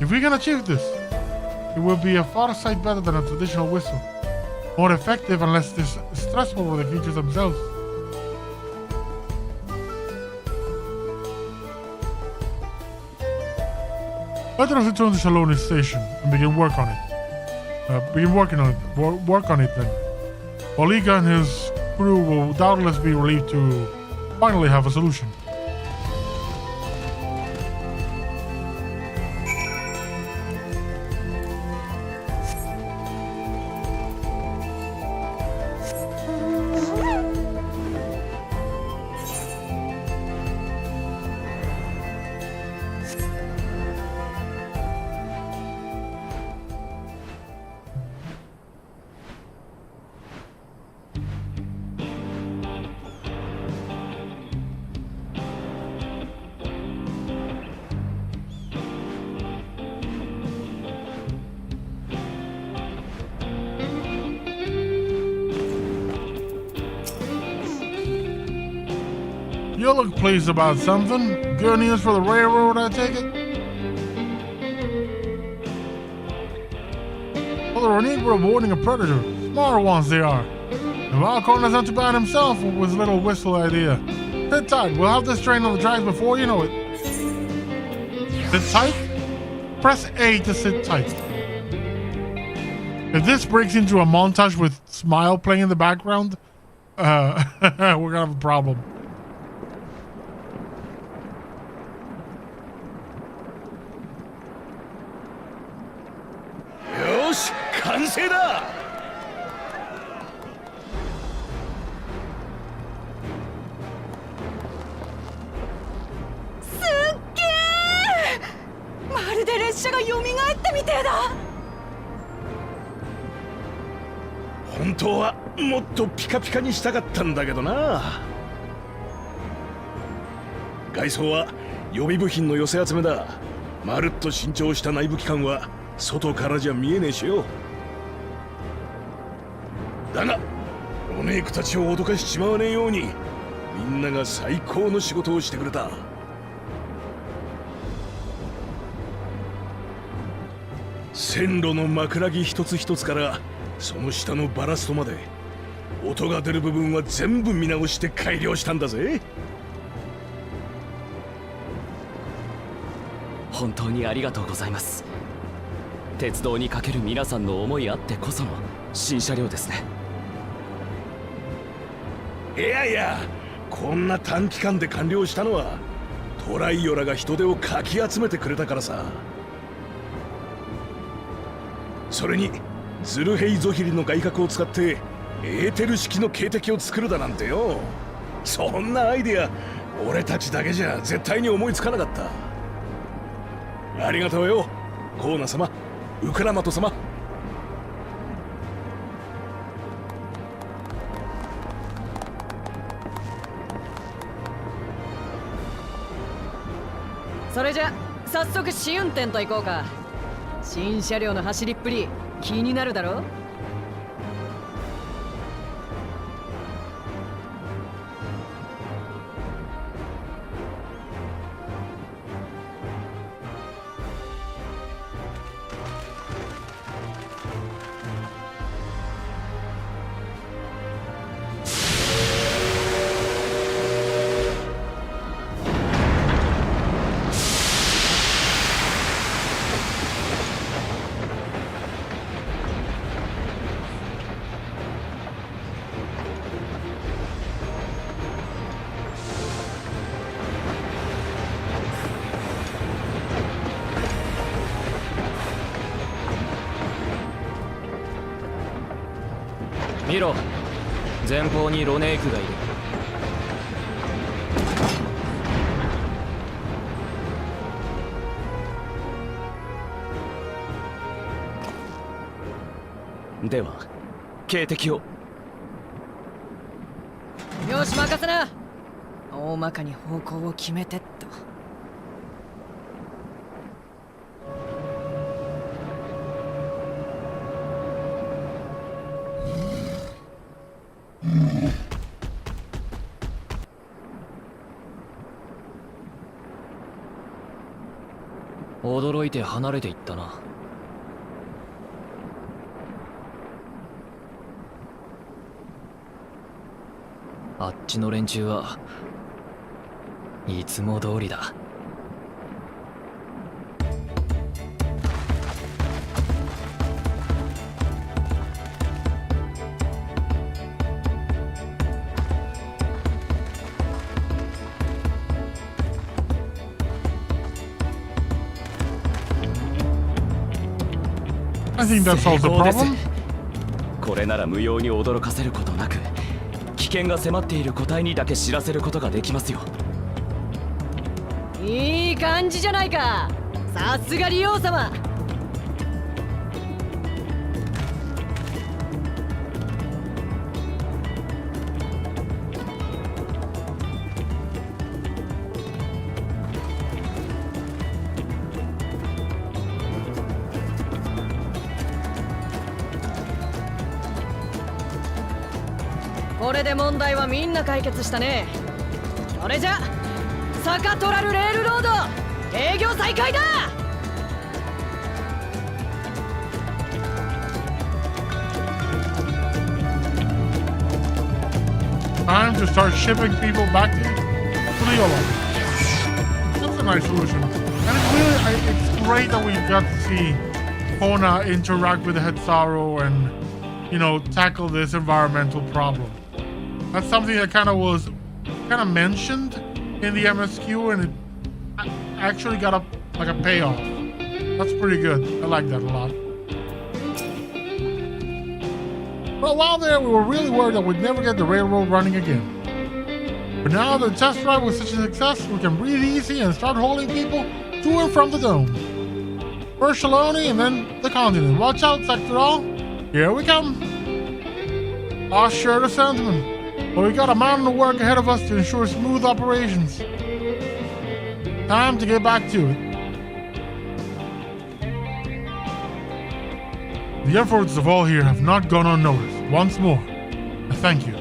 S1: If we can achieve this, it will be a far sight better than a traditional whistle. More effective and less stressful for the creatures themselves. Let us return to Shaloni's station and begin working on it then. Oliga and his crew will doubtless be relieved to finally have a solution. You look pleased about something. Good news for the railroad, I take it? Well, the Ronin were avoiding a predator. Smaller ones they are. And Valcorn is not too bad himself with his little whistle idea. Sit tight, we'll have this train on the tracks before you know it. Sit tight? Press A to sit tight. If this breaks into a montage with Smile playing in the background, we're gonna have a problem.
S9: Yosh, 完成だ。
S11: すっげえ。まるで列車が蘇ったみてえだ。
S9: 本当はもっとピカピカにしたかったんだけどな。外装は予備部品の寄せ集めだ。まるっと新調した内部機関は外からじゃ見えねえしよ。だがロネークたちを脅かしちまわねえようにみんなが最高の仕事をしてくれた。線路の枕木一つ一つからその下のバラストまで音が出る部分は全部見直して改良したんだぜ。
S7: 本当にありがとうございます。鉄道にかける皆さんの思いあってこその新車両ですね。
S9: いやいや、こんな短期間で完了したのはトライオラが人手をかき集めてくれたからさ。それにズルヘイゾヒリの外角を使ってエーテル式の警笛を作るだなんてよ。そんなアイデア俺たちだけじゃ絶対に思いつかなかった。ありがとうよコーナ様、ウクラマト様。
S4: それじゃ早速試運転と行こうか。新車両の走りっぷり気になるだろ。
S12: 見ろ、前方にロネークがいる。
S7: では警笛を。
S4: よし任せな。大まかに方向を決めてっと。
S12: 驚いて離れていったな。あっちの連中はいつも通りだ。
S1: I think that solves the
S7: 成功です
S1: problem.
S7: これなら無用に驚かせることなく危険が迫っている個体にだけ知らせることができますよ。
S4: いい感じじゃないか。さすが利用様。これで問題はみんな解決したね。それじゃ坂トラルレールロード営業再開だ。
S1: Time to start shipping people back to the Yolo. That's a nice solution. And it's great that we got to see Kona interact with the Hetzaru and, you know, tackle this environmental problem. That's something that kind of mentioned in the MSQ, and it actually got a payoff. That's pretty good. I like that a lot. For a while there, we were really worried that we'd never get the railroad running again. But now the test drive was such a success, we can breathe easy and start hauling people to and from the dome. First Shaloni and then the continent. Watch out, Sector All. Here we come. I'll share the sentiment. But we got a mountain of work ahead of us to ensure smooth operations. Time to get back to it. The efforts of all here have not gone unnoticed. Once more, I thank you.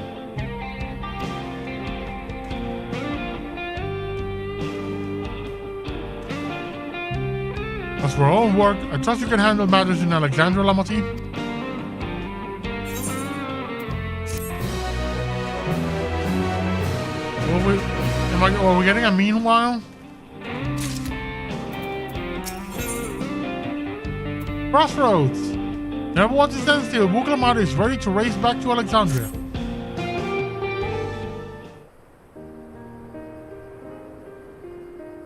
S1: As for our own work, I trust you can handle matters in Alexandria, Lamati. Are we getting a meanwhile? Crossroads! Never want to stand still. Buklamat is ready to race back to Alexandria.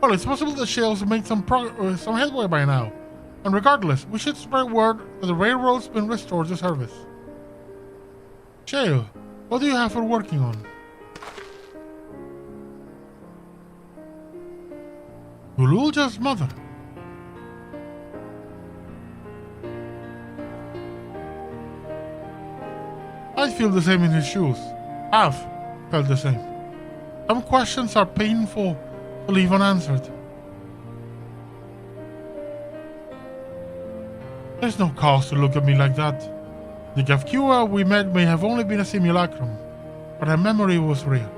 S1: Well, it's possible that Shales have made some headway by now. And regardless, we should spread word that the railroad's been restored to service. Shale, what do you have for working on? Ululja's mother. I'd feel the same in his shoes. I've felt the same. Some questions are painful to leave unanswered. There's no cause to look at me like that. The Gafkua we met may have only been a simulacrum, but her memory was real.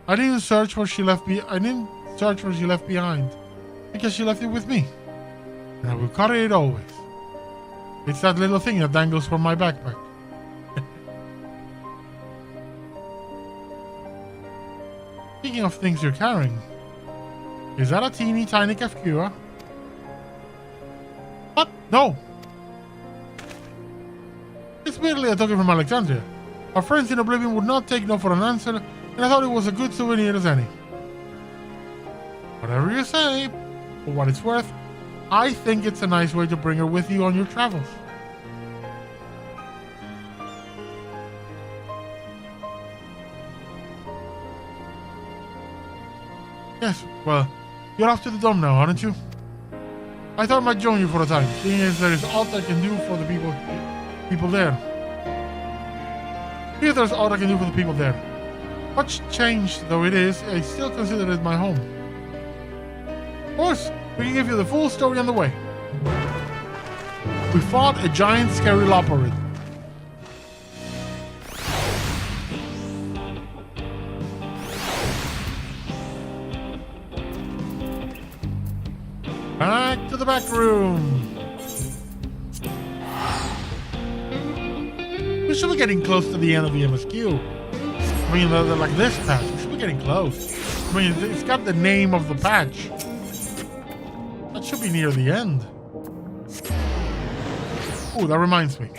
S1: I didn't search what she left behind, because she left it with me, and I will carry it always. It's that little thing that dangles from my backpack. Speaking of things you're carrying, is that a teeny tiny Kafkua? What? No! It's merely a token from Alexandria. Our friends in Oblivion would not take no for an answer, and I thought it was a good souvenir as any. Whatever you say, for what it's worth, I think it's a nice way to bring her with you on your travels. Yes, well, you're off to the dome now, aren't you? I thought I might join you for a time, seeing as there is aught I can do for the people there. Here there's aught I can do for the people there. Much changed though it is, I still consider it my home. Of course, we can give you the full story on the way. We fought a giant scary loporid. Back to the back room. We should be getting close to the end of the MSQ. I mean, like this patch. We should be getting close. I mean, it's got the name of the patch. That should be near the end. Oh, that reminds me.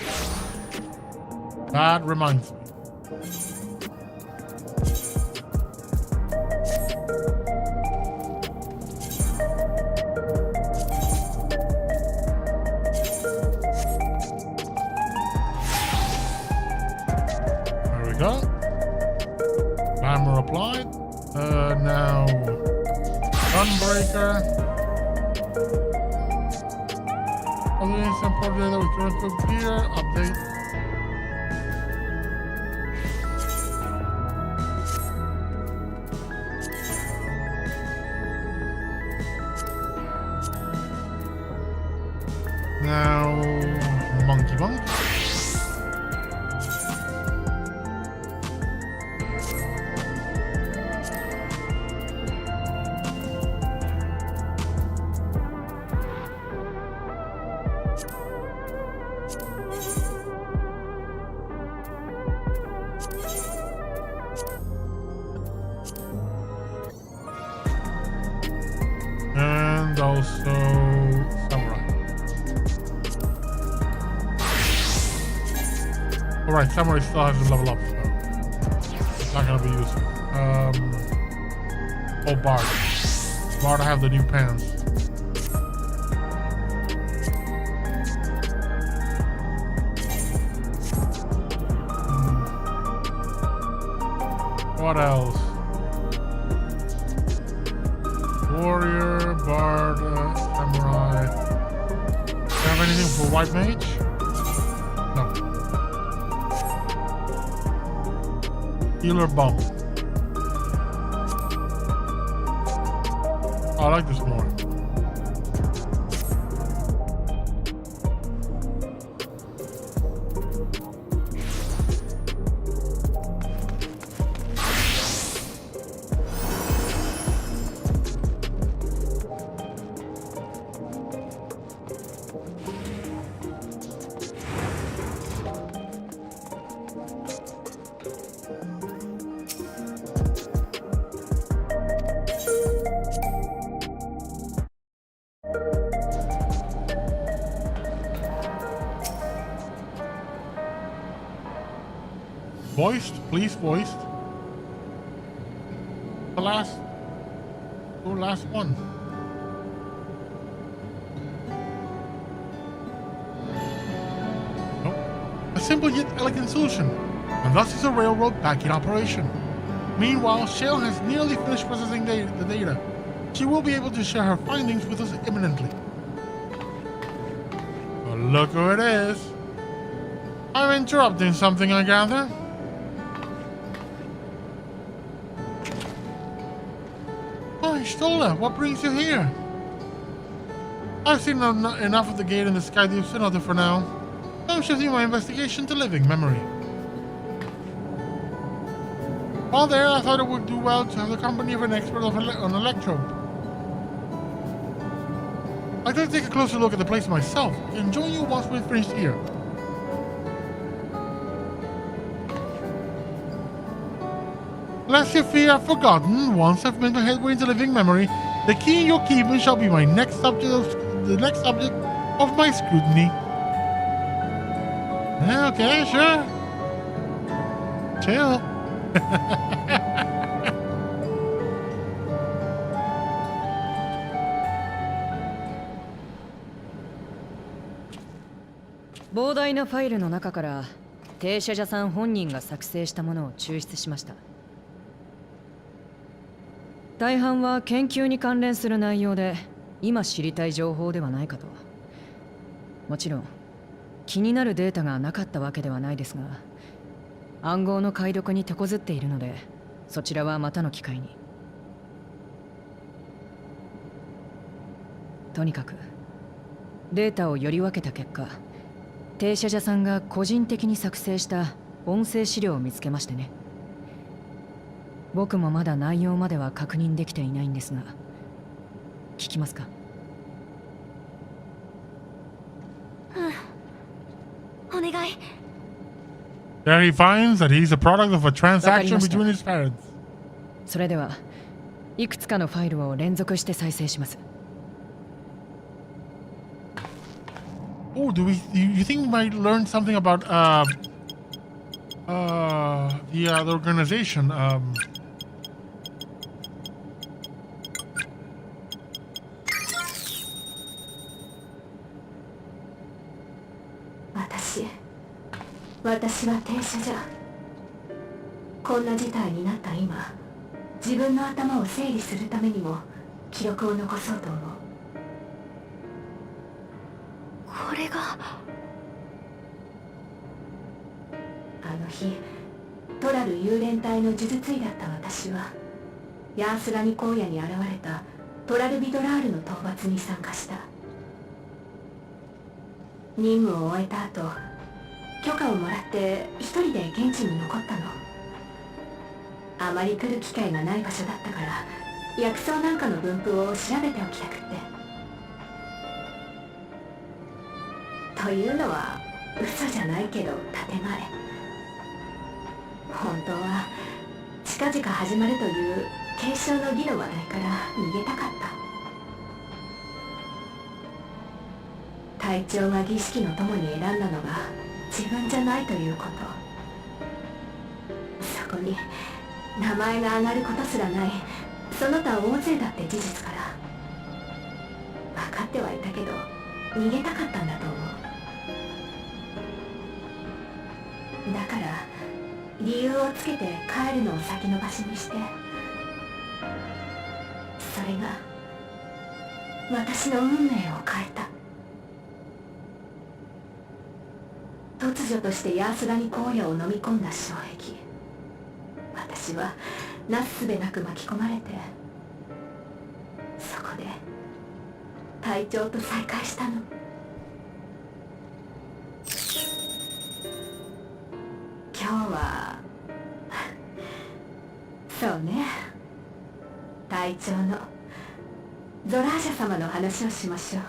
S1: Now Gunbreaker. Other than some part that we currently to here. Update. Now Monkey Bunk. And also Samurai. Alright, Samurai still has to level up, so it's not gonna be useful. Oh, Bard. Bard have the new pants. What else? Warrior, Bard, Samurai. Do you have anything for White Mage? No. Healer Bomb. Oh, I like this more. Voiced, please, voiced. The last one. Nope. A simple yet elegant solution, and thus is a railroad back in operation. Meanwhile, Shale has nearly finished processing the data. She will be able to share her findings with us imminently. Well, look who it is. I'm interrupting something, I gather. Oh, Stola, what brings you here? I've seen enough of the gate in the sky deep synod for now. I'm shifting my investigation to living memory. While there, I thought it would do well to have the company of an expert on electro. I'd like to take a closer look at the place myself and join you once we've finished here. Lest you fear I've forgotten, once I've made my headway into living memory, the key you're keeping shall be the next subject of my scrutiny. Okay, sure. Chill.
S4: 膨大なファイルの中から停車者さん本人が作成したものを抽出しました。大半は研究に関連する内容で今知りたい情報ではないかと。もちろん気になるデータがなかったわけではないですが、暗号の解読に手こずっているのでそちらはまたの機会に。とにかくデータをより分けた結果、停車者さんが個人的に作成した音声資料を見つけましてね。僕もまだ内容までは確認できていないんですが、聞きますか？
S6: お願い。
S1: There he finds that he's a product of a transaction between his parents.
S4: それではいくつかのファイルを連続して再生します。
S1: Oh, you think we might learn something about the organization?
S13: 私は停車じゃ。こんな事態になった今、
S11: 自分の頭を整理するためにも記録を残そうと思う。
S6: これが
S11: あの日トラル幽連隊の呪術医だった私はヤースラニ荒野に現れたトラルビドラールの討伐に参加した。任務を終えた後許可をもらって一人で現地に残ったの。あまり来る機会がない場所だったから薬草なんかの分布を調べておきたくって。というのは嘘じゃないけど建前。本当は近々始まるという継承の儀の話題から逃げたかった。隊長が儀式の友に選んだのが自分じゃないということ。そこに名前が挙がることすらないその他大勢だって事実から分かってはいたけど逃げたかったんだと思う。だから理由をつけて帰るのを先延ばしにして、それが私の運命を変えた。突如としてヤースラニ荒野を飲み込んだ障壁、私はなすすべなく巻き込まれて、そこで隊長と再会したの。今日はそうね、隊長のゾラーシャ様の話をしましょう。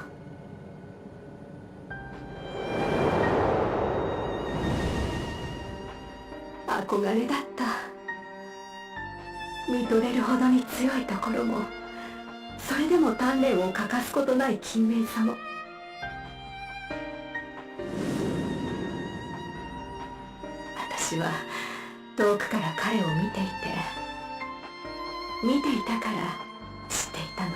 S11: 憧れだった。見とれるほどに強いところも、それでも鍛錬を欠かすことない勤勉さも。私は遠くから彼を見ていたから知っていたの。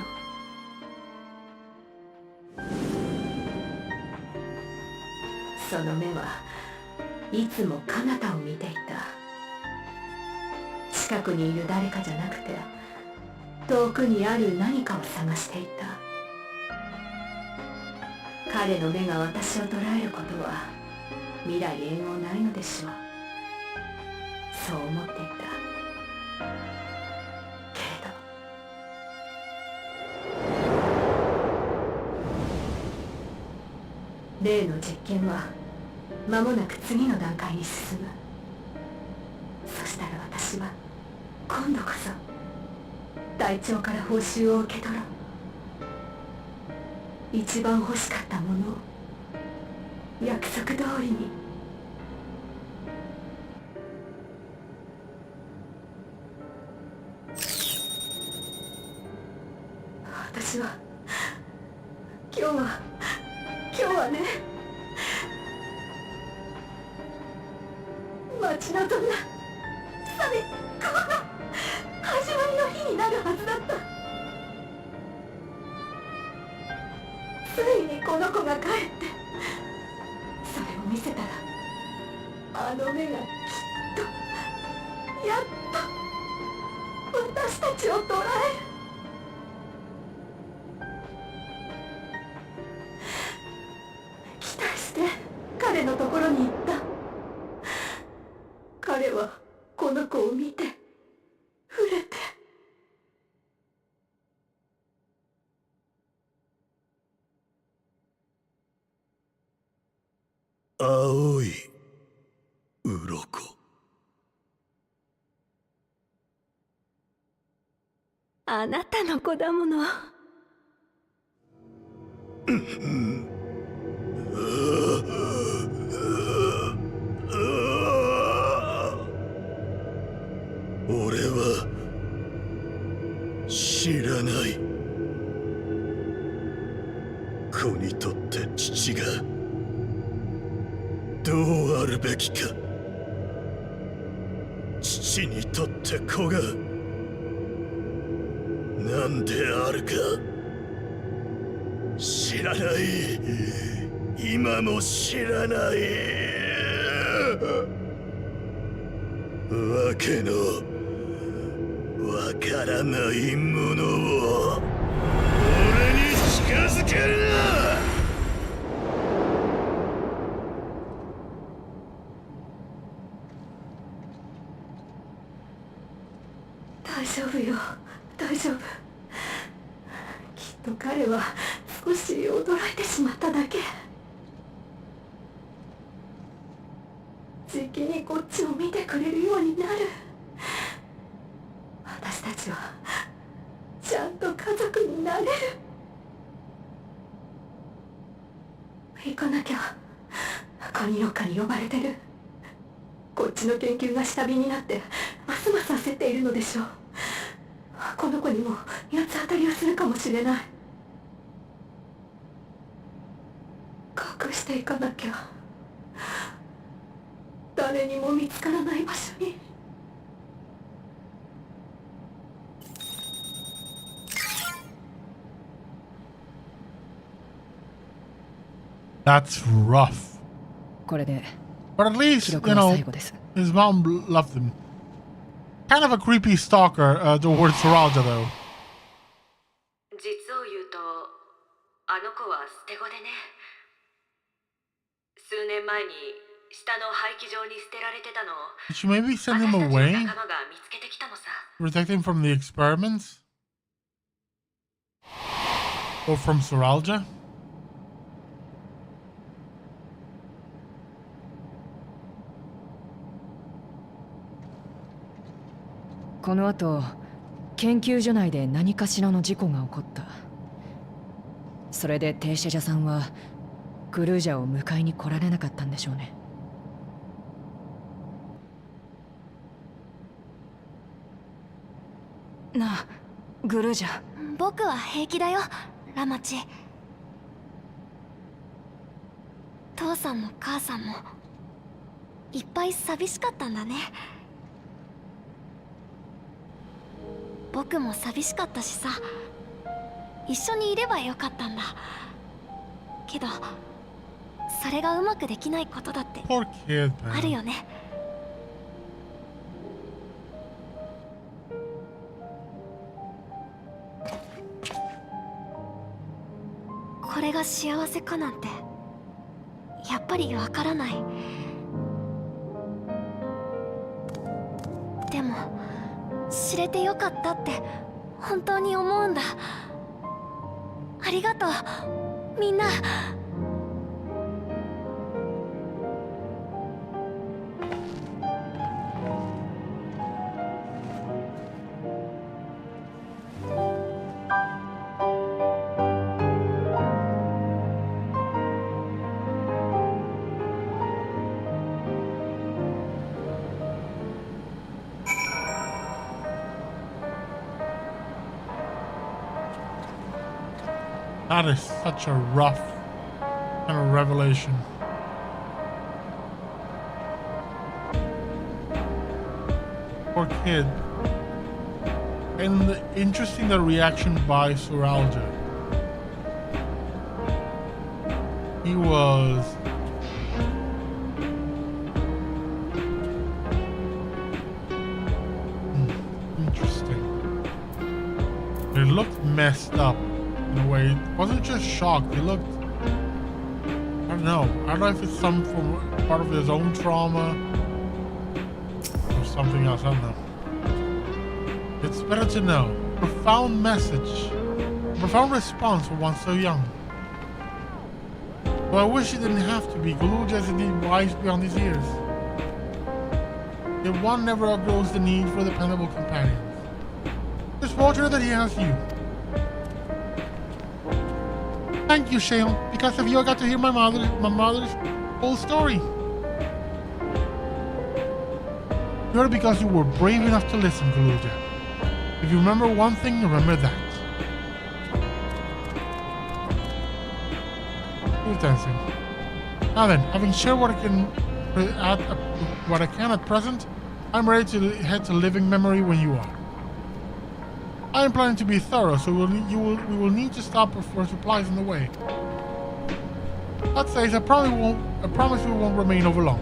S11: その目はいつも彼方を見ていた。近くにいる誰かじゃなくて遠くにある何かを探していた。彼の目が私を捉えることは未来永劫ないのでしょう。そう思っていた。けれど例の実験は間もなく次の段階に進む。そしたら私は今度こそ隊長から報酬を受け取ろう。一番欲しかったものを約束通りに。私は今日はね、待ち望んだ最高の始まりの日になるはずだった。ついにこの子が帰って、それを見せたらあの目がきっとやっと私たちを捕らえる。期待して彼のところに行った。彼はこの子を見て触れて、
S10: 青い鱗。
S3: あなたの子だもの。
S10: 俺は知らない。子にとって父がどうあるべきか、父にとって子が何であるか知らない。今も知らない。わけのわからないものを俺に近づけるな。
S11: 大丈夫よ、大丈夫。きっと彼は少し驚いてしまっただけ。じきにこっちを見てくれるようになる。私たちはちゃんと家族になれる。行かなきゃ。カニロッカに呼ばれてる。こっちの研究が下火になってますます焦っているのでしょう。この子にも八つ当たりをするかもしれない。隠していかなきゃ。誰にも見つからない場所に。
S1: That's rough.
S4: これで
S1: But at least,
S4: 記
S1: you
S4: 録は
S1: know,
S4: 最後です。
S1: his mom loved him. Kind of a creepy stalker towards Saralja, though.
S13: 実を言うと、あの子は捨て子でね。数年前に下の廃棄場に捨てられてたのを
S1: Did she maybe send him
S13: 私たちの
S1: away?
S13: 仲間が見つけてきたのさ。
S1: Protect him from the experiments? Or from Saralja?
S4: この後、研究所内で何かしらの事故が起こった。それで停車者さんはグルージャを迎えに来られなかったんでしょうね。
S3: なあ、グルージャ。
S6: 僕は平気だよ、ラマチ。父さんも母さんもいっぱい寂しかったんだね。僕も寂しかったしさ、一緒にいればよかったんだけど、それがうまくできないことだって
S1: Poor kid,
S6: ある
S1: man.
S6: よね。これが幸せかなんてやっぱりわからない。でも知れてよかったって本当に思うんだ。ありがとう、みんな。
S1: That is such a rough kind of revelation. Poor kid. And interesting the reaction by Saralja. He was interesting. It looked messed up. In a way, it wasn't just shocked. He looked, I don't know if it's some from part of his own trauma or something else. I don't know. It's better to know. Profound message, profound response for one so young. But I wish it didn't have to be. Galuja is indeed wise beyond his years. Yet one never outgrows the need for dependable companions. It's fortunate that he has you. Thank you, Shale. Because of you, I got to hear my mother's whole story. You're because you were brave enough to listen, Galuja. If you remember one thing, remember that. Who's dancing? Now then, having shared what I can at present, I'm ready to head to living memory when you are. I am planning to be thorough, so we will need to stop for supplies on the way. That says, I promise we won't remain over long.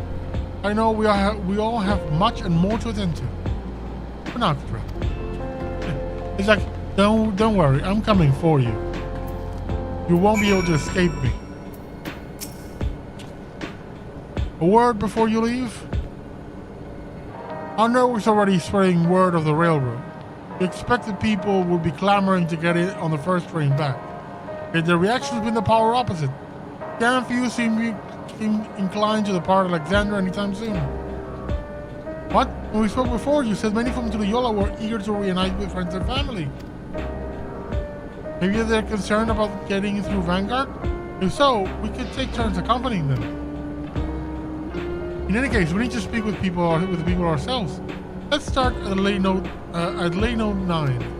S1: I know we all have much and more to attend to. For now, Kitra. It's like, don't worry, I'm coming for you. You won't be able to escape me. A word before you leave? I know it's already spreading word of the railroad. You expected people would be clamoring to get in on the first train back. Yet the reaction has been the polar opposite. Damn few seem inclined to depart Alexandria anytime soon. What? When we spoke before, you said many from Tuliyola were eager to reunite with friends and family. Maybe they're concerned about getting through Vanguard? If so, we could take turns accompanying them. In any case, we need to speak with the people ourselves. Let's start at lane note 9.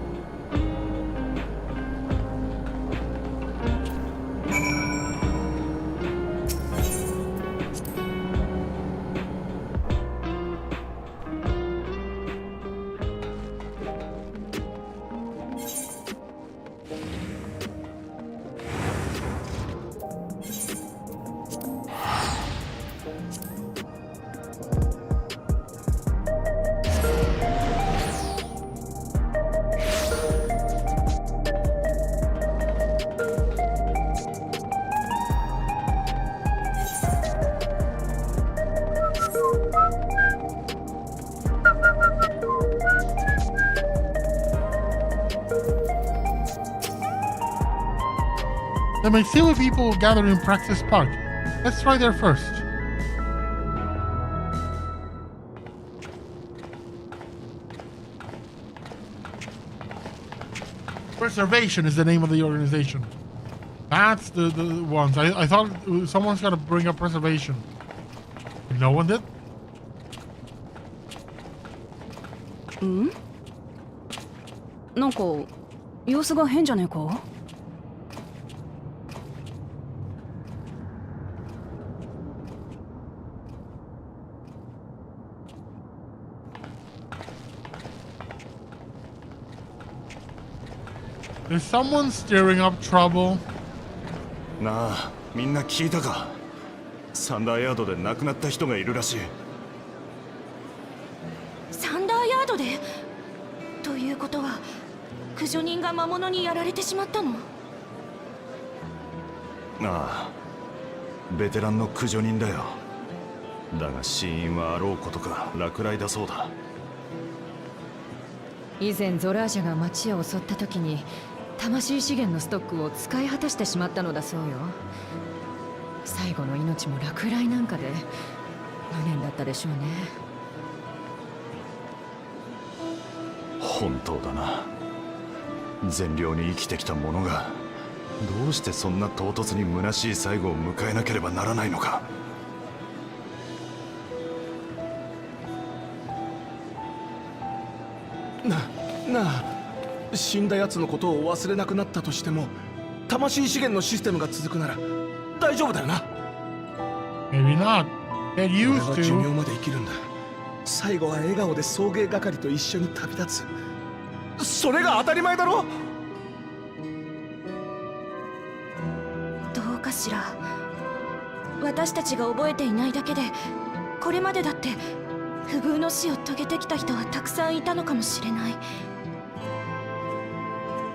S1: The MSQ people gather in Praxis Park. Let's try there first. Preservation is the name of the organization. That's the ones. I thought someone's got to bring up preservation. No one did?
S3: Hmm? なんか様子が変じゃねえか?
S1: Is someone stirring up trouble?
S5: なあ、みんな聞いたか？サンダーヤードで亡くなった人がいるらしい。
S3: サンダーヤードで？ということは、駆除人が魔物にやられてしまったの？
S5: ああ、ベテランの駆除人だよ。だが死因はあろうことか落雷だそうだ。
S4: 以前ゾラージャが町を襲った時に魂資源のストックを使い果たしてしまったのだそうよ。最後の命も落雷なんかで無念だったでしょうね。
S5: 本当だな。善良に生きてきた者がどうしてそんな唐突に虚しい最後を迎えなければならないのか。
S14: なあ、死んだ奴のことを忘れなくなったとしても魂資源のシステムが続くなら大丈夫だよな。
S1: Maybe not. Get
S14: 俺
S1: used
S14: は寿命
S1: to.
S14: まで生きるんだ。最後は笑顔で送迎係と一緒に旅立つ。それが当たり前だろ。
S3: どうかしら。私たちが覚えていないだけで、これまでだって不遇の死を遂げてきた人はたくさんいたのかもしれない。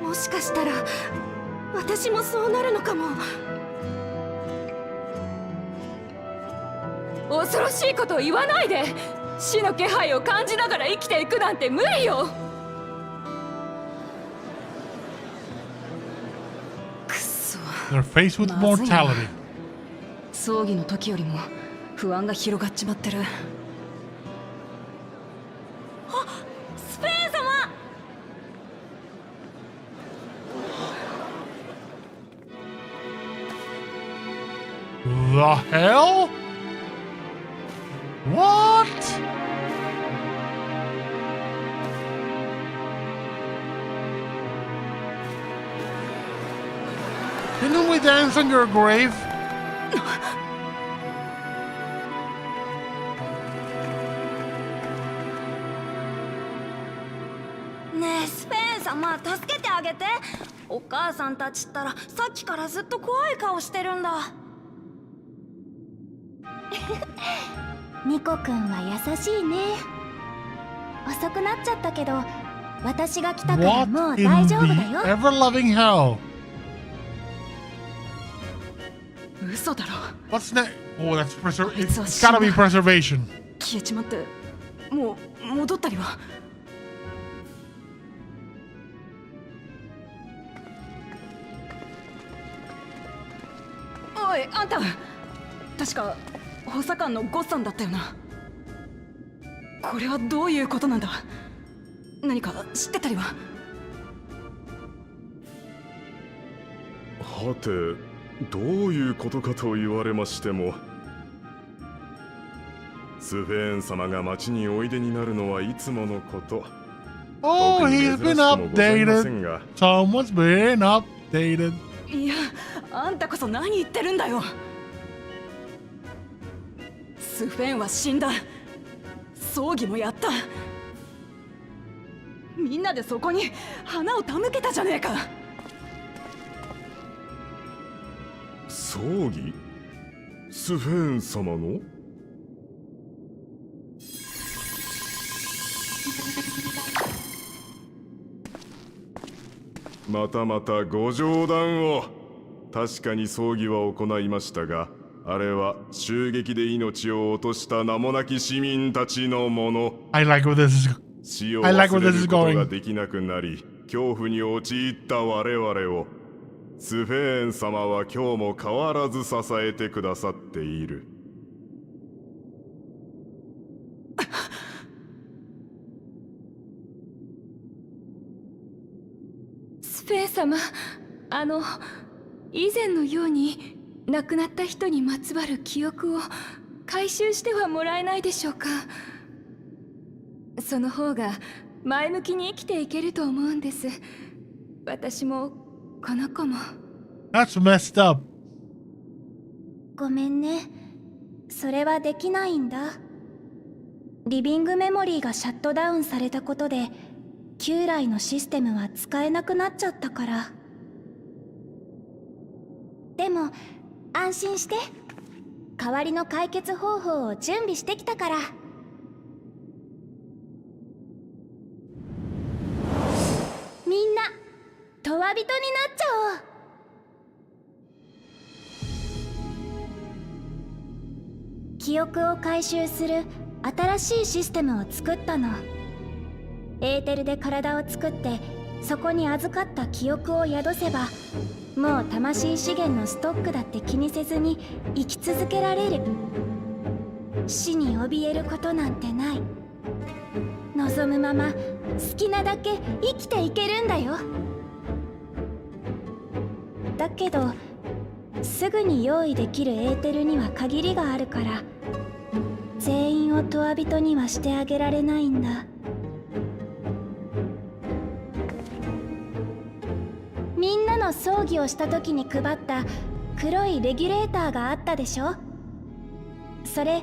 S3: もしかしたら私もそうなるのかも。
S4: 恐ろしいことを言わないで。死の気配を感じながら生きていくなんて無理よ。くそ。
S1: They're faced with mortality.
S3: 葬儀の時よりも不安が広がっちまってる。あ、スペーン様。
S1: The hell? What? Didn't we dance on your grave?
S3: ねえスペーン様、助けてあげて。お母さんたちったらさっきからずっと怖い顔してるんだ。
S8: ニコくんは優しいね。遅くなっちゃったけど私が来たから
S1: What
S8: もう
S1: in
S8: 大丈夫
S1: the
S8: だよ。
S1: ever-loving hell?
S3: 嘘だろ。
S1: What's that? Oh, that's
S3: It's a
S1: it's gotta be preservation.
S3: 消えちまってもう戻ったりは。おいあんた、確か補佐官のゴッサンだったよな。これはどういうことなんだ。何か知ってたりは。
S2: はて、どういうことかと言われましても、スフェーン様が町においでになるのはいつものこと。
S1: Oh,
S2: 特に
S1: he's
S2: 珍
S1: been
S2: しくもございません
S1: updated.
S2: が、
S1: Someone's been updated.
S3: いや、あんたこそ何言ってるんだよ。スフェンは死んだ。葬儀もやった。みんなでそこに花を手向けたじゃねえか。
S2: 葬儀？スフェーン様の？またまたご冗談を。確かに葬儀は行いましたが、あれは襲撃で命を落とした名もなき市民たちのもの。
S1: I like where this is.
S2: 死を
S1: I like
S2: 忘
S1: where
S2: れ
S1: this is
S2: ることが
S1: going.
S2: できなくなり、恐怖に陥った我々をスフェーン様は今日も変わらず支えてくださっている。
S4: スフェン様、以前のように亡くなった人にまつわる記憶を回収してはもらえないでしょうか。その方が前向きに生きていけると思うんです。私もこの子も。
S1: That's messed up.
S8: ごめんね。それはできないんだ。リビングメモリーがシャットダウンされたことで、旧来のシステムは使えなくなっちゃったから。でも安心して、代わりの解決方法を準備してきたから。みんなとわびとになっちゃおう。記憶を回収する新しいシステムを作ったの。エーテルで体を作って、そこに預かった記憶を宿せば、もう魂資源のストックだって気にせずに生き続けられる。死に怯えることなんてない。望むまま好きなだけ生きていけるんだよ。だけどすぐに用意できるエーテルには限りがあるから、全員をトワビトにはしてあげられないんだ。みんなの葬儀をした時に配った黒いレギュレーターがあったでしょ。それ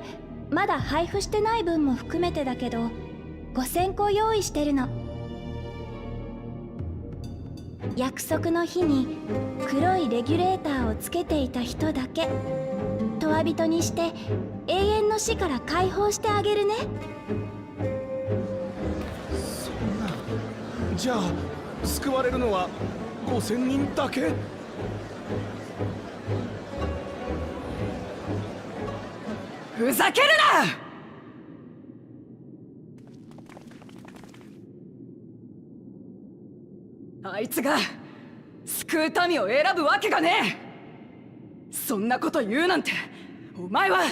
S8: まだ配布してない分も含めてだけど5000個用意してるの。約束の日に黒いレギュレーターをつけていた人だけトワビトにして永遠の死から解放してあげるね。
S14: そんな。じゃあ救われるのは5000人だけ？
S3: ふざけるな！あいつが救う民を選ぶわけがねえ。そんなこと言うなんて、お前は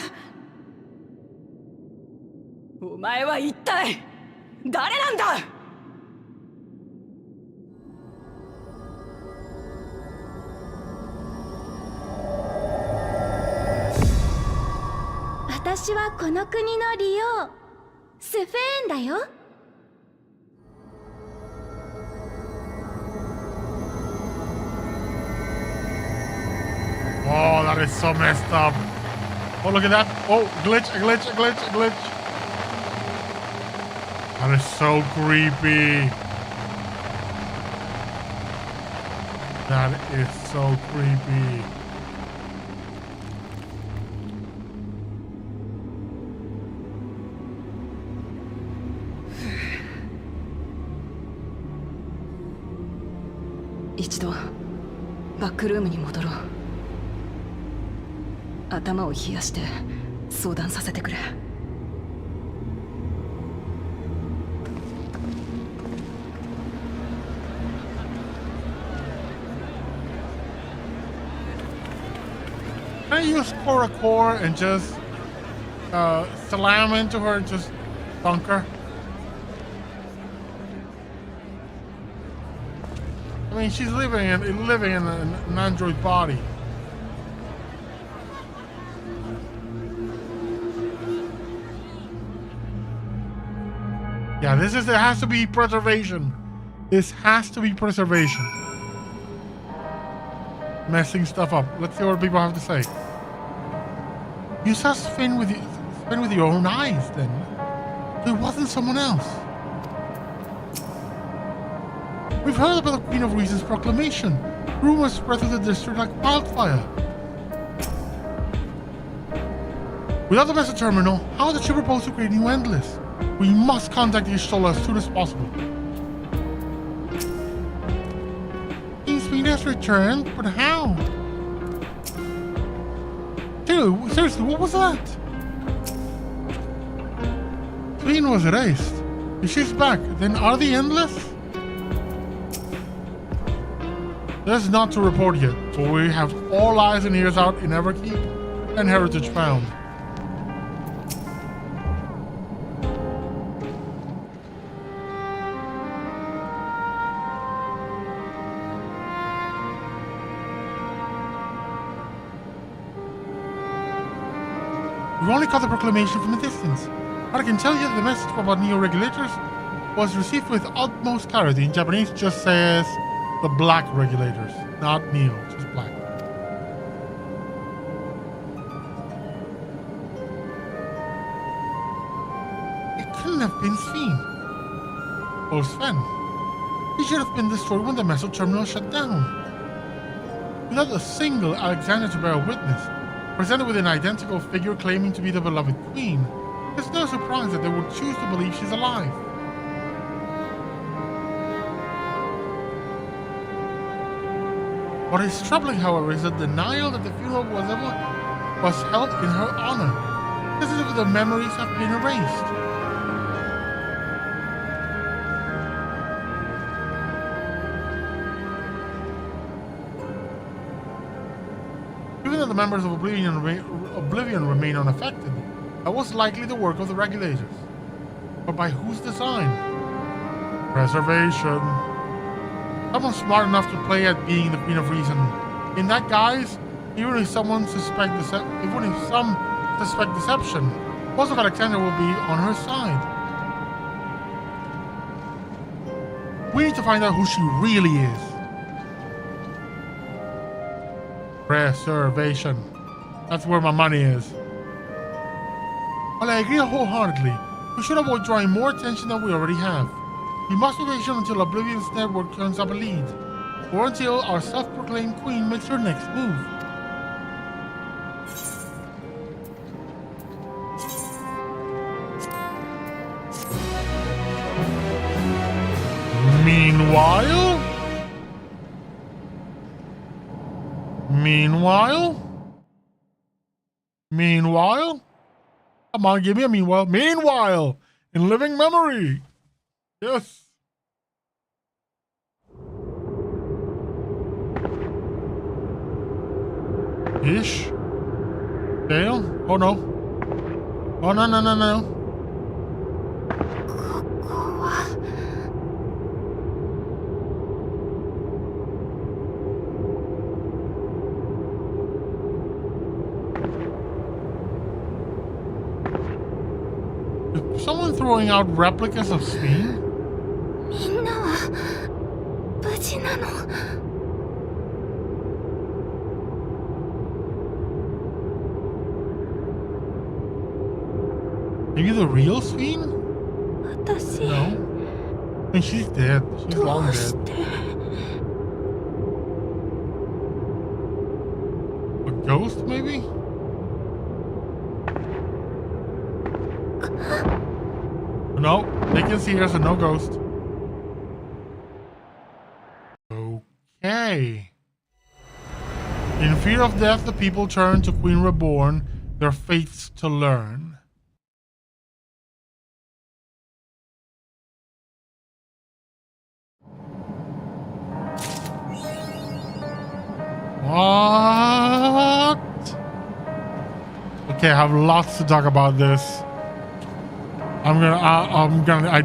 S3: 一体誰なんだ！
S8: 私はこの国の利王スフェーンだよ。
S1: Oh, that is so messed up. Oh, look at that. Oh, glitch. That is so creepy. That is so creepy.
S4: 一度バックルームに戻ろう。頭を冷やして相談させてくれ。
S1: Can I use core and just slam into her and just dunk her? I mean, she's living in an android body. Yeah, it has to be preservation. This has to be preservation. Messing stuff up. Let's see what people have to say. You saw Finn with your own eyes, then. So it wasn't someone else. We've heard about the Queen of Reason's proclamation. Rumors spread through the district like wildfire. Without the message terminal, how did she propose to create new Endless? We must contact the Ishtola as soon as possible. King Speed has returned, but how? Dude, seriously, what was that? Speed was erased. If she's back, then are the Endless? There's not to report yet, so we have all eyes and ears out in Everkeep and Heritage Found. We've only caught the proclamation from a distance, but I can tell you that the message about neo-regulators was received with utmost clarity. In Japanese, just says the black regulators, not neo, just black. It couldn't have been Sven. Or Sven. He should have been destroyed when the message terminal shut down. Without a single Alexander to bear witness, presented with an identical figure claiming to be the beloved queen, it's no surprise that they would choose to believe she's alive. What is troubling, however, is the denial that the funeral was held in her honor, as if the memories have been erased. Even though the members of Oblivion remain unaffected, that was likely the work of the regulators. But by whose design? Preservation. Someone smart enough to play at being the Queen of Reason. In that guise, even if some suspect deception, most of Alexander will be on her side. We need to find out who she really is. Preservation. That's where my money is. While I agree wholeheartedly, we should avoid drawing more attention than we already have. We must be patient until Oblivion's network turns up a lead, or until our self-proclaimed queen makes her next move. Meanwhile? Come on, give me a meanwhile. Meanwhile, in living memory. Yes. Ish. Dale? Oh no. Oh no. Is someone throwing out replicas of Sven?
S8: みんなは無事なの?
S1: Maybe the real Sven?
S8: 私
S1: No. I mean, she's dead. She's long dead. A ghost, maybe? No, they can see her, so no ghost. Okay. In fear of death, the people turn to Queen Reborn, their fates to learn. What? Okay, I have lots to talk about this. I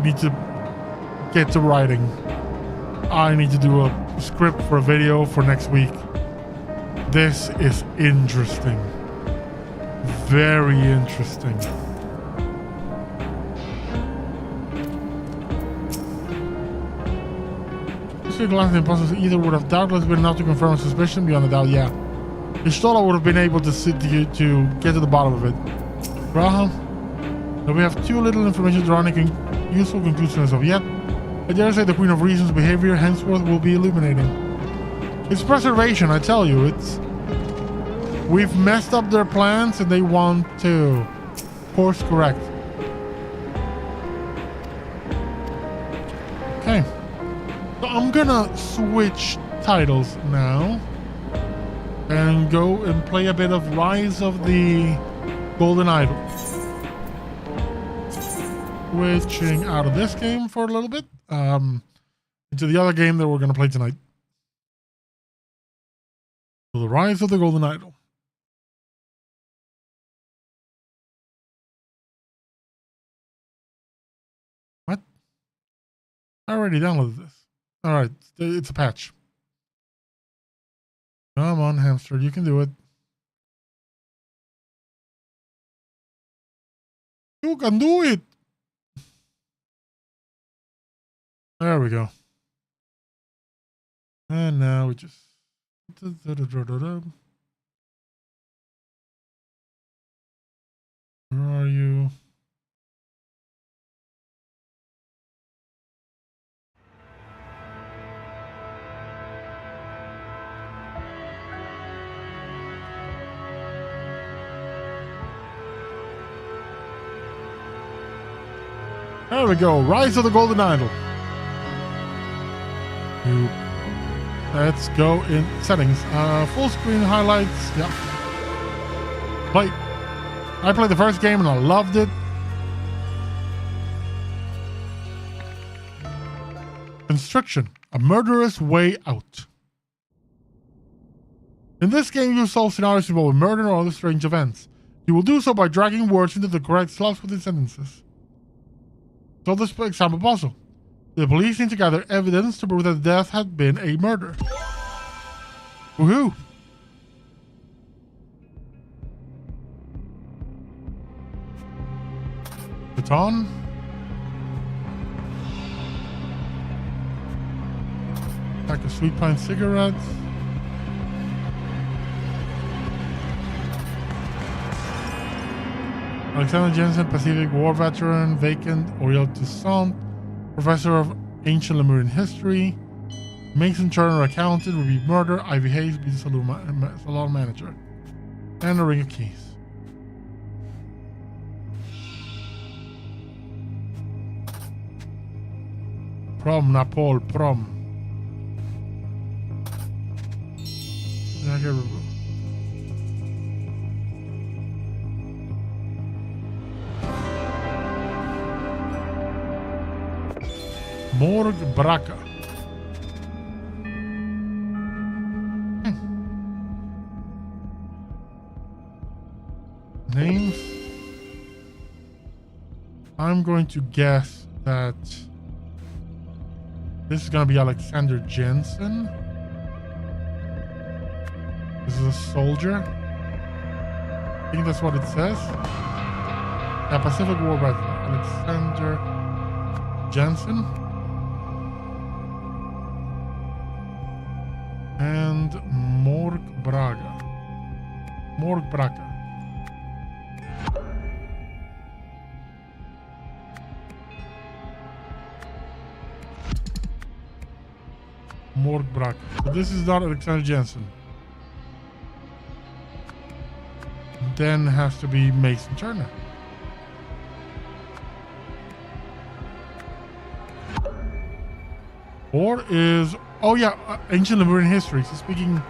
S1: need to get to writing. I need to do a script for a video for next week. This is interesting. Very interesting. The glancing impulses either would have doubtless been enough to confirm a suspicion beyond a doubt, yeah. Ishtola would have been able to get to the bottom of it. Well, we have too little information to draw any useful conclusions of yet. I dare say the Queen of Reason's behavior henceforth will be illuminating. It's preservation, I tell you. We've messed up their plans and they want to course correct. Okay. So I'm gonna switch titles now and go and play a bit of Rise of the Golden Idol. Switching out of this game for a little bit into the other game that we're gonna play tonight. So the Rise of the Golden Idol. What? I already downloaded this. Alright, it's a patch. Come on, hamster, you can do it. You can do it! There we go. And now we just... Where are you? There we go. Rise of the Golden Idol. Let's go in settings. Full screen highlights. Yep. Play. I played the first game and I loved it. Constriction. A murderous way out. In this game, you solve scenarios involving murder or other strange events. You will do so by dragging words into the correct slots within sentences. So this example puzzle. The police need to gather evidence to prove that the death had been a murder. Woohoo! Baton. Pack of Sweet Pine cigarettes. Alexander Jensen, Pacific War veteran, vacant, Oriel Toussaint, professor of ancient Lemurian history. Mason Turner, accountant, would be murder. Ivy Hayes, be the salon manager. And a ring of keys. Prom, Napol, prom. Morg Braca. Names. I'm going to guess that this is going to be Alexander Jensen. This is a soldier. I think that's what it says. Yeah, Pacific War veteran. Alexander Jensen. And Morg Braga. Morg Braga. Morg Braga. So this is not Alexander Jensen. Then has to be Mason Turner. Or is, oh yeah, ancient Lemurian history. So speaking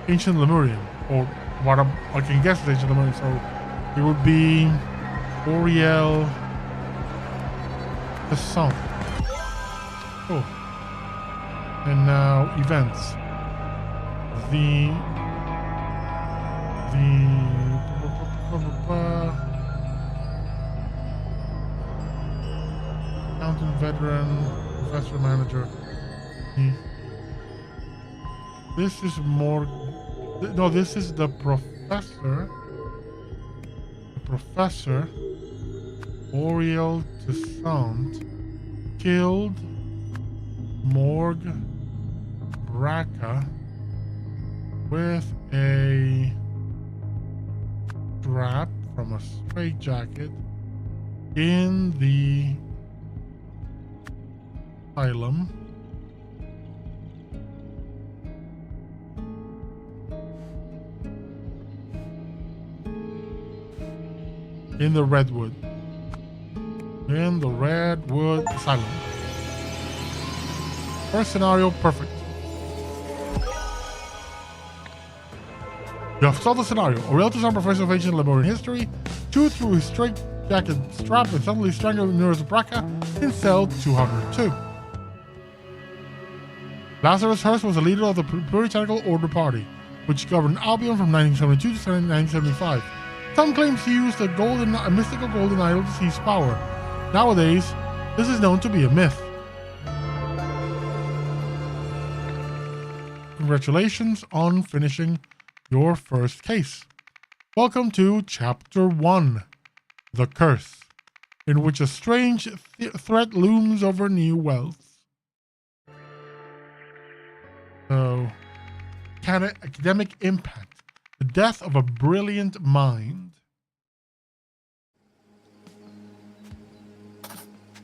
S1: ancient Lemurian, or what I can guess is ancient Lemurian. So it would be Oriel the Sun. Oh. And now events. The accountant, veteran, professor, manager. This is more. No, this is the professor. The professor. Oriel Toussaint killed Morg Braca with a strap from a straitjacket in the asylum. In the Redwood. In the Redwood Asylum. First scenario, perfect. You have solved the scenario. Oriel Toussaint, professor of ancient Lemurian history, chewed through his straitjacket strap and suddenly strangled Nurse Braca in cell 202. Lazarus Hurst was the leader of the Puritanical Order Party, which governed Albion from 1972 to 1975. Some claims he used a mystical golden idol to seize power. Nowadays, this is known to be a myth. Congratulations on finishing your first case. Welcome to Chapter 1, The Curse, in which a strange threat looms over New Wealth. So, academic impact. The death of a brilliant mind.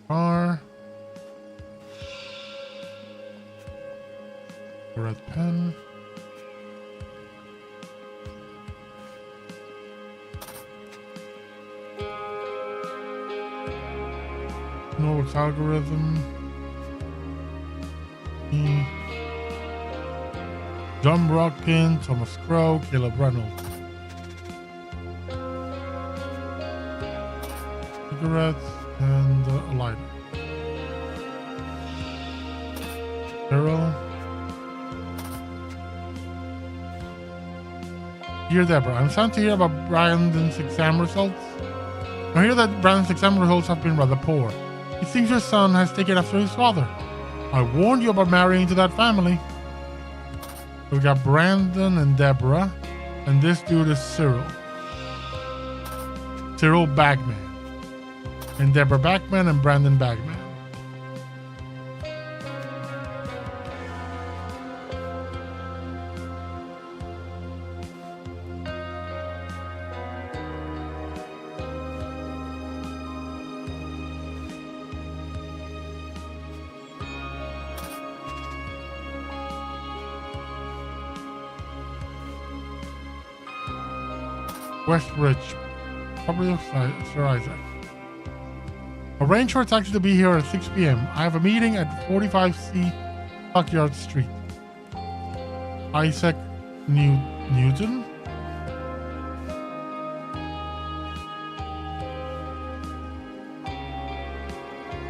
S1: R. Red pen. Norwood's algorithm. John Brockin, Thomas Crow, Caleb Reynolds. Cigarettes and a lighter. Carol. Dear Deborah, I'm sad to hear about Brandon's exam results. I hear that Brandon's exam results have been rather poor. It seems your son has taken after his father. I warned you about marrying into that family. We got Brandon and Deborah, and this dude is Cyril. Cyril Bagman. And Deborah Bagman and Brandon Bagman. Westbridge, property of Sir Isaac. Arrange for a taxi to be here at 6 p.m. I have a meeting at 45C Stockyard Street. Isaac Newton?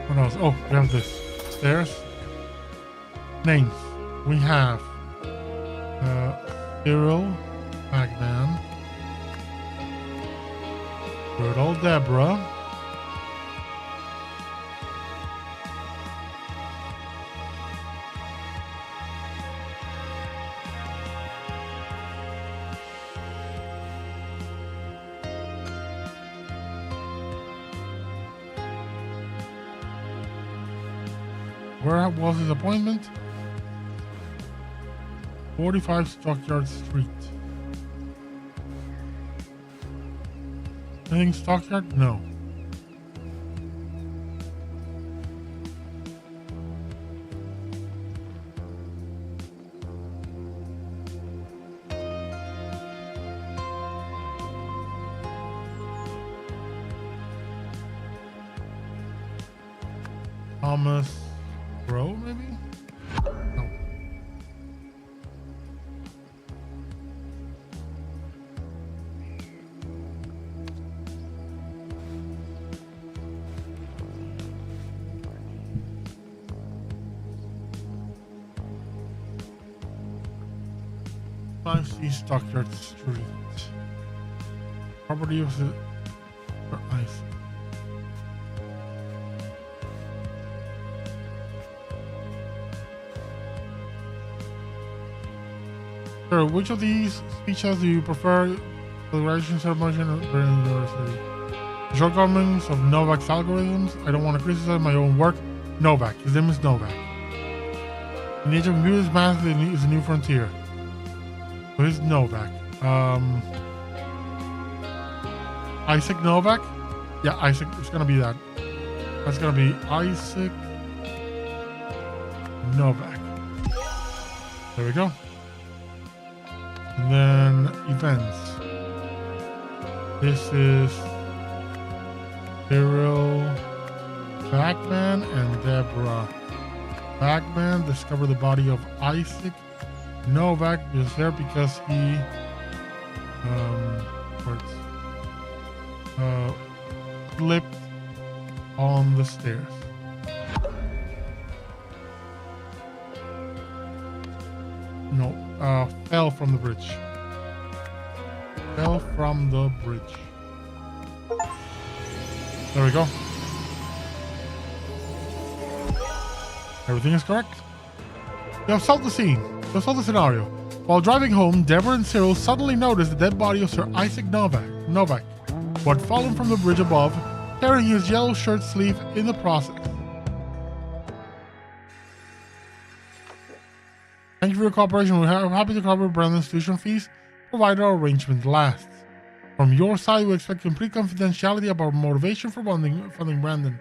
S1: What else? Oh, we have this. Stairs. Names. We have Cyril Bagman. Good old Deborah. Where was his appointment? 45 Stockyard Street. Anything Stockyard? No. Thomas Rowe, maybe? 5C Stockyard Street. Property of the ice. Sir, which of these speeches do you prefer for the graduation ceremony or during the university? The shortcomings of Novak's algorithms. I don't want to criticize my own work. Novak. His name is Novak. The nature of computers, math is a new frontier. So here's Novak. Isaac Novak? Yeah, Isaac. It's gonna be that. That's gonna be Isaac Novak. There we go. And then events. This is Cyril Bagman and Deborah. Bagman discovered the body of Isaac Novak. Is there because he slipped on the stairs. No, fell from the bridge. Fell from the bridge. There we go. Everything is correct. You have solved the scene. You have solved the scenario. While driving home, Deborah and Cyril suddenly noticed the dead body of Sir Isaac Novak, who had fallen from the bridge above, tearing his yellow shirt sleeve in the process. Thank you for your cooperation. We're happy to cover Brandon's tuition fees, provided our arrangement lasts. From your side, we expect complete confidentiality about motivation for funding Brandon.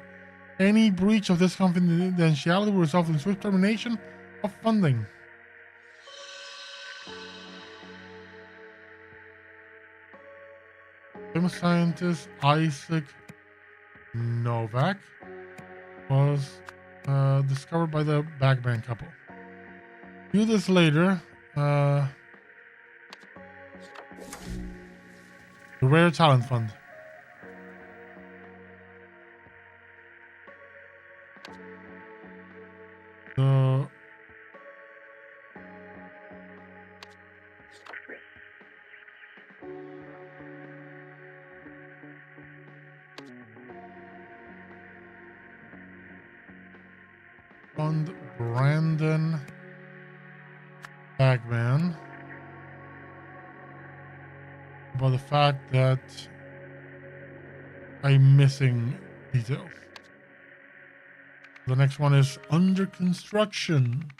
S1: Any breach of this confidentiality will result in swift termination of funding. Famous scientist Isaac Novak was discovered by the Bagman couple. View this later. The Rare Talent Fund. The fund Brandon Bagman about the fact that I'm missing details. The next one is under construction.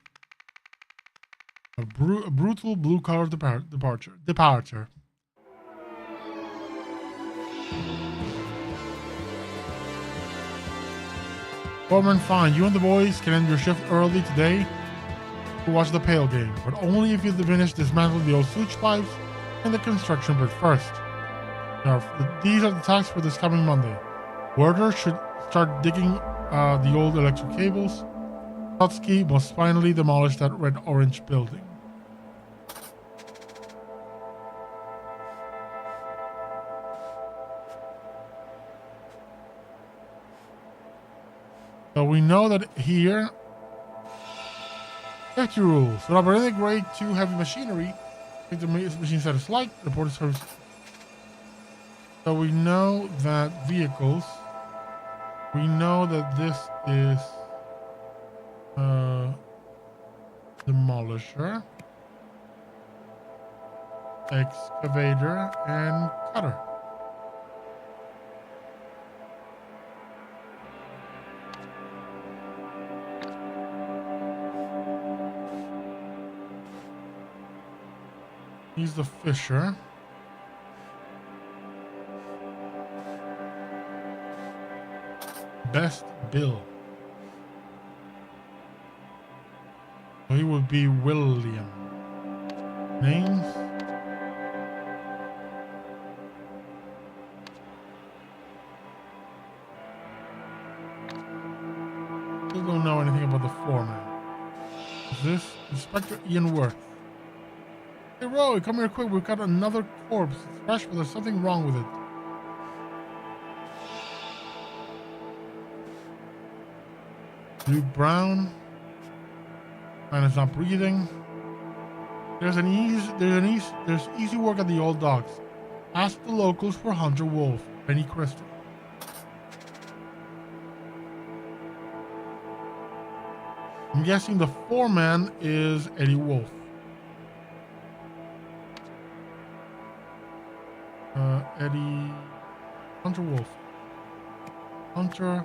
S1: A brutal blue-collar departure. Foreman, fine. You and the boys can end your shift early today to watch the Pale game, but only if you finish dismantling the old sewage pipes and the construction bit first. Now, these are the tasks for this coming Monday. Werder should start digging the old electric cables. Trotsky must finally demolish that red-orange building. So we know that here, safety rules. So operating grade 2 heavy machinery, if the machine status light, report service. So we know that vehicles, we know that this is demolisher, excavator, and cutter. He's the fisher. Best Bill. So he would be William. Names. Still don't know anything about the foreman. Is this Inspector Ian Worth? Hey Roy, come here quick. We've got another corpse. It's fresh, but there's something wrong with it. Luke Brown. Man is not breathing. There's easy work at the old docks. Ask the locals for Hunter Wolf, Penny Crystal. I'm guessing the foreman is Eddie Wolf. Eddie Hunter Wolf. Hunter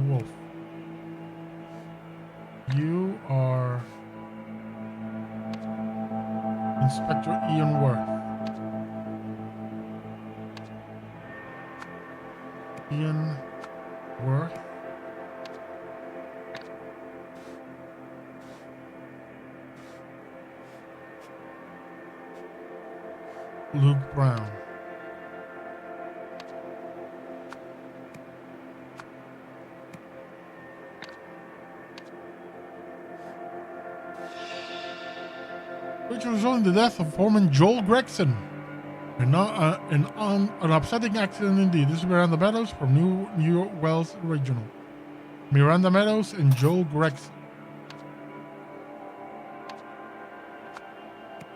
S1: Wolf. You are Inspector Ian Worth. Ian Worth. Luke Brown. Which resulted in the death of foreman Joel Gregson. An upsetting accident indeed. This is Miranda Meadows from New York Wells Regional. Miranda Meadows and Joel Gregson.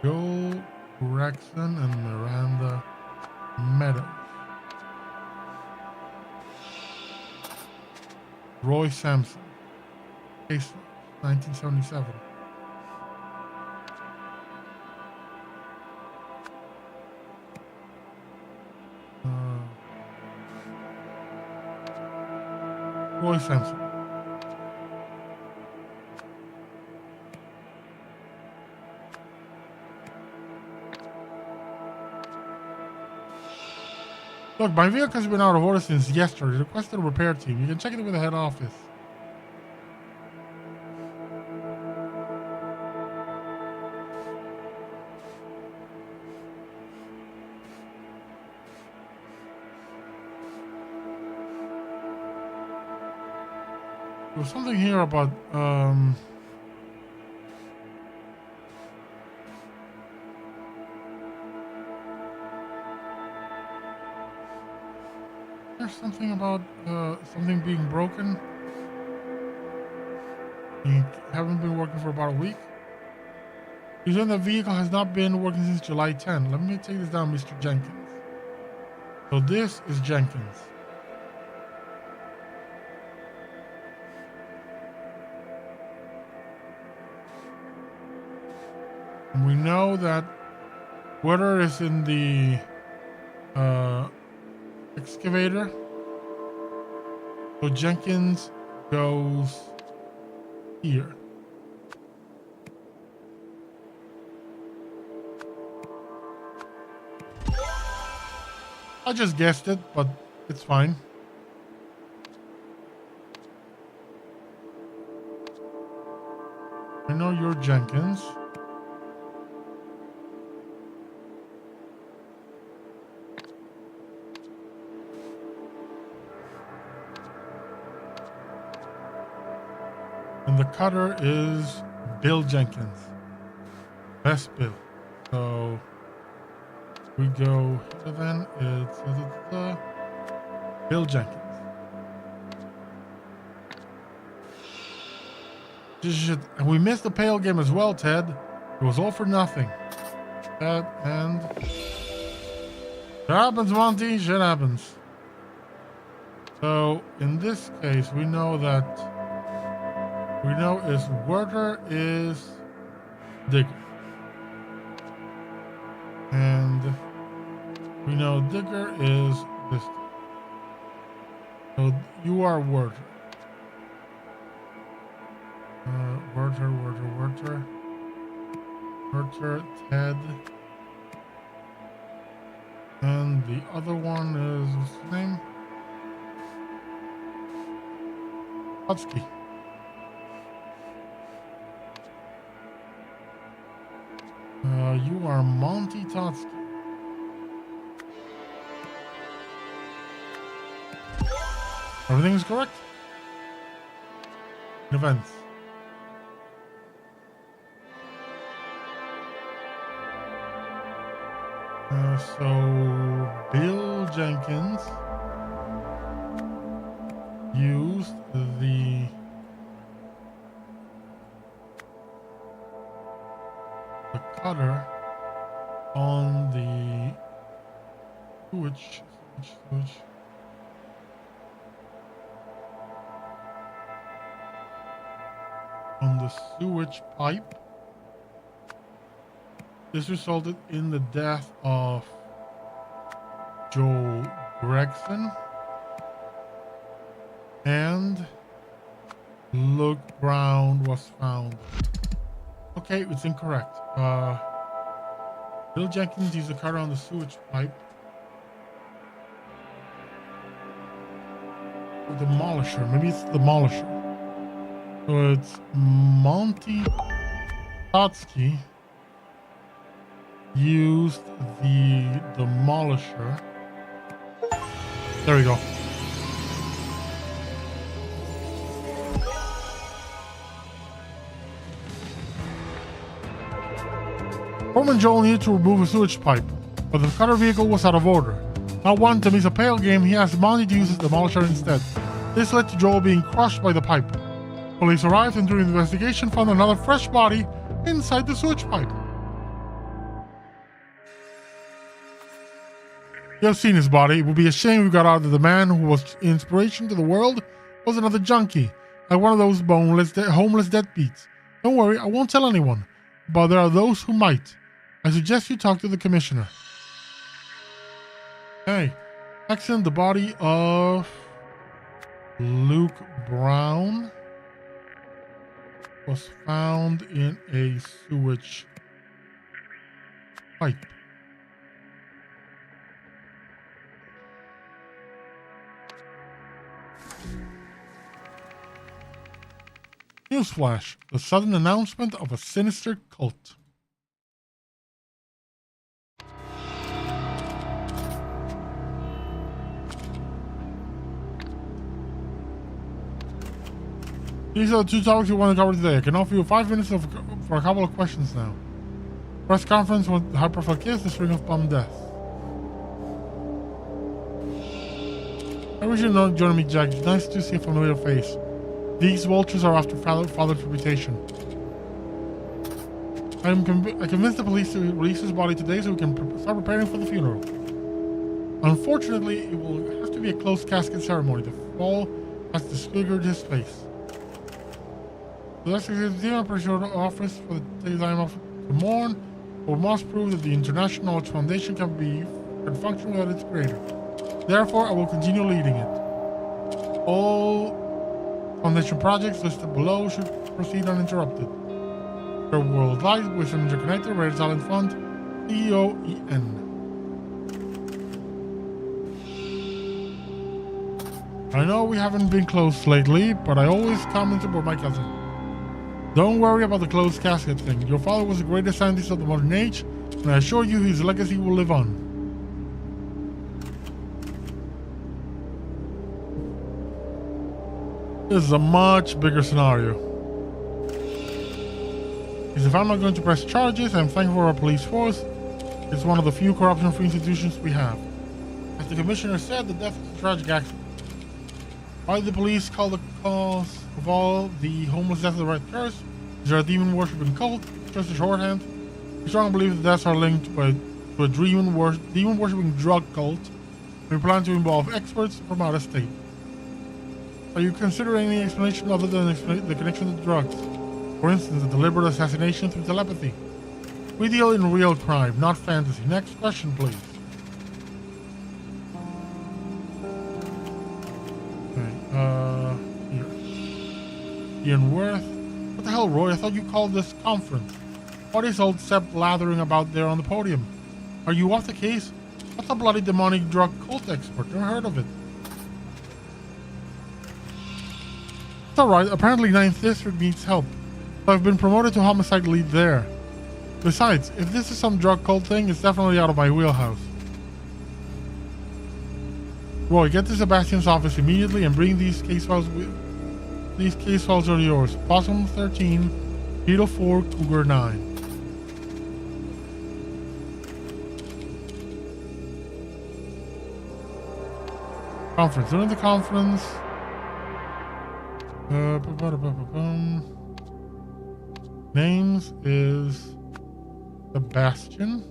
S1: Joel Gregson and Miranda Meadows. Roy Sampson. Case 1977. Roy Sampson. Look, my vehicle has been out of order since yesterday. Requested a repair team. You can check it with the head office. There's something here about there's something about something being broken. You haven't been working for about a week. You said the vehicle has not been working since July 10. Let me take this down, Mr. Jenkins. So this is Jenkins. And we know that water is in the excavator. So Jenkins goes here. I just guessed it, but it's fine. I know you're Jenkins. And the cutter is Bill Jenkins. Best Bill. So we go here then. It's Bill Jenkins. And we missed the pail game as well, Ted. It was all for nothing. Ted and shit happens, Monty. Shit happens. So in this case, we know is Werther is Digger. And we know Digger is this. So you are Werther. Werther, Ted. And the other one is, what's his name? Hutski. You are Monty Totsky. Everything is correct? Events. So Bill Jenkins used the the cutter on the sewage. On the sewage pipe. This resulted in the death of Joel Gregson and Luke Brown was found. Okay, it's incorrect. Bill Jenkins used a cutter on the sewage pipe. Demolisher. Maybe it's the demolisher. So it's Monty Totsky used the demolisher. There we go. Foreman Joel needed to remove a sewage pipe, but the cutter vehicle was out of order. Not wanting to miss a pale game, he asked Monty to use the demolisher instead. This led to Joel being crushed by the pipe. Police arrived and during the investigation found another fresh body inside the sewage pipe. You have seen his body. It would be a shame we got out that the man who was inspiration to the world was another junkie, like one of those homeless deadbeats. Don't worry, I won't tell anyone, but there are those who might. I suggest you talk to the commissioner. Hey, accident, the body of Luke Brown was found in a sewage pipe. Newsflash, the sudden announcement of a sinister cult. These are the two topics we want to cover today. I can offer you 5 minutes for a couple of questions now. Press conference with high-profile case, the string of bomb death. I wish you know joining me, Jack. It's nice to see a familiar face. These vultures are after father's reputation. I convinced the police to release his body today so we can start preparing for the funeral. Unfortunately, it will have to be a closed casket ceremony. The fall has disfigured his face. The executive office for the time of to mourn, but must prove that the International Foundation can function without its creator. Therefore, I will continue leading it. All Foundation projects listed below should proceed uninterrupted. Your worldwide with an interconnected Red Talent Fund, EOEN. I know we haven't been close lately, but I always come and support my cousin. Don't worry about the closed casket thing. Your father was the greatest scientist of the modern age, and I assure you his legacy will live on. This is a much bigger scenario. Because if I'm not going to press charges, I'm thankful for our police force. It's one of the few corruption-free institutions we have. As the commissioner said, the death was a tragic accident. Why did the police call the cause of all the homeless deaths of the Red Curse? Is there a demon-worshipping cult? Just a shorthand. We strongly believe that deaths are linked to a demon-worshipping drug cult. We plan to involve experts from out of state. Are you considering any explanation other than the connection to drugs? For instance, a deliberate assassination through telepathy. We deal in real crime, not fantasy. Next question, please. Okay, here. Ian Worth. What the hell, Roy? I thought you called this conference. What is old Sepp lathering about there on the podium? Are you off the case? What's a bloody demonic drug cult expert? Never heard of it. It's alright, apparently 9th District needs help. So I've been promoted to homicide lead there. Besides, if this is some drug cult thing, it's definitely out of my wheelhouse. Roy, get to Sebastian's office immediately and bring these case files with... These case files are yours. Possum 13, Beetle 4, Cougar 9. Conference. During the conference... Names is Sebastian.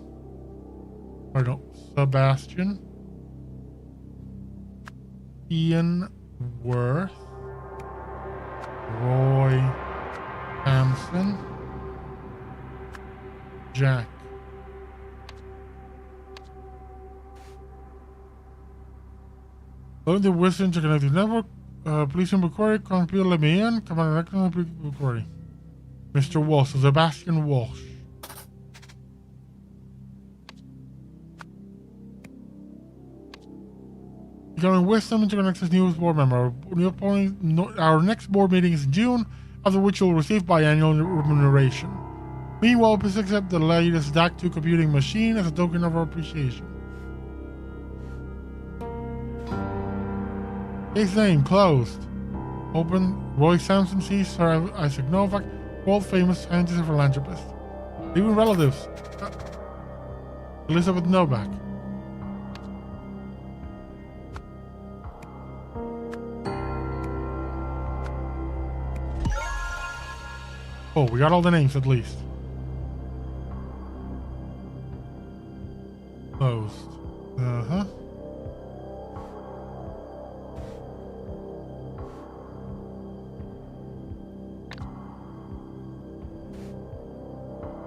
S1: Or no, Sebastian. Ian Worth. Roy Hampson. Jack. Load the Western Interconnected Network. Police inquiry. Computer, let me in. Come on, inquiry. Mr. Walsh. Sebastian Walsh. Becoming Wisdom Interconnected News Board member. Our next board meeting is in June, after which you'll receive biannual remuneration. Meanwhile, please accept the latest DAC2 computing machine as a token of our appreciation. Case name closed. Open. Roy Sampson sees Sir Isaac Novak, world famous scientist and philanthropist. Even relatives. Elizabeth Novak. Oh, we got all the names at least. Closed. Uh-huh.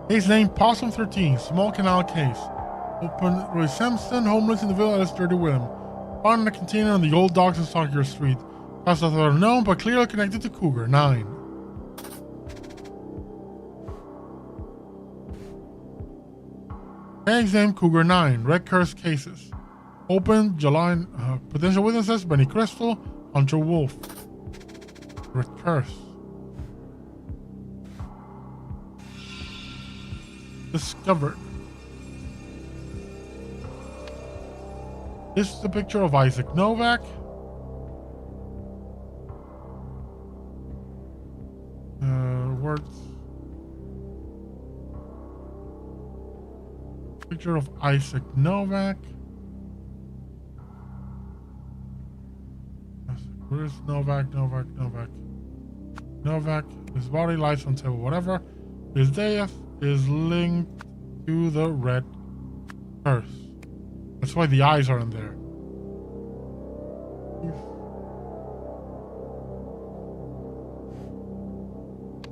S1: Case name Possum 13, small canal case. Open. Roy Sampson, homeless in the villa at Sturdy William. Found in a container on the old docks on Stockyard Street. Past that are known but clearly connected to Cougar 9. Case name Cougar 9, Red Curse cases. Open July. Potential witnesses Benny Crystal, Hunter Wolf. Red Curse. Discovered. This is a picture of Isaac Novak. Words. Picture of Isaac Novak. Where's Novak? Novak. His body lies on table, whatever. His death is linked to the Red Curse. That's why the eyes are in there.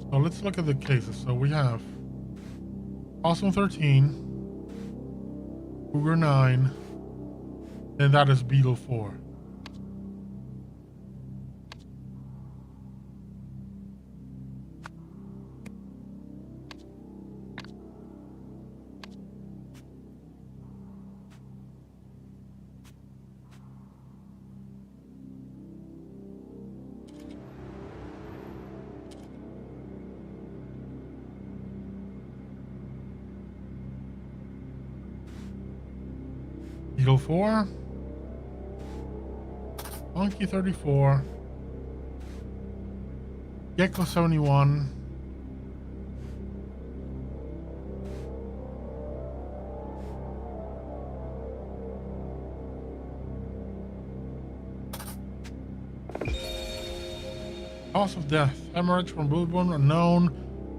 S1: So let's look at the cases. So we have Possum 13, Cougar 9, and that is Beetle 4. Eagle 4, Monkey 34, Gecko 71, Cause of death, hemorrhage from bullet wound unknown,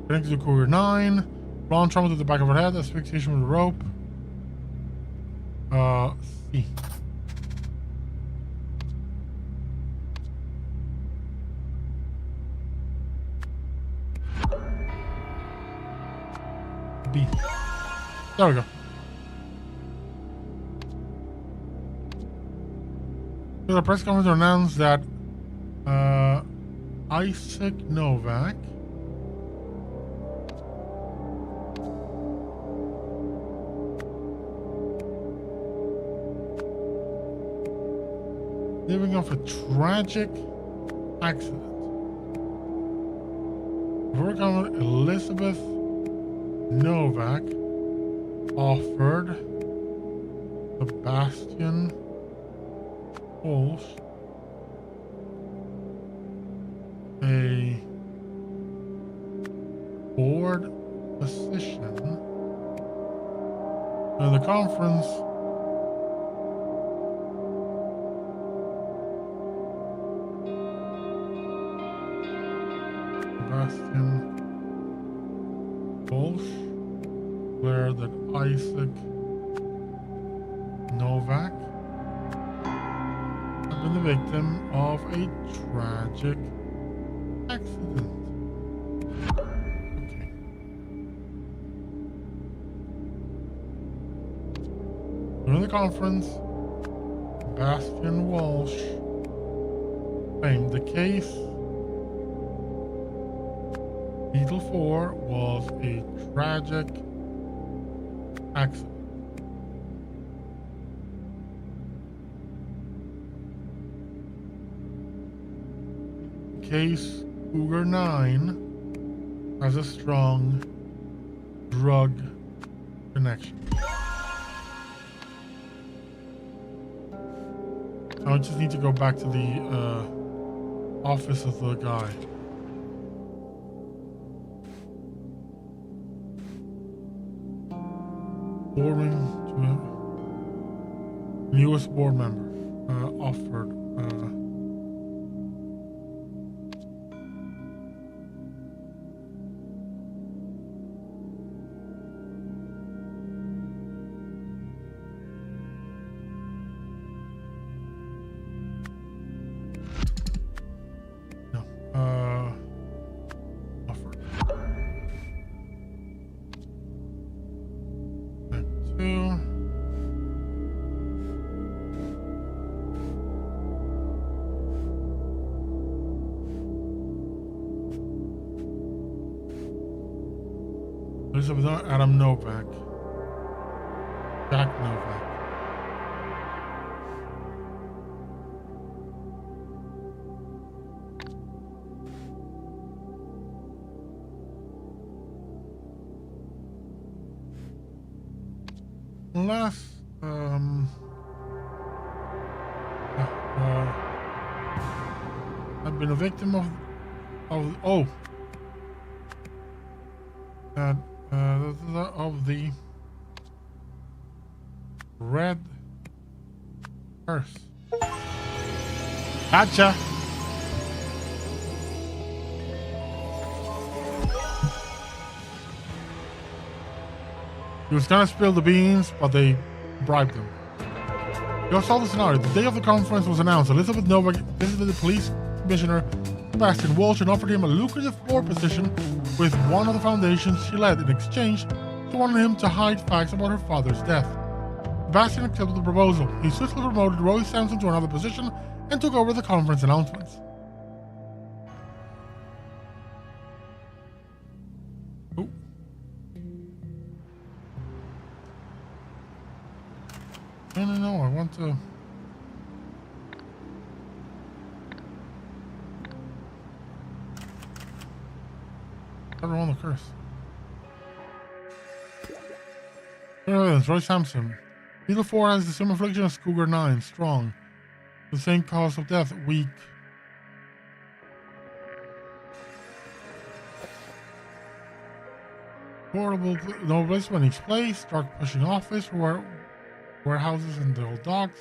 S1: connected to Cougar 9, blonde trauma to the back of her head, asphyxiation with a rope. C. B. There we go. So the press conference announced that Isaac Novak living off a tragic accident. Working Elizabeth Novak offered Sebastian Walsh a board position in the conference. Sebastian Walsh declare that Isaac Novak had been the victim of a tragic accident. Okay. During the conference, Bastian Walsh claimed the case Beetle 4 was a tragic accident. Case Cougar 9 has a strong drug connection. I just need to go back to the office of the guy. Boarding to newest board member offered. Offered. Back to. Elizabeth Adam Novak. Jack Novak. Unless I've been a victim of the red curse. Gotcha. He was gonna spill the beans, but they bribed him. You all saw the scenario. The day of the conference was announced. Elizabeth Novak visited the police commissioner, Sebastian Walsh, and offered him a lucrative board position with one of the foundations she led. In exchange, she wanted him to hide facts about her father's death. Sebastian accepted the proposal. He swiftly promoted Roy Sampson to another position and took over the conference announcements. Oh. No, I want to... I don't want the curse. Roy Sampson. Beetle 4 has the same affliction as Cougar 9, strong. The same cause of death, weak. Portable, no placement in each place, dark pushing office, warehouses and the old docks.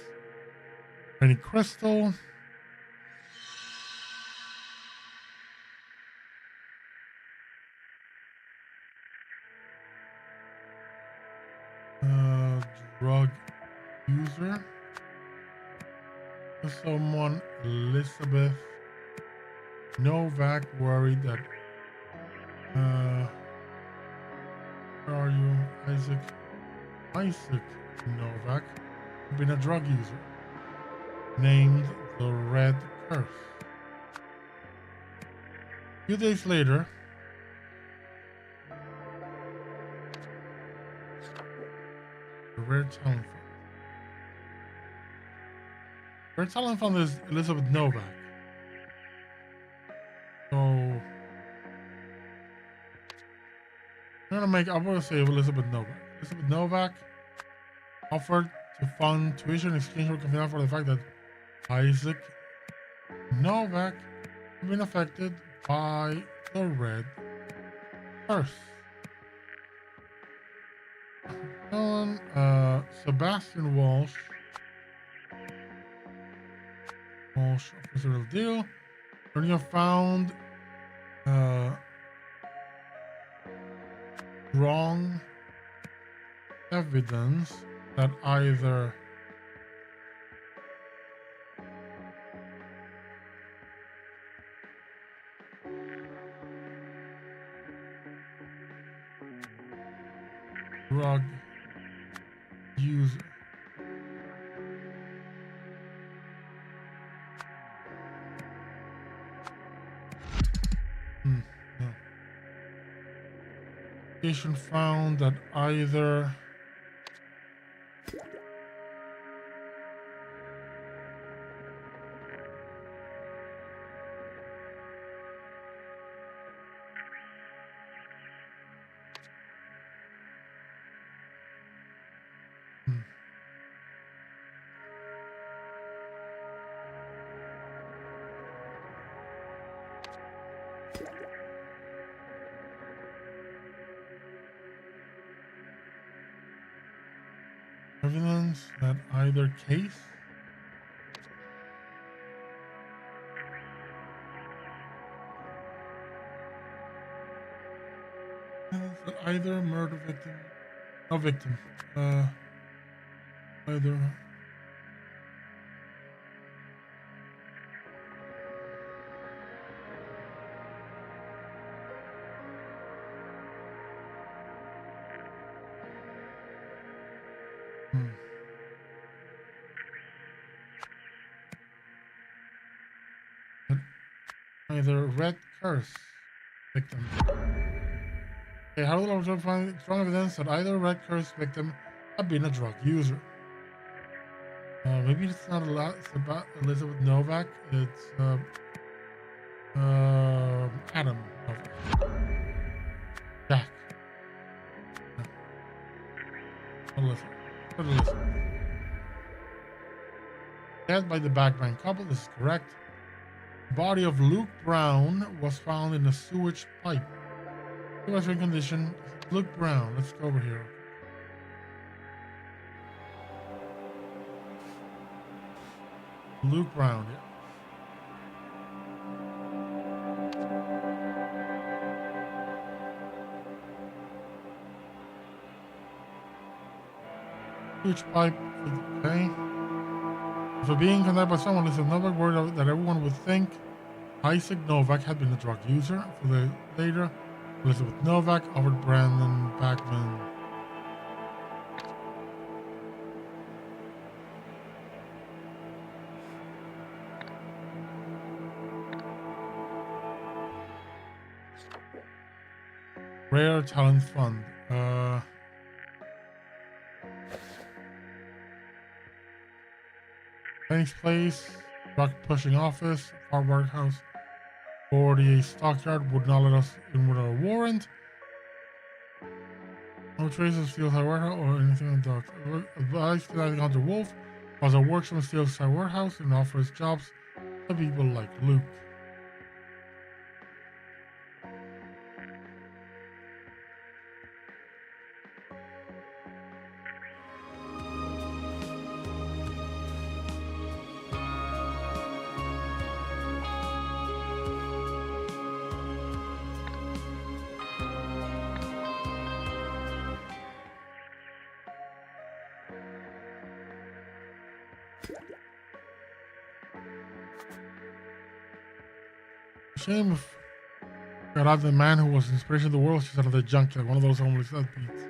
S1: Any crystal. Drug user. Someone, Elizabeth Novak, worried that where are you? Isaac Novak had been a drug user named the Red Curse. A few days later, the Rare Talent Fund. Rare Talent Fund is Elizabeth Novak. So I'm gonna say Elizabeth Novak. Elizabeth Novak offered to fund tuition in exchange for the fact that Isaac Novak had been affected by the Red Curse. Sebastian Walsh offers a real deal. Ernie found wrong evidence that either drug user no. Patient found that either evidence that either case evidence that either murder victim, no victim, either either red curse victim. Okay, how will I find strong evidence that either red curse victim had been a drug user? Maybe it's not a lot. It's about Elizabeth Novak. It's Adam Novak. Jack. Elizabeth. Dead by the Bagman couple. This is correct. The body of Luke Brown was found in a sewage pipe. He was in condition. Luke Brown. Let's go over here. Luke Brown, yeah. Huge pipe, okay. For being condemned by someone, Elizabeth Novak worried that everyone would think Isaac Novak had been a drug user. For the later, Elizabeth Novak offered Brandon Backman Rare Talent Fund. Penny's Place, Rock Pushing Office, Far Warehouse, 48 Stockyard would not let us in with a warrant. No traces of Steelside Warehouse or anything on the docks. Advised that Hunter Wolf was a workshop in Steelside Warehouse and offers jobs to people like Luke. Shame if got out the man who was the inspiration of the world. She's out of the junkyard, one of those homeless deadbeats.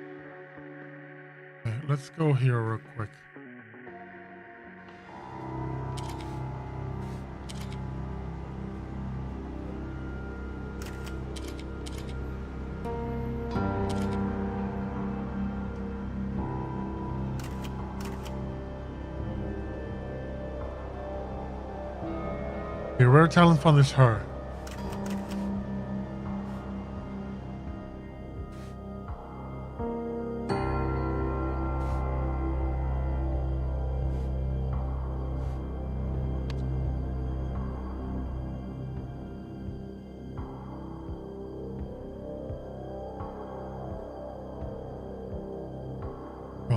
S1: Okay, let's go here real quick. The rare talent fund is her.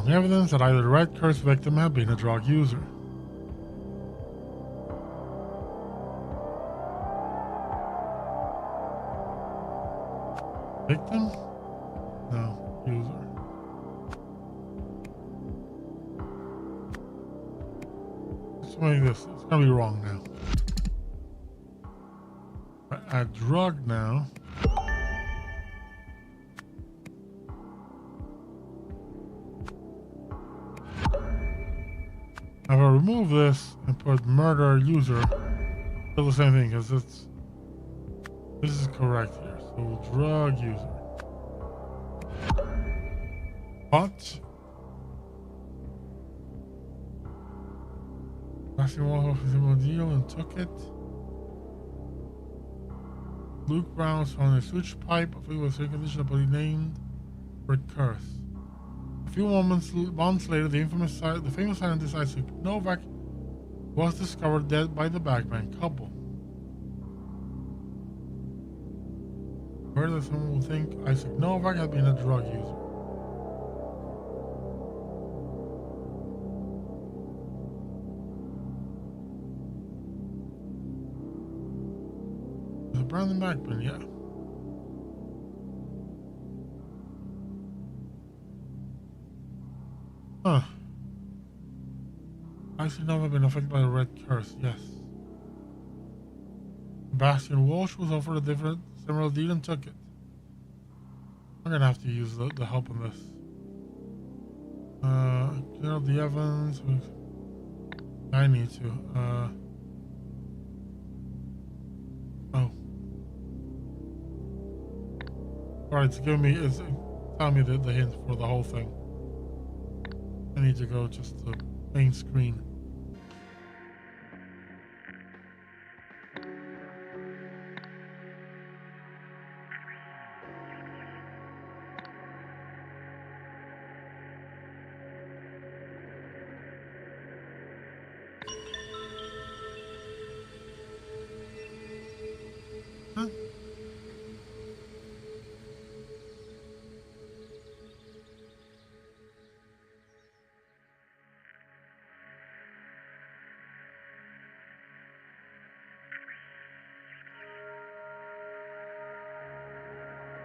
S1: Evidence that either the red curse victim had been a drug user. Victim? No, user. to make this. It's gonna be wrong now. A drug now. If I remove this and put murder user, still the same thing because this is correct here. So drug user. But Passing one of his deal and took it. Luke Brown found a switch pipe of it was condition but he named Rick Curse. A few months later, the famous scientist Isaac Novak was discovered dead by the Bagman couple. Further, some will think Isaac Novak had been a drug user. Was it Brandon Bagman? Yeah. Huh. Isaac Novak been affected by the Red Curse, yes. Bastian Walsh was offered a different similar deal and took it. I'm gonna have to use the help on this. Clear up the Evans. I need to. Oh. Alright, it's giving me, it's telling me the hint for the whole thing. I need to go just to main screen. Huh?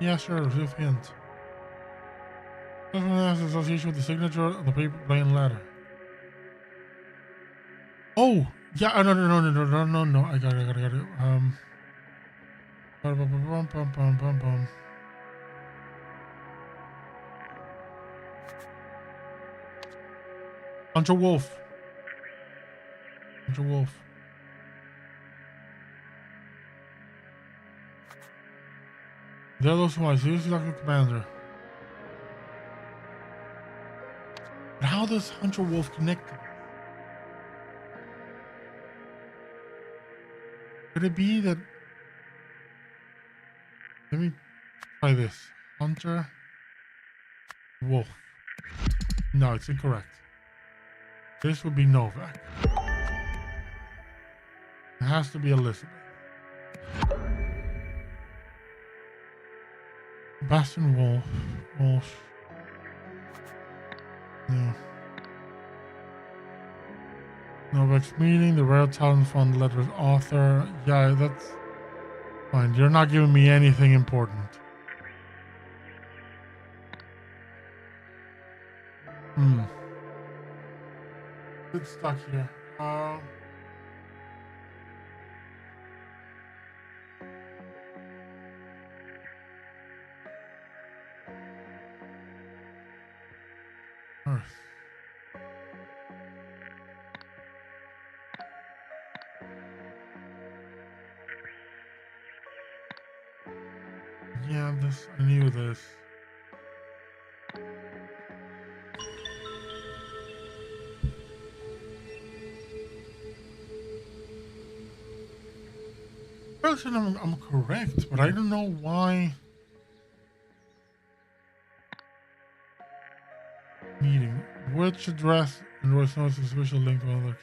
S1: Yeah, sure, brief hint. Doesn't have association with the signature on the paper plain letter. Oh! Yeah, no, I got it. Hunter Wolf. They're those who I seriously like the commander. But how does Hunter Wolf connect to this? Could it be that... Let me try this. Hunter Wolf. No, it's incorrect. This would be Novak. It has to be Elizabeth. Bastian Walsh. No. Novak's meeting, the Rare Talent Fund letters author. Yeah, that's fine. You're not giving me anything important. Bit stuck here. Earth. Yeah, I knew this. I'm correct, but I don't know why. Meeting. Which address and Royce knows a special link to another case.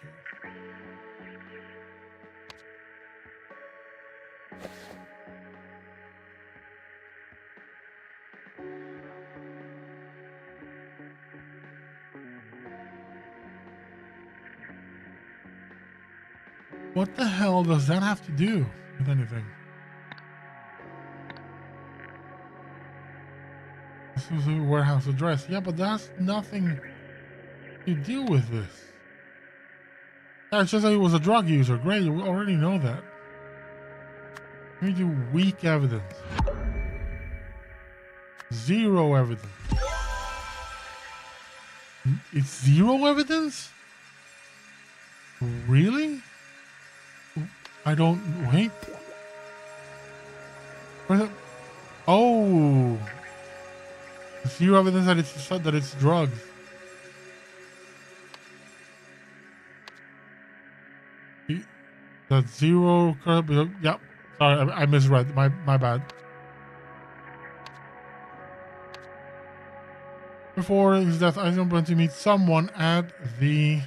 S1: What the hell does that have to do with anything? This was a warehouse address. Yeah, but that's nothing to do with this. Yeah, it's just that he was a drug user. Great, we already know that. Let me do weak evidence. 0 evidence. It's 0 evidence? Really? I don't wait. Oh, 0 evidence that it's drugs. That's 0. Yep. Sorry, I misread. My bad. Before his death, I am going to meet someone at the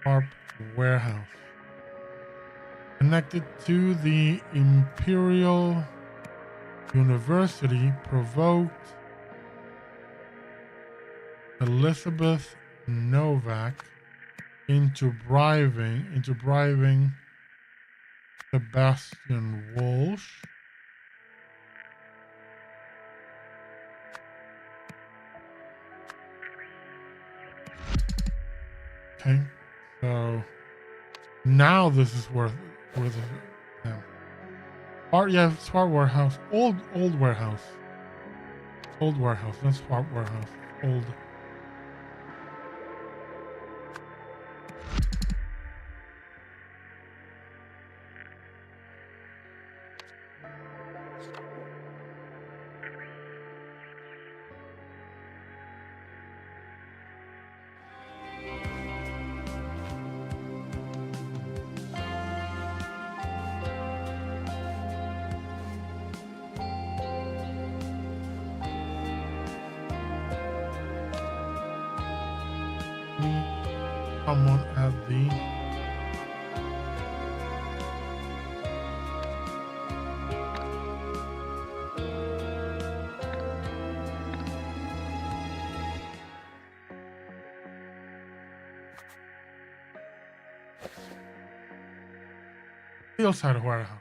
S1: Harp warehouse, connected to the Imperial University, provoked Elizabeth Novak into bribing Sebastian Walsh. Okay, so now this is worth it. Yeah. Smart warehouse, old warehouse, not smart warehouse, old. Someone at the side of warehouse.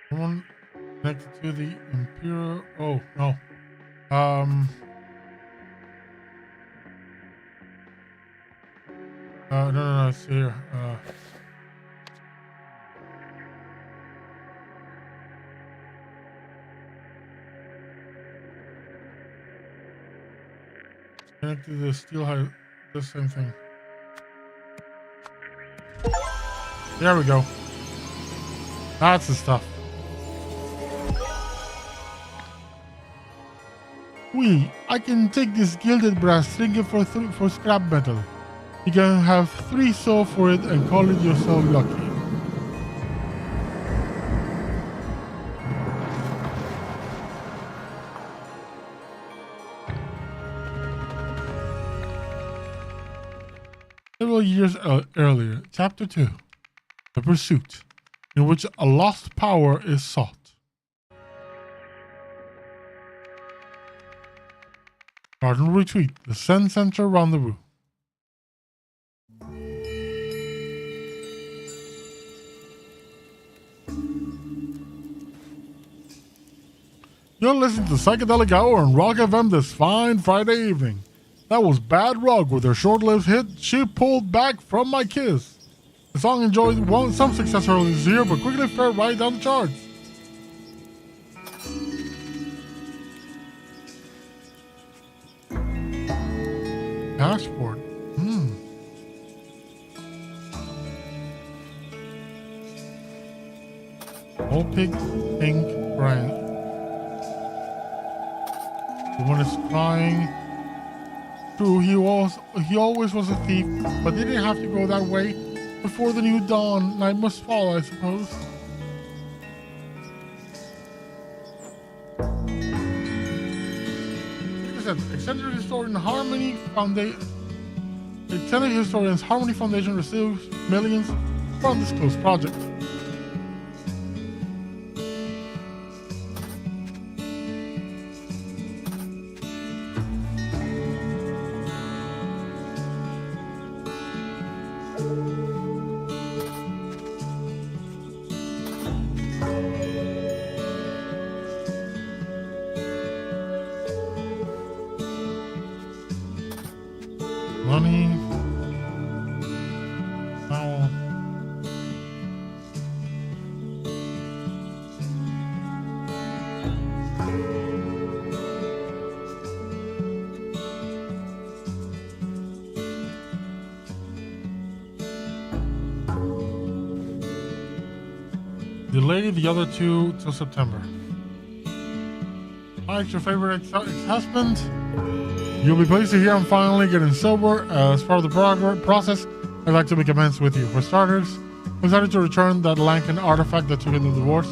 S1: Someone connected to the Imperial. Oh no. No, it's here. Connected to the steel, the same thing. There we go. That's the stuff. I can take this gilded brass, sling it for scrap metal. You can have 3 so for it and call it yourself lucky. Several years earlier, Chapter 2, The Pursuit, in which a lost power is sought. Garden Retreat, the Zen Center Rendezvous. You're listening to Psychedelic Hour on Rock FM this fine Friday evening. That was Bad Rock with their short-lived hit, She Pulled Back From My Kiss. The song enjoyed some success earlier this year, but quickly fared right down the charts. Passport. All pink brand. The one is crying. True, he always was a thief, but they didn't have to go that way. Before the new dawn, night must fall, I suppose. Like I said, eccentric historian Harmony Foundation. Eccentric historians Harmony Foundation receives millions from this close project. Money. Foul. Delay the other two till September. Alright, your favorite ex-husband? You'll be pleased to hear I'm finally getting sober. As part of the process, I'd like to make amends with you. For starters, I decided to return that Lankan artifact that took in the divorce.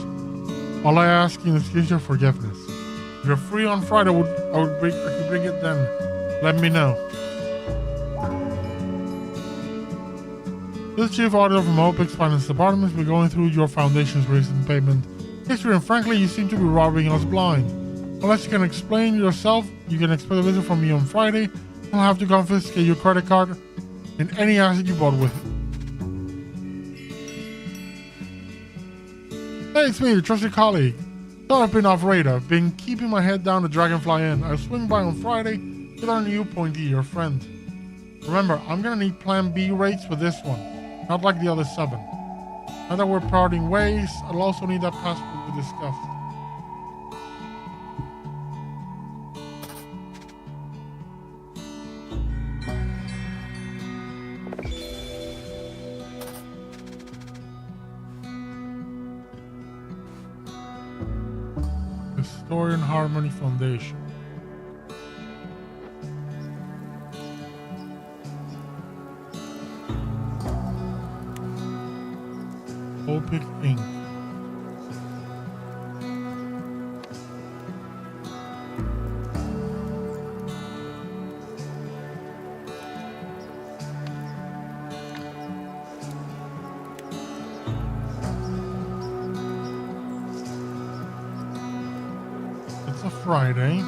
S1: All I ask in exchange for forgiveness. If you're free on Friday, I could bring it then. Let me know. This chief auditor from OPEX Finance Department has been going through your foundation's recent payment history, and frankly, you seem to be robbing us blind. Unless you can explain yourself, you can expect a visit from me on Friday. I'll have to confiscate your credit card and any asset you bought with it. Hey, it's me, your trusted colleague. Thought I've been off radar. Been keeping my head down the Dragonfly Inn. I'll swing by on Friday with our new appointee, your friend. Remember, I'm gonna need Plan B rates for this one, not like the other 7. Now that we're parting ways, I'll also need that passport we discussed. Historian Harmony Foundation. Opic Inc. It's a Friday.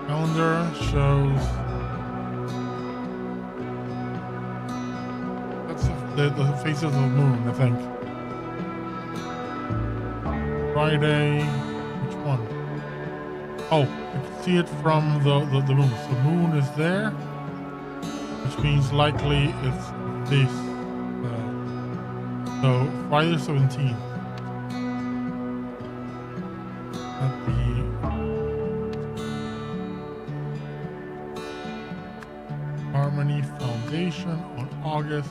S1: Calendar shows that's the face of the moon, I think. Friday, which one? Oh, I can see it from the moon. So the moon is there, which means likely it's this. So Friday 17th. At the Harmony Foundation on August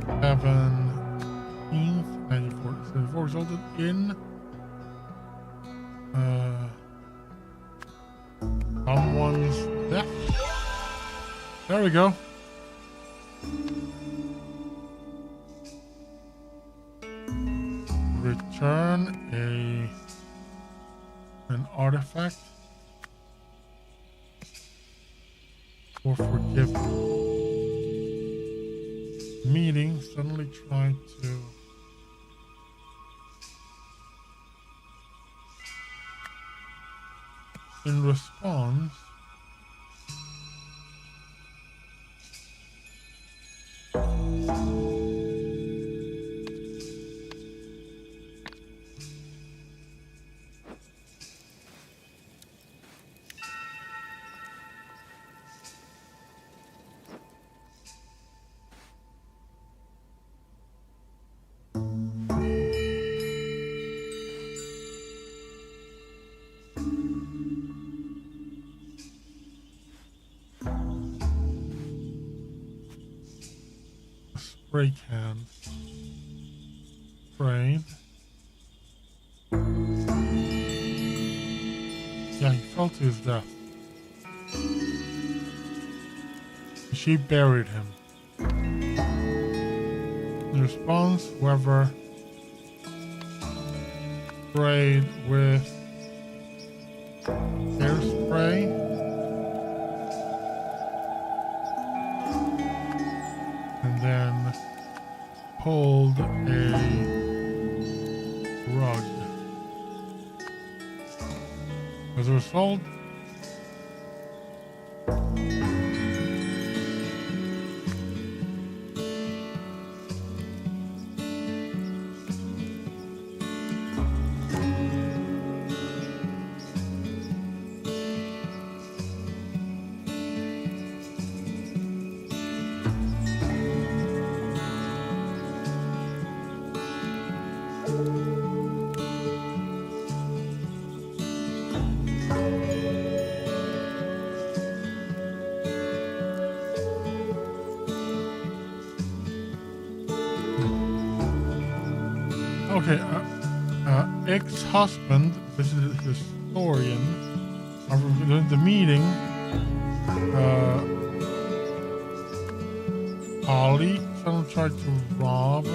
S1: 17th, 1974, resulted in someone's death. There we go. Return an artifact or forgiveness. Meeting suddenly tried to in response break hand. Brain. Yeah, he fell to his death. She buried him. In response, whoever sprayed with hairspray and then pulled a rug. As a result, okay, ex-husband, this is the historian, during the meeting, Ollie, someone tried to rob.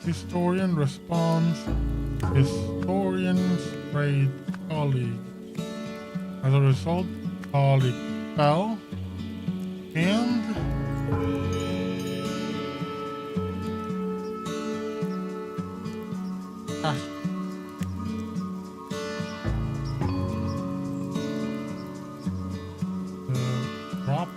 S1: Historian responds, historian sprayed colleague. As a result, colleague fell and drop.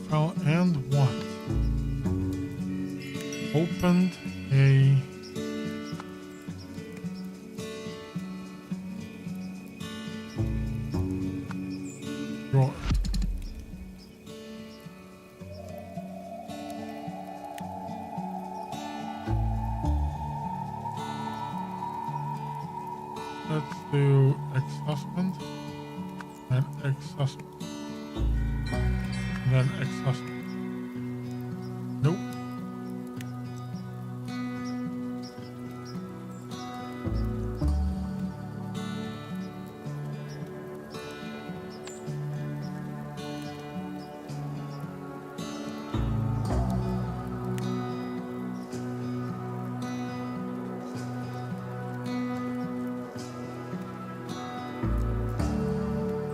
S1: Fell and what? Opened a drawer. Let's do ex-husband and ex-husband. Then ex-husband. Nope.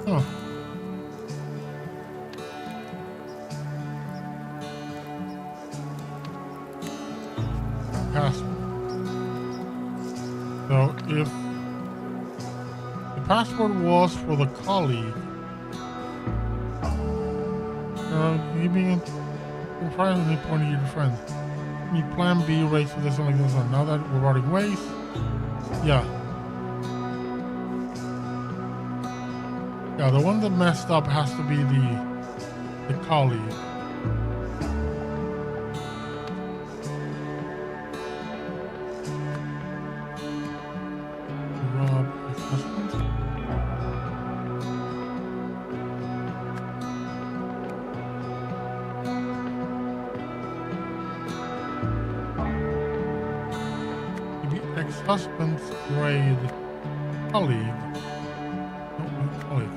S1: Huh. Password. So if the password was for the colleague, give me a finally pointing your friend. Need plan B race for this one like this one. Now that we're already ways. Yeah. Yeah, the one that messed up has to be the colleague. Rob husband. Maybe ex-husband's grade colleague. No, colleague.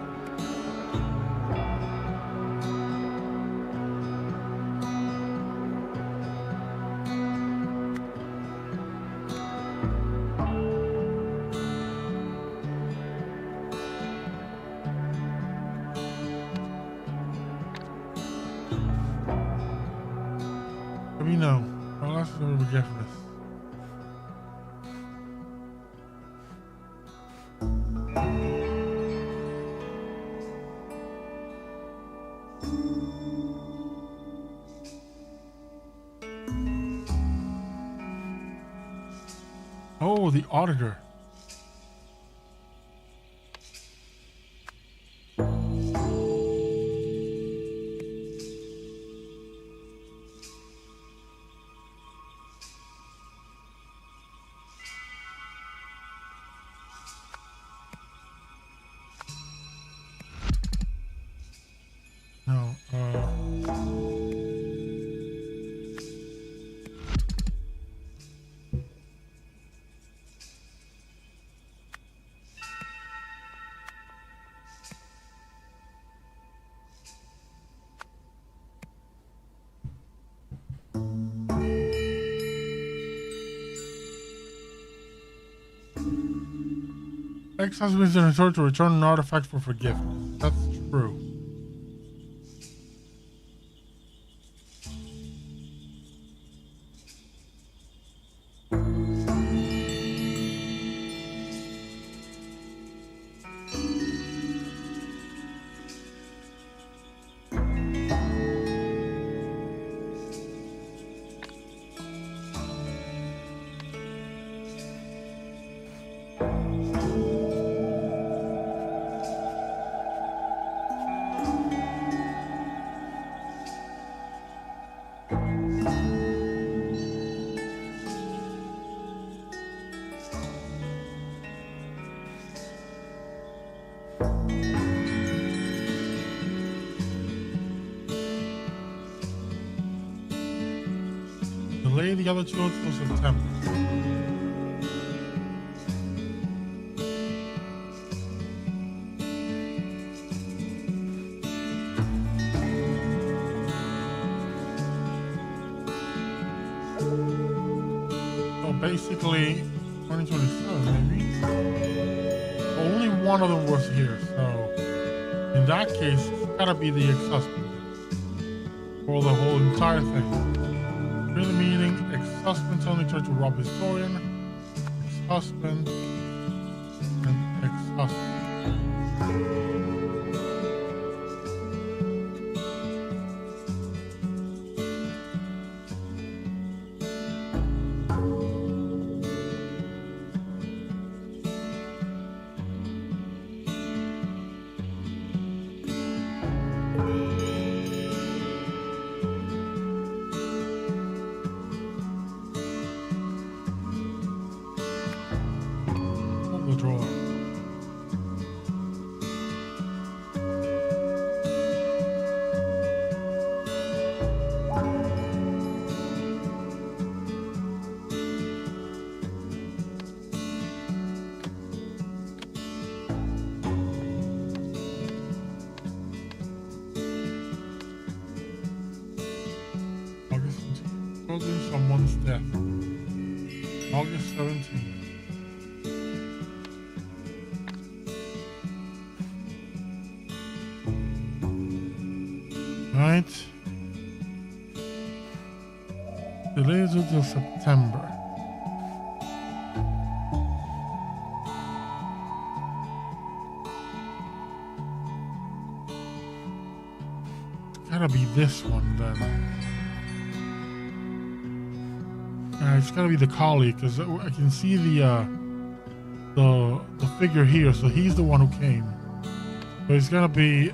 S1: Let me know. I'll ask them to get this. Oh, the auditor. X has been returned to return an artifact for forgiveness. That's true. Delay the other two until September. So basically, 2027 maybe. Only one of them was here, so in that case, it's gotta be the ex-husband for the whole entire thing. During the meeting, ex-husband only tried to rob historian, ex-husband, and ex-husband. Drawer. August 17th. Causing someone's death. August 17th. Right. Delays until September. It's gotta be this one then. It's gotta be the colleague because I can see the figure here. So he's the one who came. So it's gonna be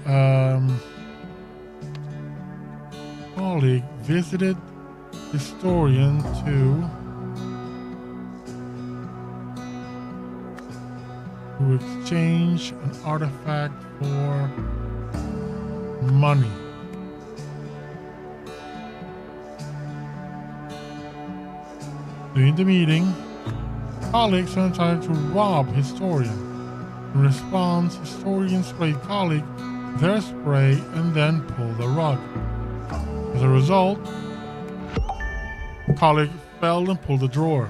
S1: colleague visited historian to exchange an artifact for money. During the meeting, colleagues are trying to rob historian. In response, historian sprayed colleague with their spray and then pulled the rug. As a result, colleague fell and pulled the drawer.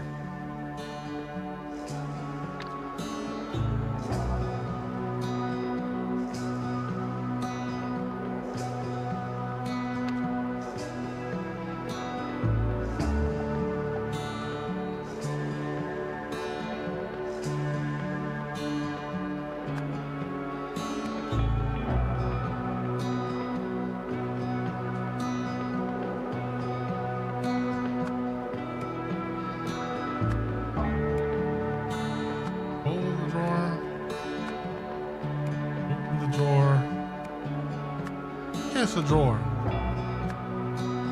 S1: It's a drawer.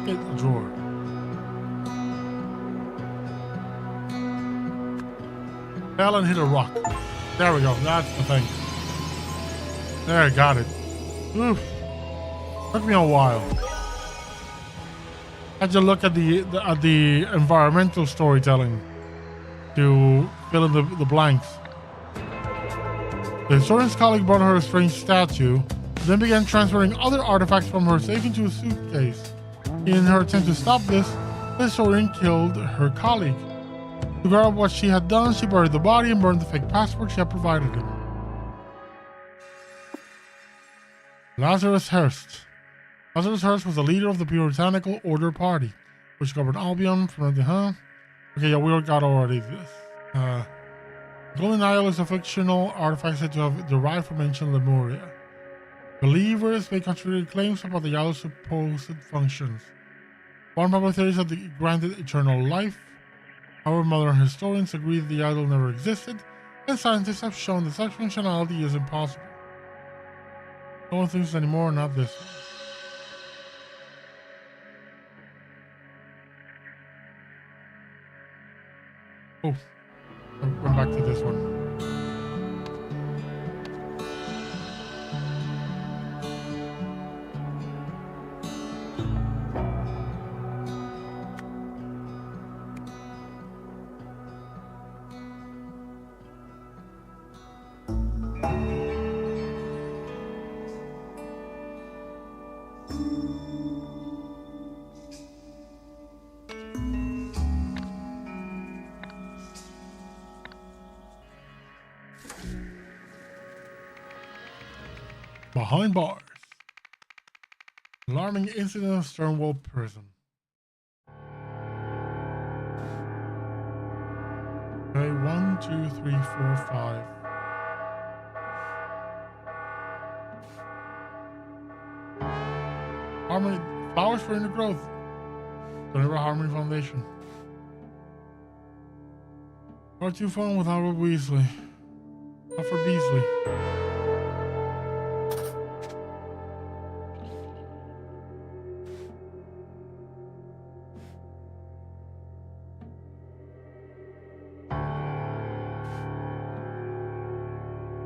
S1: Get the drawer. Fell and hit a rock. There we go. That's the thing. There, I got it. Oof. Took me a while. I had to look at the environmental storytelling to fill in the blanks. The historian's colleague brought her a strange statue, then began transferring other artifacts from her safe into a suitcase. In her attempt to stop this, the historian killed her colleague. To cover up what she had done, she buried the body and burned the fake passport she had provided him. Lazarus Hearst. Lazarus Hearst was the leader of the Puritanical Order Party, which governed Albion from the Okay, yeah, we got already this. Golden Isle is a fictional artifact said to have derived from ancient Lemuria. Believers may contradict claims about the Isle's supposed functions. One popular theory is that it granted eternal life. However, modern historians agree that the idol never existed, and scientists have shown that such functionality is impossible. No one thinks anymore, not this one. Oh, I went back to this one. Behind bars. Alarming incident of Sternwell prison. Okay, 1, 2, 3, 4, 5. Harmony flowers for inner growth. Geneva Harmony Foundation. Cartoon phone with Albert Weasley. Alfred Beasley.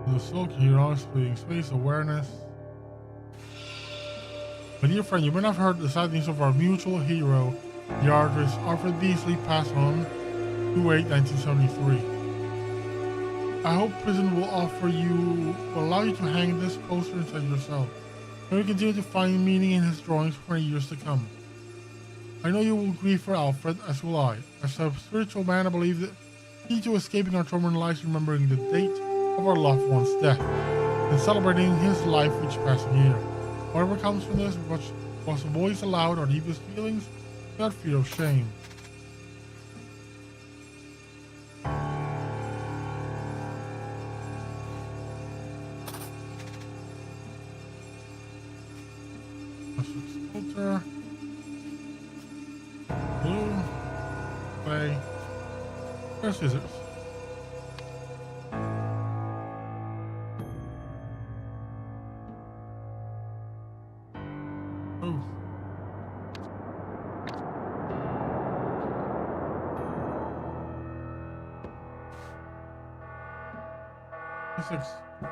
S1: The silk heroes, fleeting space, awareness. My dear friend, you may not have heard the sad news of our mutual hero, the artist Alfred Beasley, passed on 2/8/1973. I hope prison will allow you to hang this poster inside your cell. May we continue to find meaning in his drawings for years to come. I know you will grieve for Alfred, as will I. As a spiritual man, I believe that key to escaping our torment lies remembering the date of our loved one's death and celebrating his life each passing year. Whatever comes from this, we must voice aloud our deepest feelings without fear of shame. Filter. Blue. Clay. Where's scissors?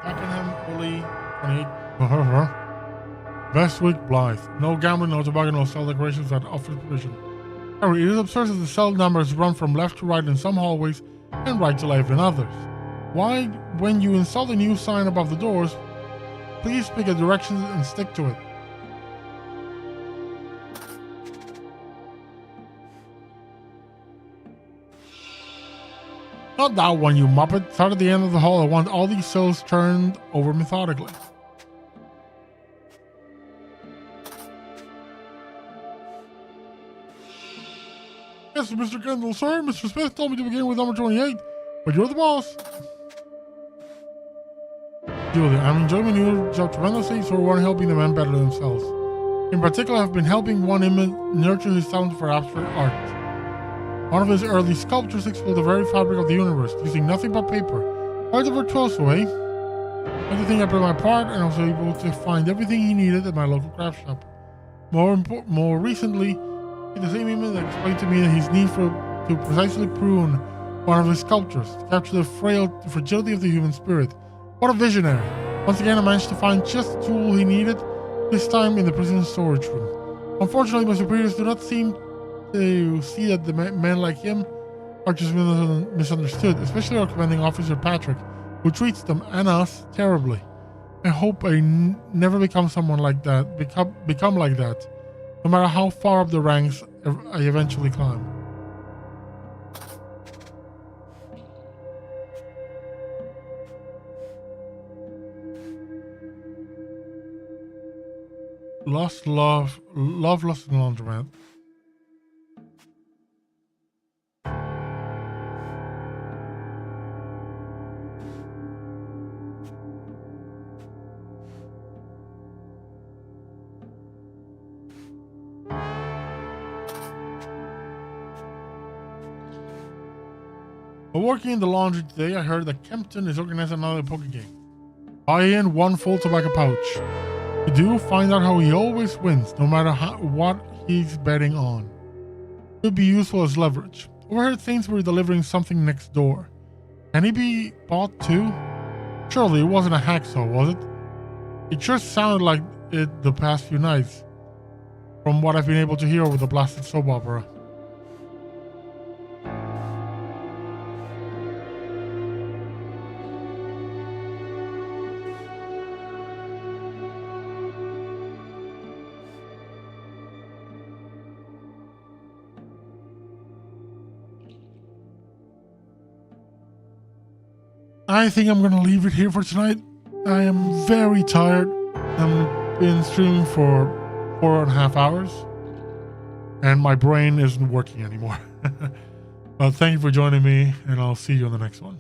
S1: Pakenham, Bully, 28. Bestwick, Blythe. No gambling, no tobacco, no cell decorations that offer permission. However, it is absurd that the cell numbers run from left to right in some hallways and right to left in others. Why, when you install the new sign above the doors, please pick a direction and stick to it. Not that one, you muppet. Start at the end of the hall. I want all these cells turned over methodically. Yes, Mr. Kendall, sir. Mr. Smith told me to begin with number 28, but you're the boss. Julia, I'm enjoying my new job tremendously, so we're helping the men better themselves. In particular, I've been helping one image nurture his talent for abstract art. One of his early sculptures explored the very fabric of the universe, using nothing but paper. Quite a virtuoso, eh? I like to think I played my part, and I was able to find everything he needed at my local craft shop. More recently, in the same email, explained to me that his need to precisely prune one of his sculptures, to capture the fragility of the human spirit. What a visionary! Once again, I managed to find just the tool he needed, this time in the prison storage room. Unfortunately, my superiors do not seem to see that the men like him are just misunderstood, especially our commanding officer Patrick, who treats them and us terribly. I hope I never become someone like that, become like that, no matter how far up the ranks I eventually climb. Lost love in the laundromat. While working in the laundry today, I heard that Kempton is organizing another poker game. Buy in one full tobacco pouch. You do find out how he always wins, no matter what he's betting on. Could be useful as leverage. Overheard Sainsbury delivering something next door. Can he be bought too? Surely it wasn't a hacksaw, was it? It just sounded like it the past few nights, from what I've been able to hear over the blasted soap opera. I think I'm gonna leave it here for tonight. I am very tired. I've been streaming for 4.5 hours and my brain isn't working anymore. Well, thank you for joining me and I'll see you on the next one.